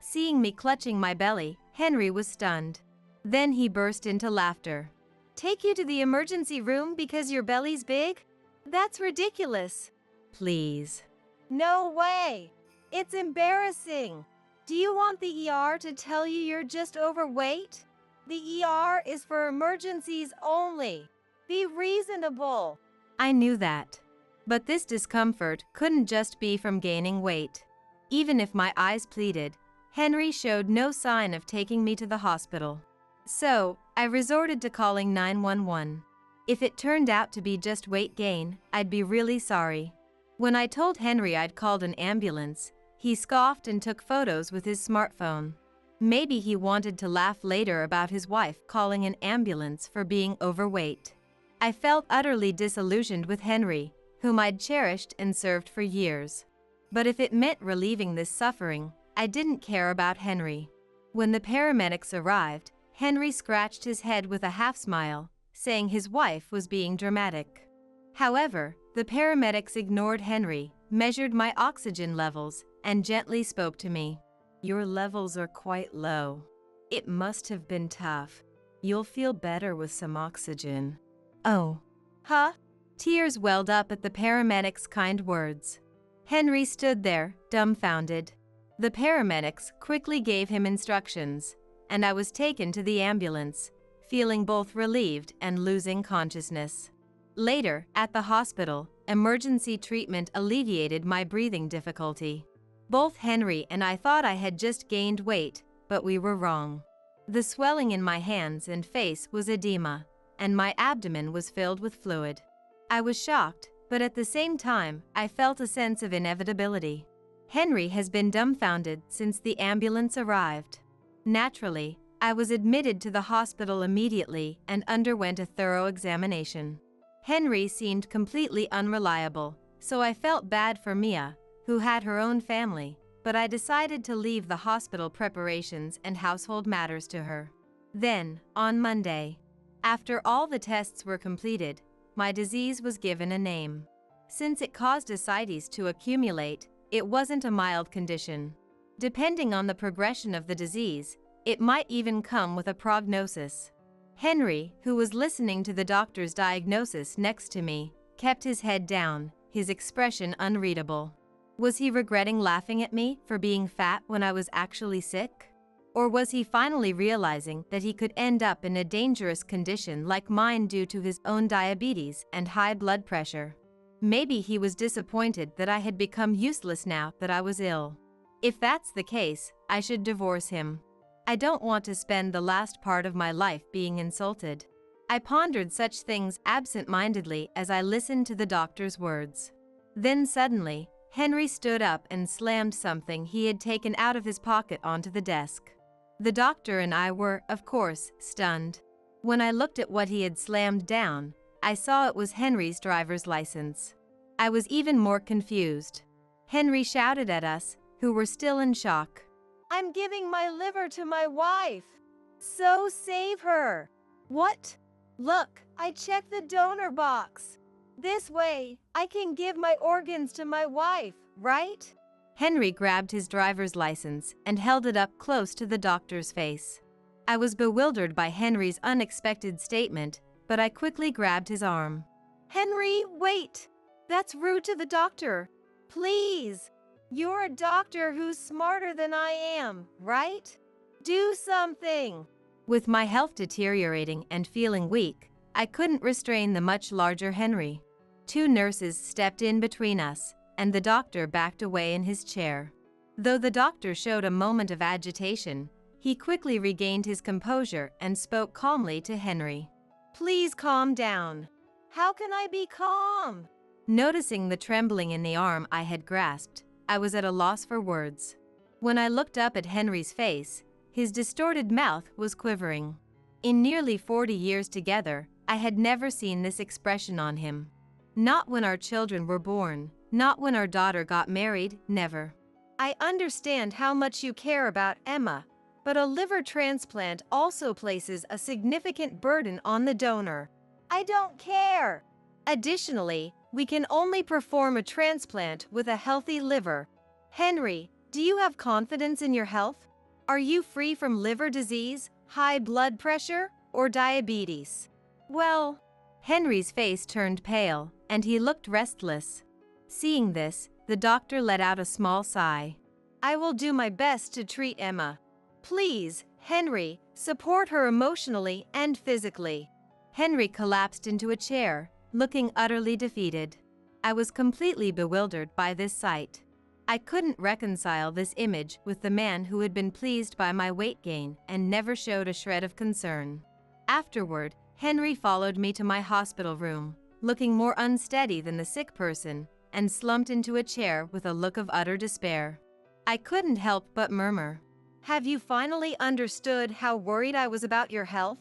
Speaker 1: Seeing me clutching my belly, Henry was stunned. Then he burst into laughter.
Speaker 2: "Take you to the emergency room because your belly's big? That's ridiculous."
Speaker 1: "Please."
Speaker 2: "No way! It's embarrassing. Do you want the ER to tell you you're just overweight? The ER is for emergencies only. Be reasonable."
Speaker 1: I knew that. But this discomfort couldn't just be from gaining weight. Even if my eyes pleaded, Henry showed no sign of taking me to the hospital. So, I resorted to calling 911. If it turned out to be just weight gain, I'd be really sorry. When I told Henry I'd called an ambulance, he scoffed and took photos with his smartphone. Maybe he wanted to laugh later about his wife calling an ambulance for being overweight. I felt utterly disillusioned with Henry, whom I'd cherished and served for years. But if it meant relieving this suffering, I didn't care about Henry. When the paramedics arrived, Henry scratched his head with a half smile, saying his wife was being dramatic. However, the paramedics ignored Henry, measured my oxygen levels, and gently spoke to me. "Your levels are quite low. It must have been tough. You'll feel better with some oxygen." "Oh."
Speaker 2: "Huh?"
Speaker 1: Tears welled up at the paramedics' kind words. Henry stood there, dumbfounded. The paramedics quickly gave him instructions, and I was taken to the ambulance, feeling both relieved and losing consciousness. Later, at the hospital, emergency treatment alleviated my breathing difficulty. Both Henry and I thought I had just gained weight, but we were wrong. The swelling in my hands and face was edema, and my abdomen was filled with fluid. I was shocked, but at the same time, I felt a sense of inevitability. Henry has been dumbfounded since the ambulance arrived. Naturally, I was admitted to the hospital immediately and underwent a thorough examination. Henry seemed completely unreliable, so I felt bad for Mia, who had her own family, but I decided to leave the hospital preparations and household matters to her. Then, on Monday, after all the tests were completed, my disease was given a name. Since it caused ascites to accumulate, it wasn't a mild condition. Depending on the progression of the disease, it might even come with a prognosis. Henry, who was listening to the doctor's diagnosis next to me, kept his head down, his expression unreadable. Was he regretting laughing at me for being fat when I was actually sick? Or was he finally realizing that he could end up in a dangerous condition like mine due to his own diabetes and high blood pressure? Maybe he was disappointed that I had become useless now that I was ill. If that's the case, I should divorce him. I don't want to spend the last part of my life being insulted. I pondered such things absent-mindedly as I listened to the doctor's words. Then suddenly, Henry stood up and slammed something he had taken out of his pocket onto the desk. The doctor and I were, of course, stunned. When I looked at what he had slammed down, I saw it was Henry's driver's license. I was even more confused. Henry shouted at us, who were still in shock.
Speaker 2: "I'm giving my liver to my wife. So save her." "What?" "Look, I checked the donor box. This way, I can give my organs to my wife, right?"
Speaker 1: Henry grabbed his driver's license and held it up close to the doctor's face. I was bewildered by Henry's unexpected statement, but I quickly grabbed his arm.
Speaker 2: "Henry, wait! That's rude to the doctor. Please! You're a doctor who's smarter than I am, right? Do something!"
Speaker 1: With my health deteriorating and feeling weak, I couldn't restrain the much larger Henry. Two nurses stepped in between us, and the doctor backed away in his chair. Though the doctor showed a moment of agitation, he quickly regained his composure and spoke calmly to Henry.
Speaker 2: "Please calm down." "How can I be calm?"
Speaker 1: Noticing the trembling in the arm I had grasped, I was at a loss for words. When I looked up at Henry's face, his distorted mouth was quivering. In nearly 40 years together, I had never seen this expression on him. Not when our children were born, not when our daughter got married, never.
Speaker 2: "I understand how much you care about Emma, but a liver transplant also places a significant burden on the donor. I don't care. Additionally, we can only perform a transplant with a healthy liver. Henry, do you have confidence in your health? Are you free from liver disease, high blood pressure, or diabetes?
Speaker 1: Well, Henry's face turned pale, and he looked restless. Seeing this, the doctor let out a small sigh.
Speaker 2: I will do my best to treat Emma. Please, Henry, support her emotionally and physically.
Speaker 1: Henry collapsed into a chair, looking utterly defeated. I was completely bewildered by this sight. I couldn't reconcile this image with the man who had been pleased by my weight gain and never showed a shred of concern. Afterward, Henry followed me to my hospital room, looking more unsteady than the sick person, and slumped into a chair with a look of utter despair. I couldn't help but murmur,
Speaker 2: "Have you finally understood how worried I was about your health?"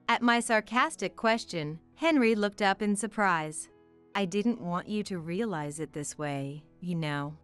Speaker 1: At my sarcastic question, Henry looked up in surprise. I didn't want you to realize it this way, you know.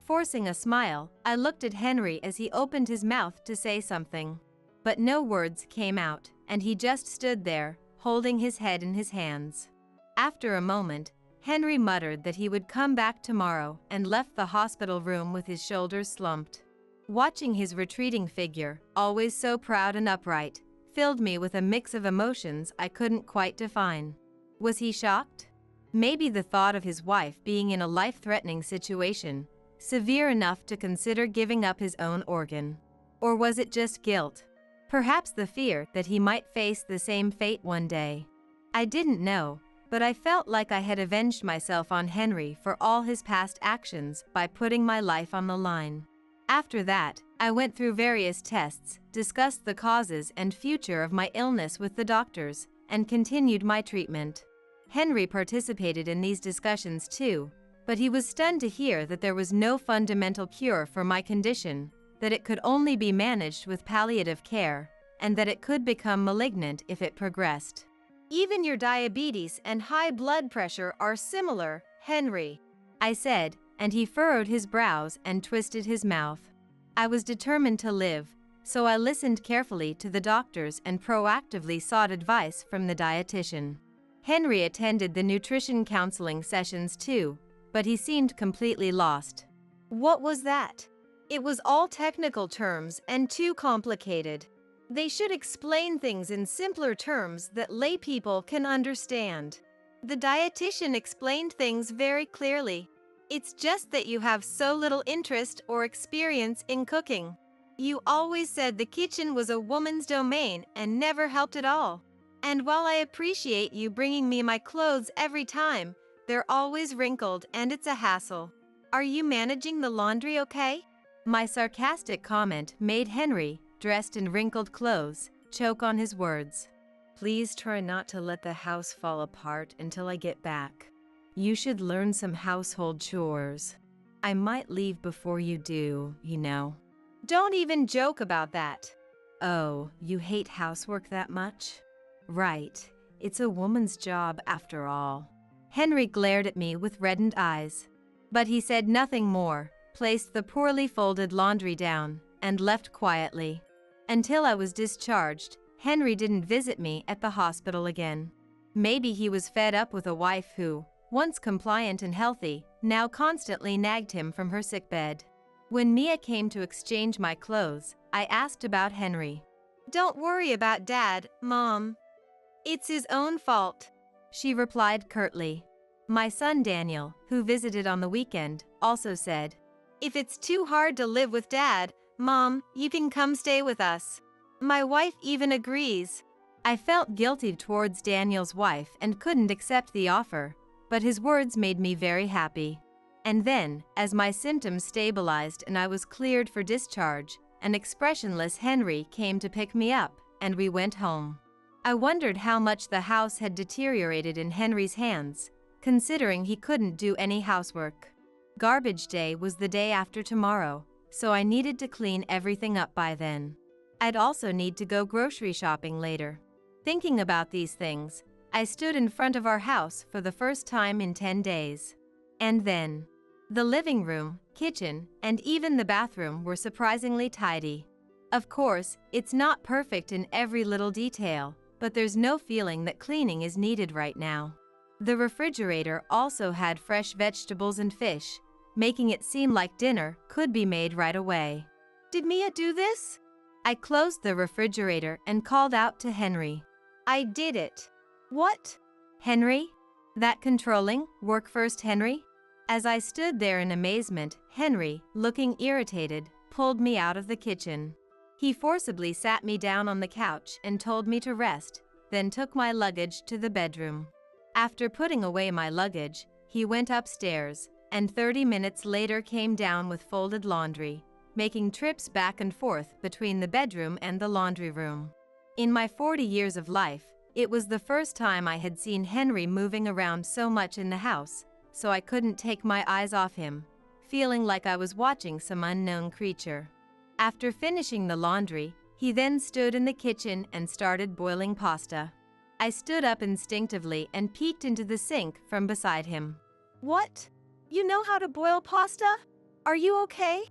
Speaker 1: Forcing a smile, I looked at Henry as he opened his mouth to say something. But no words came out, and he just stood there, holding his head in his hands. After a moment, Henry muttered that he would come back tomorrow and left the hospital room with his shoulders slumped. Watching his retreating figure, always so proud and upright, filled me with a mix of emotions I couldn't quite define. Was he shocked? Maybe the thought of his wife being in a life-threatening situation, severe enough to consider giving up his own organ. Or was it just guilt? Perhaps the fear that he might face the same fate one day. I didn't know, but I felt like I had avenged myself on Henry for all his past actions by putting my life on the line. After that, I went through various tests, discussed the causes and future of my illness with the doctors, and continued my treatment. Henry participated in these discussions too, but he was stunned to hear that there was no fundamental cure for my condition, that it could only be managed with palliative care, and that it could become malignant if it progressed.
Speaker 2: Even your diabetes and high blood pressure are similar, Henry,
Speaker 1: I said, and he furrowed his brows and twisted his mouth. I was determined to live, so I listened carefully to the doctors and proactively sought advice from the dietitian. Henry attended the nutrition counseling sessions too, but he seemed completely lost.
Speaker 2: What was that? It was all technical terms and too complicated. They should explain things in simpler terms that lay people can understand. The dietitian explained things very clearly. It's just that you have so little interest or experience in cooking. You always said the kitchen was a woman's domain and never helped at all. And while I appreciate you bringing me my clothes every time, they're always wrinkled and it's a hassle. Are you managing the laundry okay?
Speaker 1: My sarcastic comment made Henry, dressed in wrinkled clothes, choke on his words. Please try not to let the house fall apart until I get back. You should learn some household chores. I might leave before you do, you know.
Speaker 2: Don't even joke about that.
Speaker 1: Oh, you hate housework that much? Right, it's a woman's job after all. Henry glared at me with reddened eyes. But he said nothing more, placed the poorly folded laundry down, and left quietly. Until I was discharged, Henry didn't visit me at the hospital again. Maybe he was fed up with a wife who, once compliant and healthy, now constantly nagged him from her sickbed. When Mia came to exchange my clothes, I asked about Henry.
Speaker 2: Don't worry about Dad, Mom. It's his own fault,
Speaker 1: she replied curtly. My son Daniel, who visited on the weekend, also said,
Speaker 2: If it's too hard to live with Dad, Mom, you can come stay with us. My wife even agrees.
Speaker 1: I felt guilty towards Daniel's wife and couldn't accept the offer, but his words made me very happy. And then, as my symptoms stabilized and I was cleared for discharge, an expressionless Henry came to pick me up, and we went home. I wondered how much the house had deteriorated in Henry's hands, considering he couldn't do any housework. Garbage day was the day after tomorrow, so I needed to clean everything up by then. I'd also need to go grocery shopping later. Thinking about these things, I stood in front of our house for the first time in 10 days. And then, the living room, kitchen, and even the bathroom were surprisingly tidy. Of course, it's not perfect in every little detail, but there's no feeling that cleaning is needed right now. The refrigerator also had fresh vegetables and fish, making it seem like dinner could be made right away.
Speaker 2: Did Mia do this?
Speaker 1: I closed the refrigerator and called out to Henry.
Speaker 2: I did it. What?
Speaker 1: Henry? That controlling, work first Henry? As I stood there in amazement, Henry, looking irritated, pulled me out of the kitchen. He forcibly sat me down on the couch and told me to rest, then took my luggage to the bedroom. After putting away my luggage, he went upstairs, and 30 minutes later came down with folded laundry, making trips back and forth between the bedroom and the laundry room. In my 40 years of life, it was the first time I had seen Henry moving around so much in the house, so I couldn't take my eyes off him, feeling like I was watching some unknown creature. After finishing the laundry, he then stood in the kitchen and started boiling pasta. I stood up instinctively and peeked into the sink from beside him.
Speaker 2: What? You know how to boil pasta? Are you okay?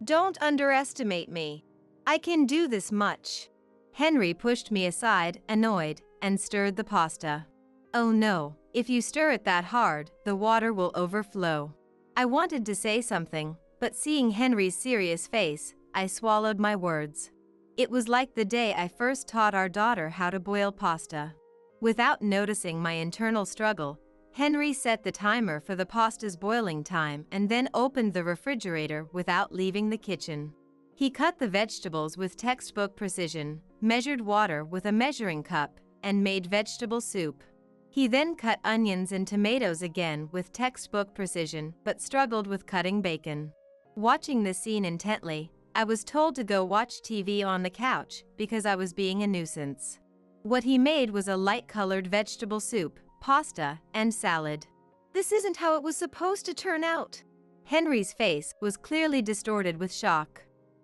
Speaker 2: Don't underestimate me. I can do this much.
Speaker 1: Henry pushed me aside, annoyed, and stirred the pasta. Oh no, if you stir it that hard, the water will overflow. I wanted to say something, but seeing Henry's serious face, I swallowed my words. It was like the day I first taught our daughter how to boil pasta. Without noticing my internal struggle, Henry set the timer for the pasta's boiling time and then opened the refrigerator without leaving the kitchen. He cut the vegetables with textbook precision, measured water with a measuring cup, and made vegetable soup. He then cut onions and tomatoes again with textbook precision, but struggled with cutting bacon. Watching this scene intently, I was told to go watch TV on the couch because I was being a nuisance. What he made was a light-colored vegetable soup, pasta, and salad.
Speaker 2: This isn't how it was supposed to turn out.
Speaker 1: Henry's face was clearly distorted with shock.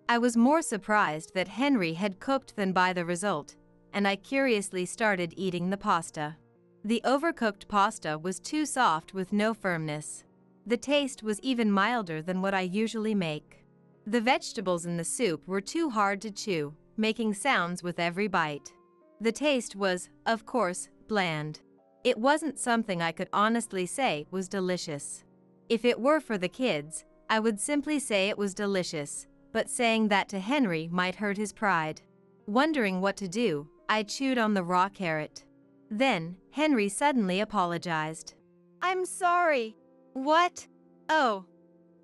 Speaker 1: I was more surprised that Henry had cooked than by the result, and I curiously started eating the pasta. The overcooked pasta was too soft with no firmness. The taste was even milder than what I usually make. The vegetables in the soup were too hard to chew, making sounds with every bite. The taste was, of course, bland. It wasn't something I could honestly say was delicious. If it were for the kids, I would simply say it was delicious, but saying that to Henry might hurt his pride. Wondering what to do, I chewed on the raw carrot. Then, Henry suddenly apologized.
Speaker 2: I'm sorry. What? Oh.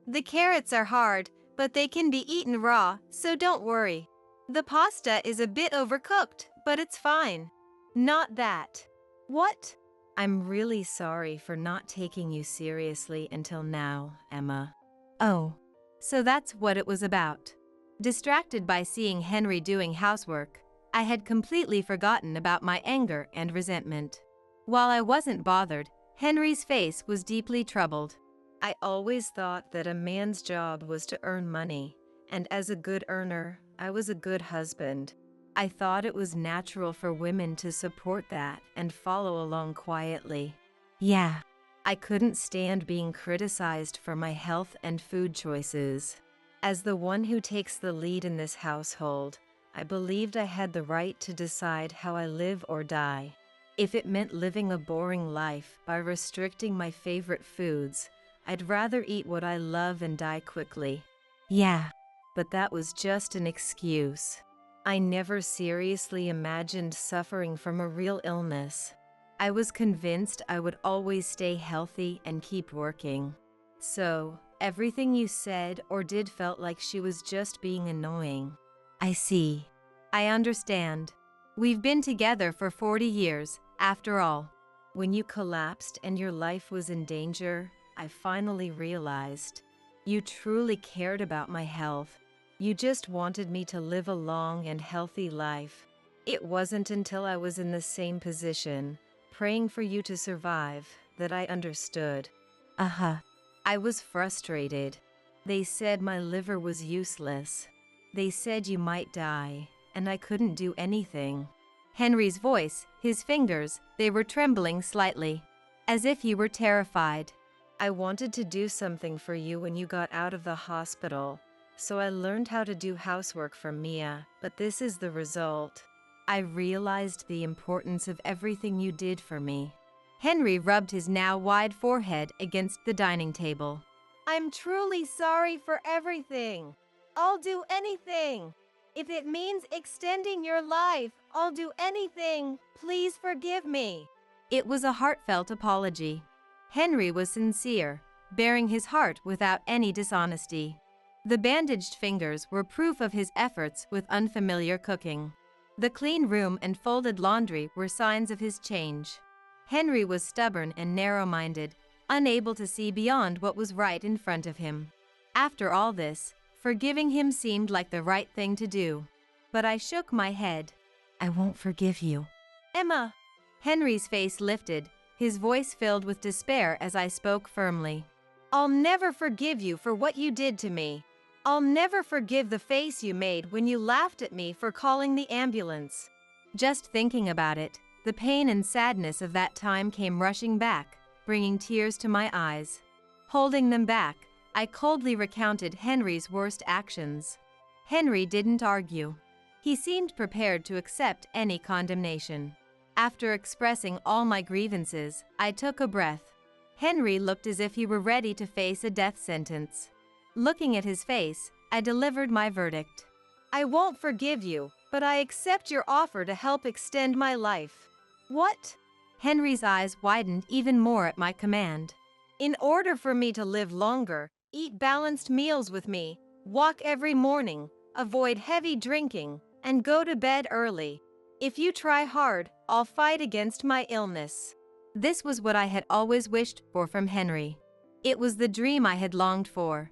Speaker 2: The carrots are hard, but they can be eaten raw, so don't worry. The pasta is a bit overcooked, but it's fine. Not that. What?
Speaker 1: I'm really sorry for not taking you seriously until now, Emma. Oh, so that's what it was about. Distracted by seeing Henry doing housework, I had completely forgotten about my anger and resentment. While I wasn't bothered, Henry's face was deeply troubled. I always thought that a man's job was to earn money, and as a good earner, I was a good husband. I thought it was natural for women to support that and follow along quietly. Yeah, I couldn't stand being criticized for my health and food choices. As the one who takes the lead in this household, I believed I had the right to decide how I live or die. If it meant living a boring life by restricting my favorite foods, I'd rather eat what I love and die quickly. Yeah, but that was just an excuse. I never seriously imagined suffering from a real illness. I was convinced I would always stay healthy and keep working. So, everything you said or did felt like she was just being annoying. I see. I understand. We've been together for 40 years, after all. When you collapsed and your life was in danger, I finally realized you truly cared about my health. You just wanted me to live a long and healthy life. It wasn't until I was in the same position, praying for you to survive, that I understood. I was frustrated. They said my liver was useless. They said you might die, and I couldn't do anything. Henry's voice, his fingers, they were trembling slightly, as if he were terrified. I wanted to do something for you when you got out of the hospital, So I learned how to do housework from Mia, but this is the result. I realized the importance of everything you did for me. Henry rubbed his now wide forehead against the dining table.
Speaker 2: I'm truly sorry for everything. I'll do anything. If it means extending your life, I'll do anything. Please forgive me.
Speaker 1: It was a heartfelt apology. Henry was sincere, bearing his heart without any dishonesty. The bandaged fingers were proof of his efforts with unfamiliar cooking. The clean room and folded laundry were signs of his change. Henry was stubborn and narrow-minded, unable to see beyond what was right in front of him. After all this, forgiving him seemed like the right thing to do. But I shook my head. I won't forgive you.
Speaker 2: Emma.
Speaker 1: Henry's face lifted, his voice filled with despair as I spoke firmly.
Speaker 2: I'll never forgive you for what you did to me. I'll never forgive the face you made when you laughed at me for calling the ambulance.
Speaker 1: Just thinking about it, the pain and sadness of that time came rushing back, bringing tears to my eyes. Holding them back, I coldly recounted Henry's worst actions. Henry didn't argue. He seemed prepared to accept any condemnation. After expressing all my grievances, I took a breath. Henry looked as if he were ready to face a death sentence. Looking at his face, I delivered my verdict.
Speaker 2: I won't forgive you, but I accept your offer to help extend my life. What?
Speaker 1: Henry's eyes widened even more at my command.
Speaker 2: In order for me to live longer, eat balanced meals with me, walk every morning, avoid heavy drinking, and go to bed early. If you try hard, I'll fight against my illness.
Speaker 1: This was what I had always wished for from Henry. It was the dream I had longed for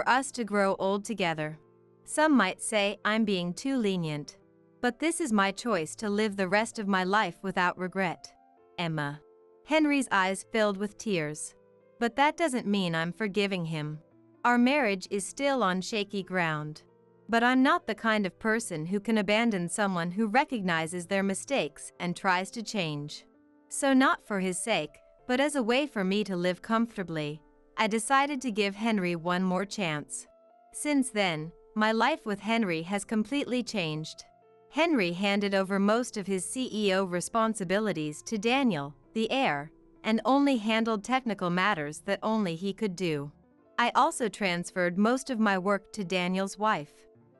Speaker 1: us to grow old together. Some might say I'm being too lenient. But this is my choice to live the rest of my life without regret. Emma. Henry's eyes filled with tears. But that doesn't mean I'm forgiving him. Our marriage is still on shaky ground. But I'm not the kind of person who can abandon someone who recognizes their mistakes and tries to change. So not for his sake, but as a way for me to live comfortably, I decided to give Henry one more chance. Since then, my life with Henry has completely changed. Henry handed over most of his CEO responsibilities to Daniel, the heir, and only handled technical matters that only he could do. I also transferred most of my work to Daniel's wife.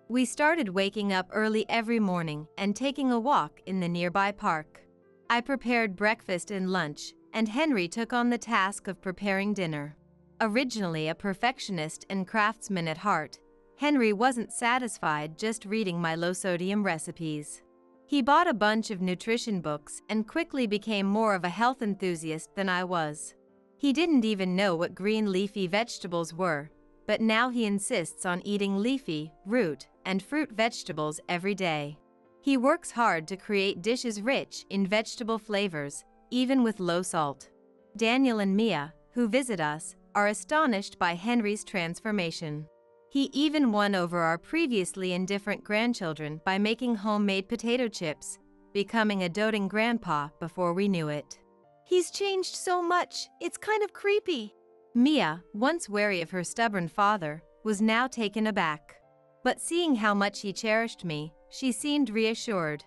Speaker 1: We started waking up early every morning and taking a walk in the nearby park. I prepared breakfast and lunch, and Henry took on the task of preparing dinner. Originally a perfectionist and craftsman at heart, Henry wasn't satisfied just reading my low-sodium recipes. He bought a bunch of nutrition books and quickly became more of a health enthusiast than I was. He didn't even know what green leafy vegetables were, but now he insists on eating leafy, root, and fruit vegetables every day. He works hard to create dishes rich in vegetable flavors, even with low salt. Daniel and Mia, who visit us, are astonished by Henry's transformation. He even won over our previously indifferent grandchildren by making homemade potato chips, becoming a doting grandpa before we knew it.
Speaker 2: He's changed so much, it's kind of creepy.
Speaker 1: Mia, once wary of her stubborn father, was now taken aback. But seeing how much he cherished me, she seemed reassured.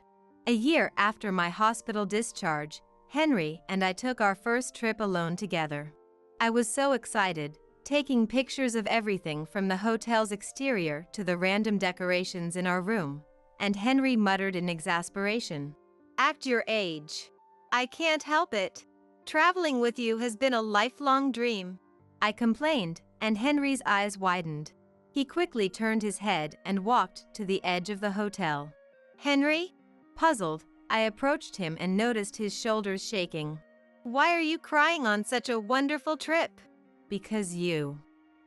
Speaker 1: A year after my hospital discharge, Henry and I took our first trip alone together. I was so excited, taking pictures of everything from the hotel's exterior to the random decorations in our room, and Henry muttered in exasperation,
Speaker 2: "Act your age. I can't help it. Traveling with you has been a lifelong dream."
Speaker 1: I complained, and Henry's eyes widened. He quickly turned his head and walked to the edge of the hotel.
Speaker 2: "Henry?"
Speaker 1: Puzzled, I approached him and noticed his shoulders shaking.
Speaker 2: "Why are you crying on such a wonderful trip?"
Speaker 1: "Because you."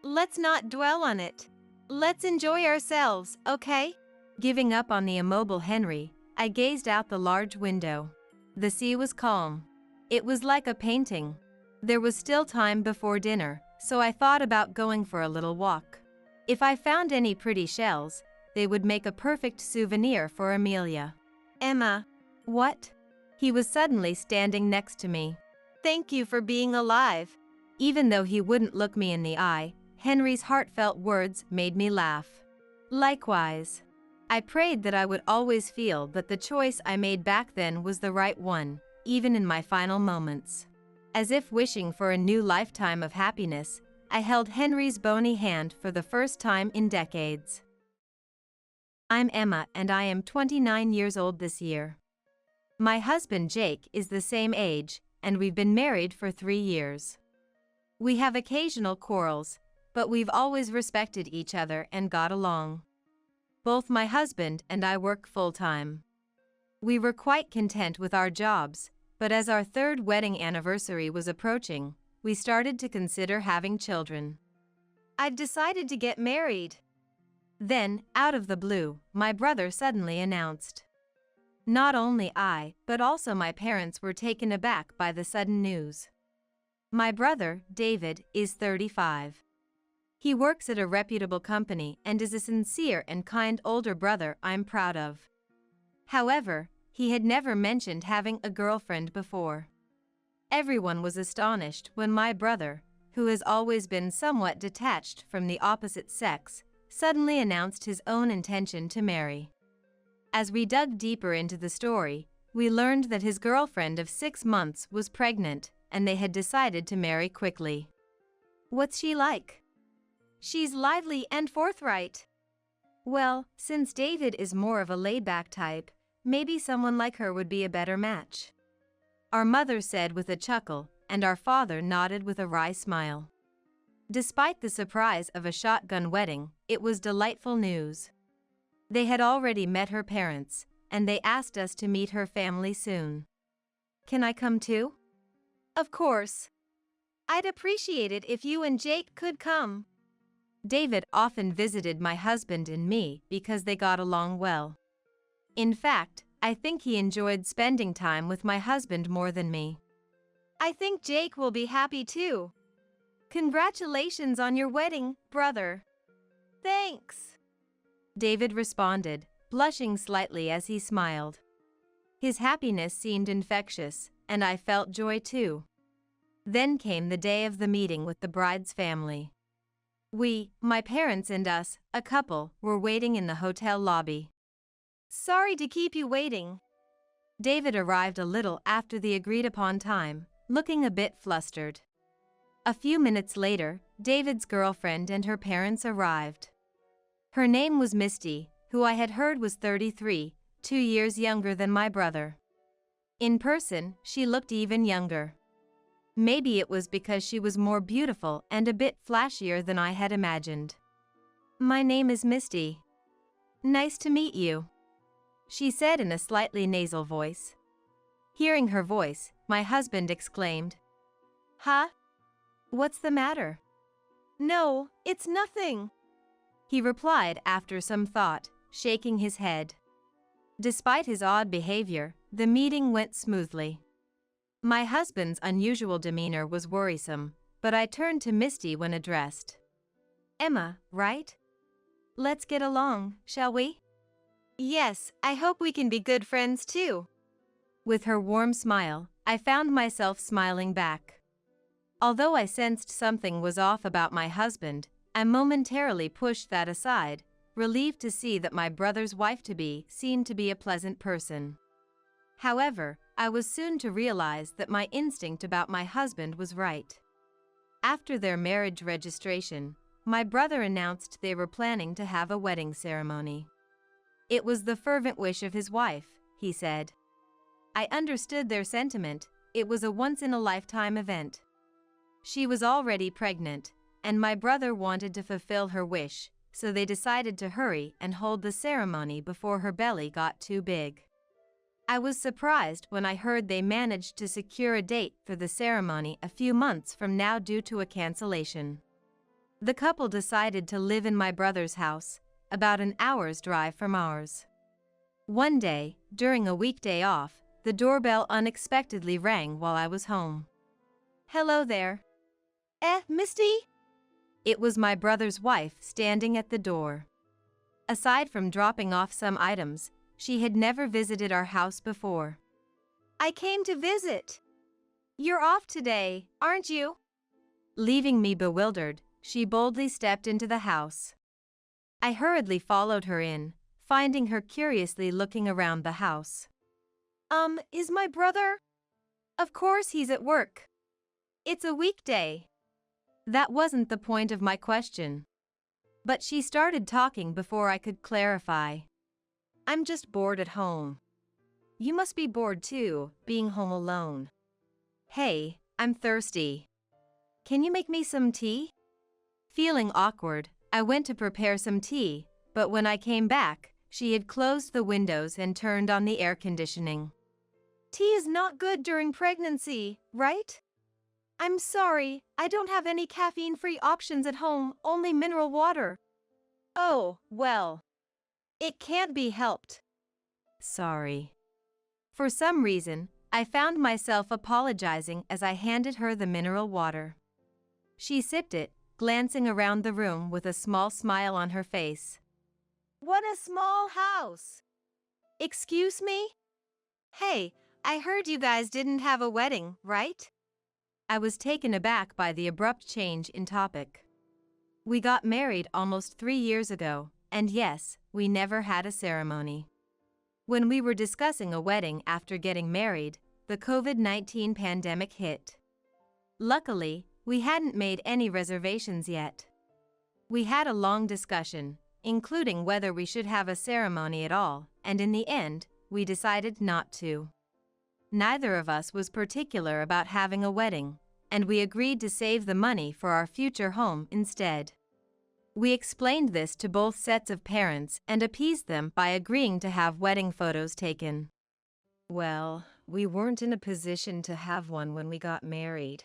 Speaker 2: "Let's not dwell on it. Let's enjoy ourselves, okay?"
Speaker 1: Giving up on the immobile Henry, I gazed out the large window. The sea was calm. It was like a painting. There was still time before dinner, so I thought about going for a little walk. If I found any pretty shells, they would make a perfect souvenir for Amelia.
Speaker 2: "Emma."
Speaker 1: "What?" He was suddenly standing next to me.
Speaker 2: "Thank you for being alive."
Speaker 1: Even though he wouldn't look me in the eye, Henry's heartfelt words made me laugh. Likewise, I prayed that I would always feel that the choice I made back then was the right one, even in my final moments. As if wishing for a new lifetime of happiness, I held Henry's bony hand for the first time in decades. I'm Emma and I am 29 years old this year. My husband Jake is the same age, and we've been married for 3 years. We have occasional quarrels, but we've always respected each other and got along. Both my husband and I work full-time. We were quite content with our jobs, but as our 3rd wedding anniversary was approaching, we started to consider having children.
Speaker 2: I'd decided to get married.
Speaker 1: Then, out of the blue, my brother suddenly announced. Not only I, but also my parents were taken aback by the sudden news. My brother, David, is 35. He works at a reputable company and is a sincere and kind older brother I'm proud of. However, he had never mentioned having a girlfriend before. Everyone was astonished when my brother, who has always been somewhat detached from the opposite sex, suddenly announced his own intention to marry. As we dug deeper into the story, we learned that his girlfriend of 6 months was pregnant, and they had decided to marry quickly.
Speaker 2: What's she like?
Speaker 1: She's lively and forthright.
Speaker 2: Well, since David is more of a laid-back type, maybe someone like her would be a better match.
Speaker 1: Our mother said with a chuckle, and our father nodded with a wry smile. Despite the surprise of a shotgun wedding, it was delightful news. They had already met her parents, and they asked us to meet her family soon.
Speaker 2: Can I come too?
Speaker 1: Of course.
Speaker 2: I'd appreciate it if you and Jake could come.
Speaker 1: David often visited my husband and me because they got along well. In fact, I think he enjoyed spending time with my husband more than me.
Speaker 2: I think Jake will be happy too. Congratulations on your wedding, brother.
Speaker 1: Thanks, David responded, blushing slightly as he smiled. His happiness seemed infectious, and I felt joy too. Then came the day of the meeting with the bride's family. We, my parents and us, a couple, were waiting in the hotel lobby.
Speaker 2: Sorry to keep you waiting.
Speaker 1: David arrived a little after the agreed-upon time, looking a bit flustered. A few minutes later, David's girlfriend and her parents arrived. Her name was Misty, who I had heard was 33, 2 years younger than my brother. In person, she looked even younger. Maybe it was because she was more beautiful and a bit flashier than I had imagined.
Speaker 2: My name is Misty.
Speaker 1: Nice to meet you, she said in a slightly nasal voice. Hearing her voice, my husband exclaimed,
Speaker 2: "Huh?
Speaker 1: What's the matter?"
Speaker 2: No, it's nothing,
Speaker 1: he replied after some thought, shaking his head. Despite his odd behavior, the meeting went smoothly. My husband's unusual demeanor was worrisome, but I turned to Misty when addressed.
Speaker 2: Emma, right? Let's get along, shall we?
Speaker 1: Yes, I hope we can be good friends too. With her warm smile, I found myself smiling back. Although I sensed something was off about my husband, I momentarily pushed that aside, relieved to see that my brother's wife-to-be seemed to be a pleasant person. However, I was soon to realize that my instinct about my husband was right. After their marriage registration, my brother announced they were planning to have a wedding ceremony. It was the fervent wish of his wife, he said. I understood their sentiment. It was a once-in-a-lifetime event. She was already pregnant, and my brother wanted to fulfill her wish, so they decided to hurry and hold the ceremony before her belly got too big. I was surprised when I heard they managed to secure a date for the ceremony a few months from now due to a cancellation. The couple decided to live in my brother's house, about an hour's drive from ours. One day, during a weekday off, the doorbell unexpectedly rang while I was home.
Speaker 2: Hello there. Misty?
Speaker 1: It was my brother's wife standing at the door. Aside from dropping off some items, she had never visited our house before.
Speaker 2: I came to visit. You're off today, aren't you?
Speaker 1: Leaving me bewildered, she boldly stepped into the house. I hurriedly followed her in, finding her curiously looking around the house.
Speaker 2: Is my brother?
Speaker 1: Of course he's at work. It's a weekday. That wasn't the point of my question. But she started talking before I could clarify. I'm just bored at home. You must be bored too, being home alone. Hey, I'm thirsty. Can you make me some tea? Feeling awkward, I went to prepare some tea, but when I came back, she had closed the windows and turned on the air conditioning.
Speaker 2: Tea is not good during pregnancy, right? I'm sorry, I don't have any caffeine-free options at home, only mineral water.
Speaker 1: Oh, well.
Speaker 2: It can't be helped.
Speaker 1: Sorry. For some reason, I found myself apologizing as I handed her the mineral water. She sipped it, glancing around the room with a small smile on her face.
Speaker 2: What a small house!
Speaker 1: Excuse me?
Speaker 2: Hey, I heard you guys didn't have a wedding, right?
Speaker 1: I was taken aback by the abrupt change in topic. We got married almost 3 years ago, and yes, we never had a ceremony. When we were discussing a wedding after getting married, the COVID-19 pandemic hit. Luckily, we hadn't made any reservations yet. We had a long discussion, including whether we should have a ceremony at all, and in the end, we decided not to. Neither of us was particular about having a wedding, and we agreed to save the money for our future home instead. We explained this to both sets of parents and appeased them by agreeing to have wedding photos taken. Well, we weren't in a position to have one when we got married.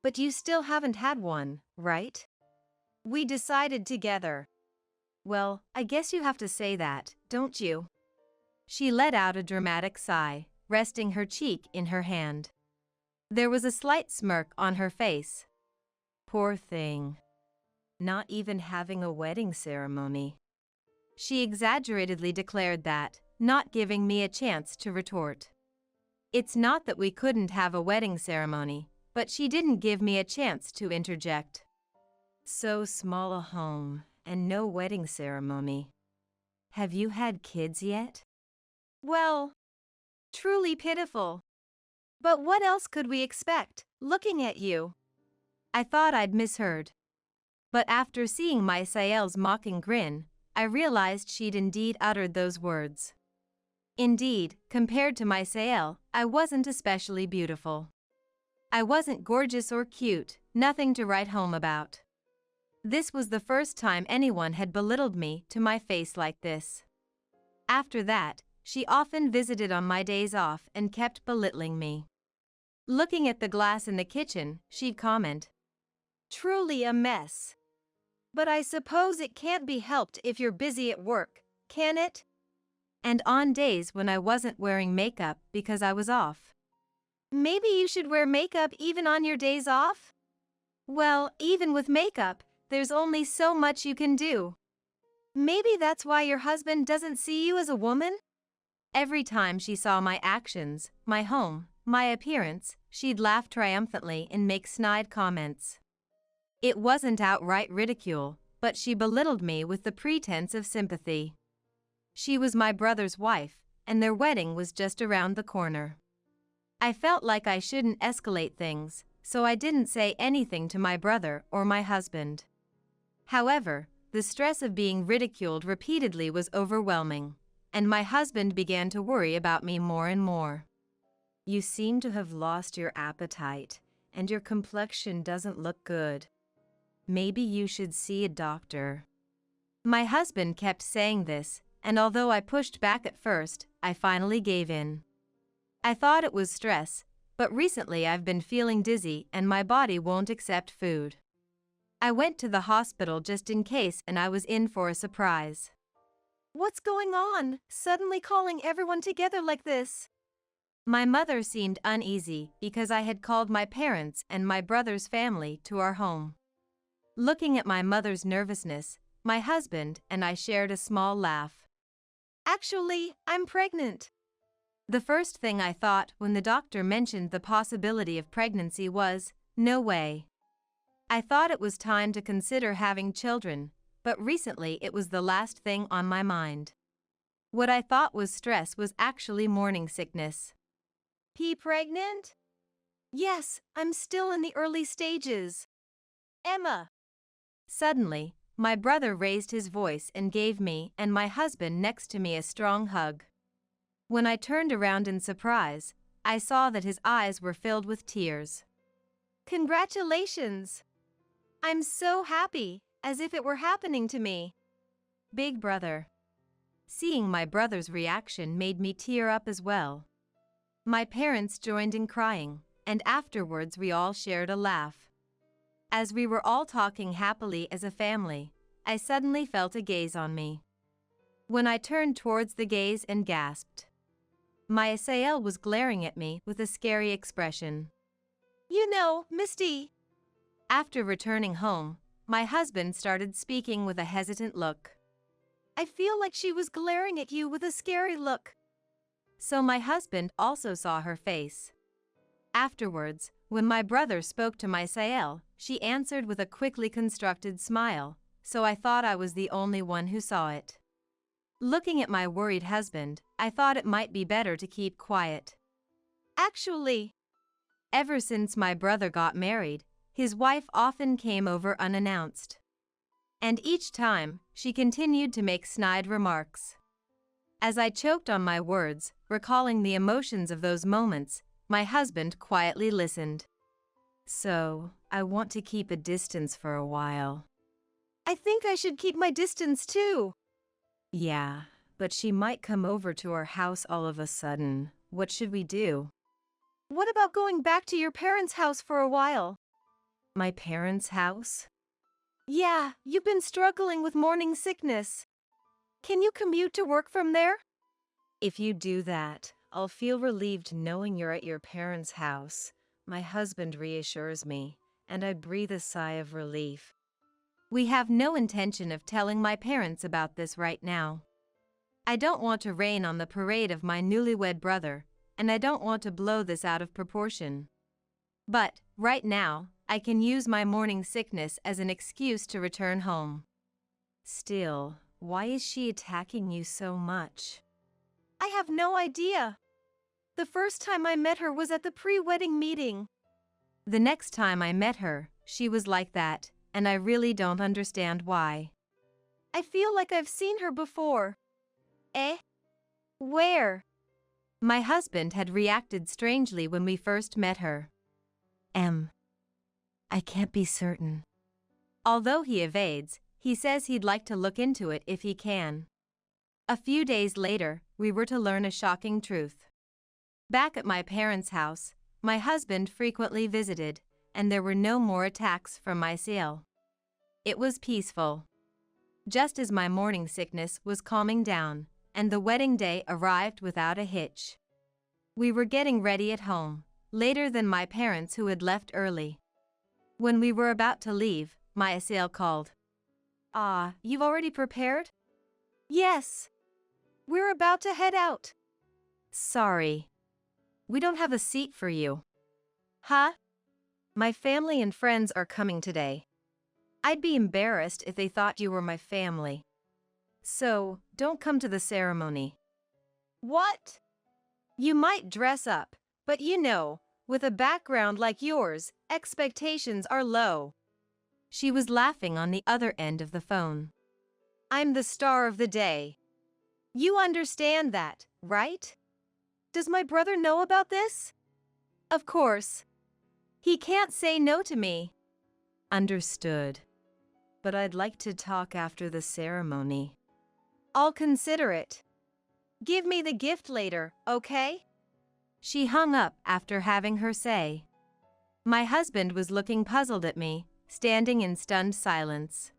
Speaker 1: But you still haven't had one, right?
Speaker 2: We decided together.
Speaker 1: Well, I guess you have to say that, don't you? She let out a dramatic sigh, resting her cheek in her hand. There was a slight smirk on her face. Poor thing. Not even having a wedding ceremony. She exaggeratedly declared that, not giving me a chance to retort. It's not that we couldn't have a wedding ceremony, but she didn't give me a chance to interject. So small a home, and no wedding ceremony. Have you had kids yet?
Speaker 2: Well, truly pitiful. But what else could we expect, looking at you?
Speaker 1: I thought I'd misheard. But after seeing Mysael's mocking grin, I realized she'd indeed uttered those words. Indeed, compared to Mysael, I wasn't especially beautiful. I wasn't gorgeous or cute, nothing to write home about. This was the first time anyone had belittled me to my face like this. After that, she often visited on my days off and kept belittling me. Looking at the glass in the kitchen, she'd comment,
Speaker 2: Truly a mess. But I suppose it can't be helped if you're busy at work, can it?
Speaker 1: And on days when I wasn't wearing makeup because I was off.
Speaker 2: Maybe you should wear makeup even on your days off?
Speaker 1: Well, even with makeup, there's only so much you can do.
Speaker 2: Maybe that's why your husband doesn't see you as a woman?
Speaker 1: Every time she saw my actions, my home, my appearance, she'd laugh triumphantly and make snide comments. It wasn't outright ridicule, but she belittled me with the pretense of sympathy. She was my brother's wife, and their wedding was just around the corner. I felt like I shouldn't escalate things, so I didn't say anything to my brother or my husband. However, the stress of being ridiculed repeatedly was overwhelming, and my husband began to worry about me more and more. You seem to have lost your appetite, and your complexion doesn't look good. Maybe you should see a doctor. My husband kept saying this, and although I pushed back at first, I finally gave in. I thought it was stress, but recently I've been feeling dizzy and my body won't accept food. I went to the hospital just in case and I was in for a surprise.
Speaker 2: What's going on, suddenly calling everyone together like this?
Speaker 1: My mother seemed uneasy because I had called my parents and my brother's family to our home. Looking at my mother's nervousness, my husband and I shared a small laugh.
Speaker 2: Actually, I'm pregnant.
Speaker 1: The first thing I thought when the doctor mentioned the possibility of pregnancy was, no way. I thought it was time to consider having children, but recently it was the last thing on my mind. What I thought was stress was actually morning sickness.
Speaker 2: Pregnant? Yes, I'm still in the early stages. Emma.
Speaker 1: Suddenly, my brother raised his voice and gave me and my husband next to me a strong hug. When I turned around in surprise, I saw that his eyes were filled with tears.
Speaker 2: Congratulations! I'm so happy, as if it were happening to me.
Speaker 1: Big brother. Seeing my brother's reaction made me tear up as well. My parents joined in crying, and afterwards we all shared a laugh. As we were all talking happily as a family, I suddenly felt a gaze on me. When I turned towards the gaze and gasped. My Asael was glaring at me with a scary expression.
Speaker 2: You know, Misty.
Speaker 1: After returning home, my husband started speaking with a hesitant look.
Speaker 2: I feel like she was glaring at you with a scary look.
Speaker 1: So my husband also saw her face. Afterwards, when my brother spoke to my Sael, she answered with a quickly constructed smile, so I thought I was the only one who saw it. Looking at my worried husband, I thought it might be better to keep quiet.
Speaker 2: Actually,
Speaker 1: ever since my brother got married, his wife often came over unannounced. And each time, she continued to make snide remarks. As I choked on my words, recalling the emotions of those moments, my husband quietly listened. So, I want to keep a distance for a while.
Speaker 2: I think I should keep my distance too.
Speaker 1: Yeah, but she might come over to our house all of a sudden. What should we do?
Speaker 2: What about going back to your parents' house for a while?
Speaker 1: My parents' house?
Speaker 2: Yeah, you've been struggling with morning sickness. Can you commute to work from there?
Speaker 1: If you do that, I'll feel relieved knowing you're at your parents' house. My husband reassures me, and I breathe a sigh of relief. We have no intention of telling my parents about this right now. I don't want to rain on the parade of my newlywed brother, and I don't want to blow this out of proportion. But, right now, I can use my morning sickness as an excuse to return home. Still, why is she attacking you so much?
Speaker 2: I have no idea. The first time I met her was at the pre-wedding meeting.
Speaker 1: The next time I met her, she was like that, and I really don't understand why.
Speaker 2: I feel like I've seen her before. Eh? Where?
Speaker 1: My husband had reacted strangely when we first met her. I can't be certain. Although he evades, he says he'd like to look into it if he can. A few days later, we were to learn a shocking truth. Back at my parents' house, my husband frequently visited, and there were no more attacks from my Sael. It was peaceful. Just as my morning sickness was calming down, and the wedding day arrived without a hitch. We were getting ready at home, later than my parents who had left early. When we were about to leave, my Sael called. You've already prepared?
Speaker 2: Yes. We're about to head out.
Speaker 1: Sorry. We don't have a seat for you.
Speaker 2: Huh?
Speaker 1: My family and friends are coming today. I'd be embarrassed if they thought you were my family. So, don't come to the ceremony.
Speaker 2: What? You might dress up, but you know, with a background like yours, expectations are low.
Speaker 1: She was laughing on the other end of the phone.
Speaker 2: I'm the star of the day. You understand that, right? Does my brother know about this? Of course. He can't say no to me.
Speaker 1: Understood. But I'd like to talk after the ceremony.
Speaker 2: I'll consider it. Give me the gift later, okay?
Speaker 1: She hung up after having her say. My husband was looking puzzled at me, standing in stunned silence.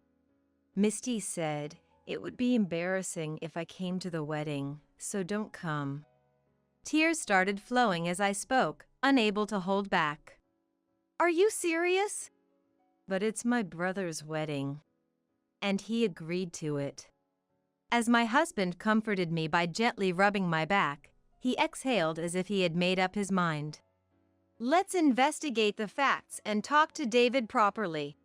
Speaker 1: Misty said, it would be embarrassing if I came to the wedding, so don't come. Tears started flowing as I spoke, unable to hold back.
Speaker 2: Are you serious?
Speaker 1: But it's my brother's wedding. And he agreed to it. As my husband comforted me by gently rubbing my back, he exhaled as if he had made up his mind.
Speaker 2: Let's investigate the facts and talk to David properly.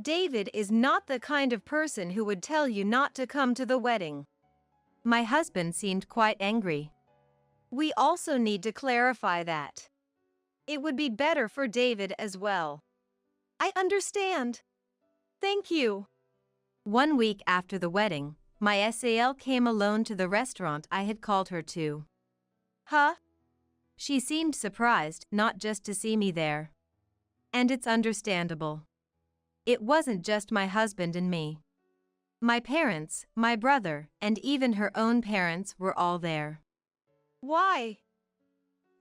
Speaker 2: David is not the kind of person who would tell you not to come to the wedding.
Speaker 1: My husband seemed quite angry.
Speaker 2: We also need to clarify that. It would be better for David as well. I understand. Thank you.
Speaker 1: 1 week after the wedding, my SAL came alone to the restaurant I had called her to.
Speaker 2: Huh?
Speaker 1: She seemed surprised not just to see me there. And it's understandable. It wasn't just my husband and me. My parents, my brother, and even her own parents were all there.
Speaker 2: Why?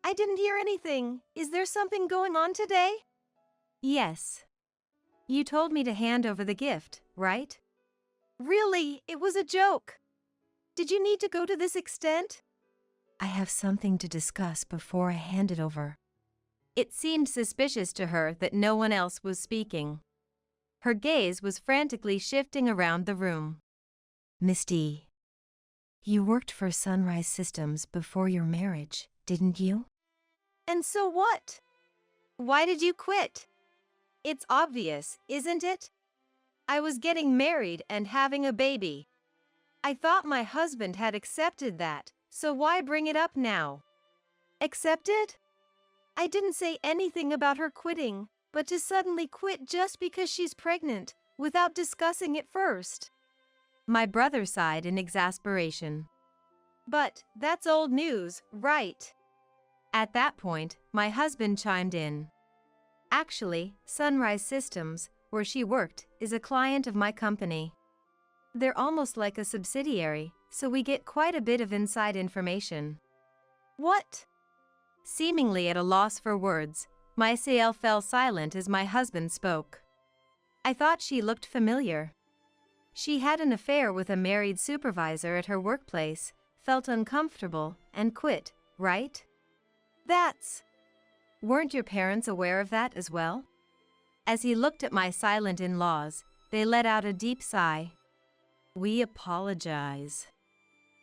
Speaker 2: I didn't hear anything. Is there something going on today?
Speaker 1: Yes. You told me to hand over the gift, right?
Speaker 2: Really, it was a joke. Did you need to go to this extent?
Speaker 1: I have something to discuss before I hand it over. It seemed suspicious to her that no one else was speaking. Her gaze was frantically shifting around the room. Miss D, you worked for Sunrise Systems before your marriage, didn't you?
Speaker 2: And so what? Why did you quit? It's obvious, isn't it? I was getting married and having a baby. I thought my husband had accepted that, so why bring it up now? Accepted? I didn't say anything about her quitting, but to suddenly quit just because she's pregnant, without discussing it first.
Speaker 1: My brother sighed in exasperation.
Speaker 2: But that's old news, right?
Speaker 1: At that point, my husband chimed in. Actually, Sunrise Systems, where she worked, is a client of my company. They're almost like a subsidiary, so we get quite a bit of inside information.
Speaker 2: What?
Speaker 1: Seemingly at a loss for words, my SAL fell silent as my husband spoke. I thought she looked familiar. She had an affair with a married supervisor at her workplace, felt uncomfortable, and quit, right?
Speaker 2: That's...
Speaker 1: Weren't your parents aware of that as well? As he looked at my silent in-laws, they let out a deep sigh. We apologize.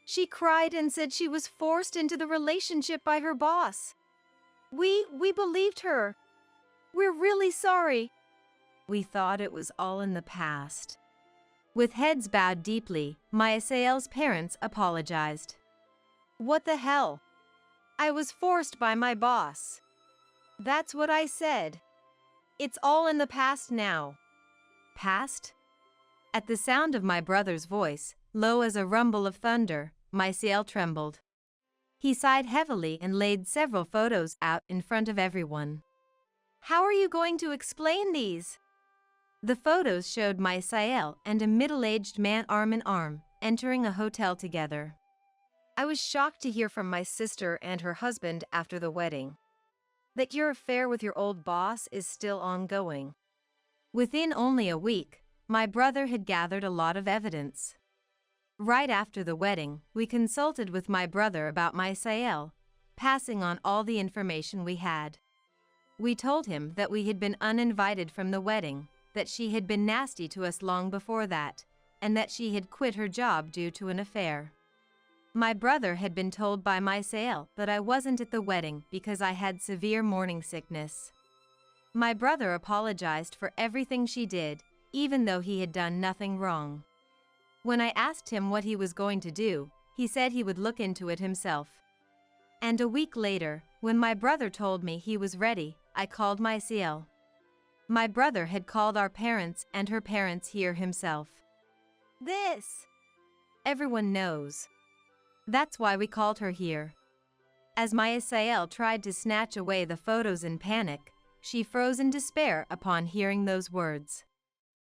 Speaker 2: She cried and said she was forced into the relationship by her boss. We believed her. We're really sorry.
Speaker 1: We thought it was all in the past. With heads bowed deeply, my SAL's parents apologized.
Speaker 2: What the hell? I was forced by my boss. That's what I said. It's all in the past now.
Speaker 1: Past? At the sound of my brother's voice, low as a rumble of thunder, my SAL trembled. He sighed heavily and laid several photos out in front of everyone.
Speaker 2: How are you going to explain these?
Speaker 1: The photos showed my SAL and a middle-aged man arm in arm, entering a hotel together.
Speaker 2: I was shocked to hear from my sister and her husband after the wedding that your affair with your old boss is still ongoing.
Speaker 1: Within only a week, my brother had gathered a lot of evidence. Right after the wedding, we consulted with my brother about my SAL, passing on all the information we had. We told him that we had been uninvited from the wedding, that she had been nasty to us long before that, and that she had quit her job due to an affair. My brother had been told by my SAL that I wasn't at the wedding because I had severe morning sickness. My brother apologized for everything she did, even though he had done nothing wrong. When I asked him what he was going to do, he said he would look into it himself. And a week later, when my brother told me he was ready, I called my SAL. My brother had called our parents and her parents here himself.
Speaker 2: This.
Speaker 1: Everyone knows. That's why we called her here. As my SAL tried to snatch away the photos in panic, she froze in despair upon hearing those words.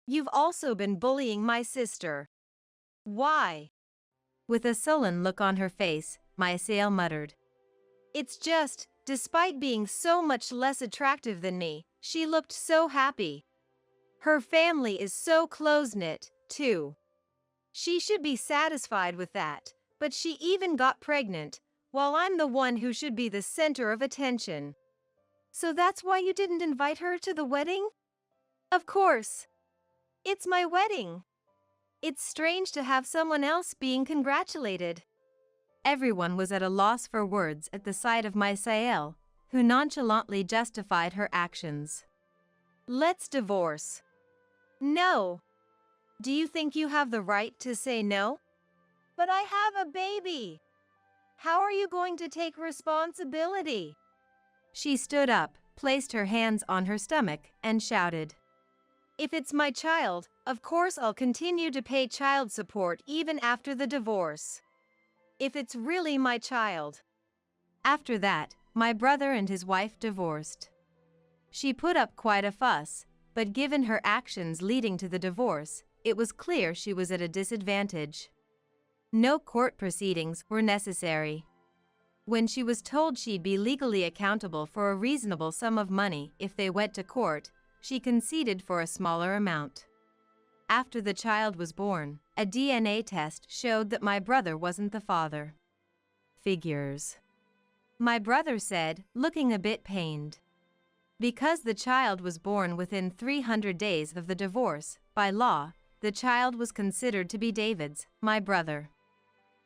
Speaker 2: You've also been bullying my sister. Why?
Speaker 1: With a sullen look on her face, my SAL muttered.
Speaker 2: It's just, despite being so much less attractive than me, she looked so happy. Her family is so close-knit, too. She should be satisfied with that, but she even got pregnant, while I'm the one who should be the center of attention. So that's why you didn't invite her to the wedding? Of course. It's my wedding. It's strange to have someone else being congratulated.
Speaker 1: Everyone was at a loss for words at the sight of my SAL, who nonchalantly justified her actions.
Speaker 2: Let's divorce. No. Do you think you have the right to say no? But I have a baby. How are you going to take responsibility?
Speaker 1: She stood up, placed her hands on her stomach, and shouted.
Speaker 2: If it's my child, of course I'll continue to pay child support even after the divorce. If it's really my child.
Speaker 1: After that, my brother and his wife divorced. She put up quite a fuss, but given her actions leading to the divorce, it was clear she was at a disadvantage. No court proceedings were necessary. When she was told she'd be legally accountable for a reasonable sum of money if they went to court, she conceded for a smaller amount. After the child was born, a DNA test showed that my brother wasn't the father. Figures. My brother said, looking a bit pained. Because the child was born within 300 days of the divorce, by law, the child was considered to be David's, my brother.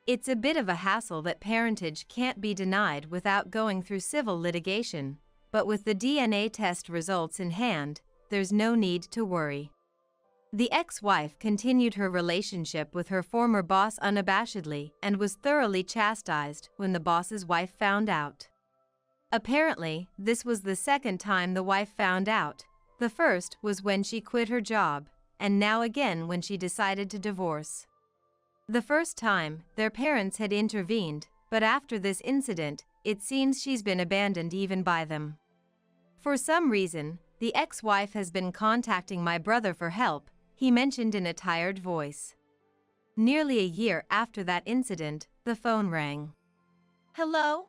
Speaker 1: It's a bit of a hassle that parentage can't be denied without going through civil litigation, but with the DNA test results in hand, there's no need to worry. The ex-wife continued her relationship with her former boss unabashedly and was thoroughly chastised when the boss's wife found out. Apparently, this was the second time the wife found out. The first was when she quit her job, and now again when she decided to divorce. The first time, their parents had intervened, but after this incident, it seems she's been abandoned even by them. For some reason, the ex-wife has been contacting my brother for help, he mentioned in a tired voice. Nearly a year after that incident, the phone rang.
Speaker 2: Hello?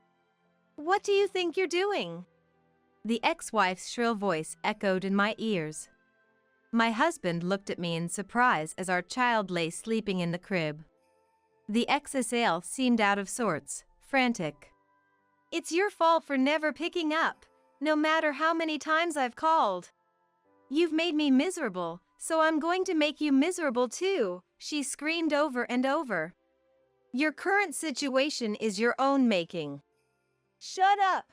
Speaker 2: What do you think you're doing?
Speaker 1: The ex-wife's shrill voice echoed in my ears. My husband looked at me in surprise as our child lay sleeping in the crib. The ex-assailant seemed out of sorts, frantic.
Speaker 2: It's your fault for never picking up, no matter how many times I've called. You've made me miserable, so I'm going to make you miserable too, she screamed over and over. Your current situation is your own making. Shut up!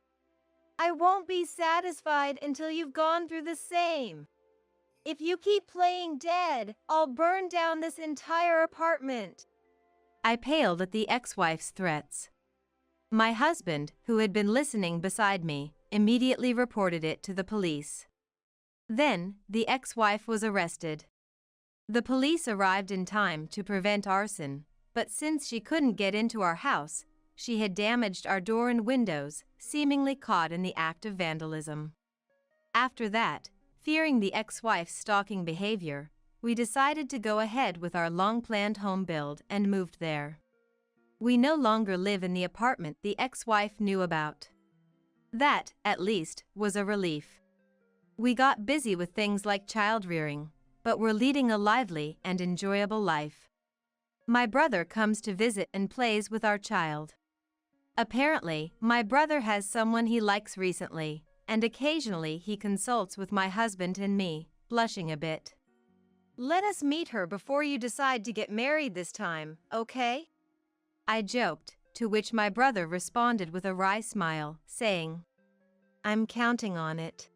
Speaker 2: I won't be satisfied until you've gone through the same. If you keep playing dead, I'll burn down this entire apartment.
Speaker 1: I paled at the ex-wife's threats. My husband, who had been listening beside me, immediately reported it to the police. Then, the ex-wife was arrested. The police arrived in time to prevent arson, but since she couldn't get into our house, she had damaged our door and windows, seemingly caught in the act of vandalism. After that, fearing the ex-wife's stalking behavior, we decided to go ahead with our long-planned home build and moved there. We no longer live in the apartment the ex-wife knew about. That, at least, was a relief. We got busy with things like child-rearing, but we're leading a lively and enjoyable life. My brother comes to visit and plays with our child. Apparently, my brother has someone he likes recently, and occasionally he consults with my husband and me, blushing a bit.
Speaker 2: Let us meet her before you decide to get married this time, okay?
Speaker 1: I joked, to which my brother responded with a wry smile, saying, I'm counting on it.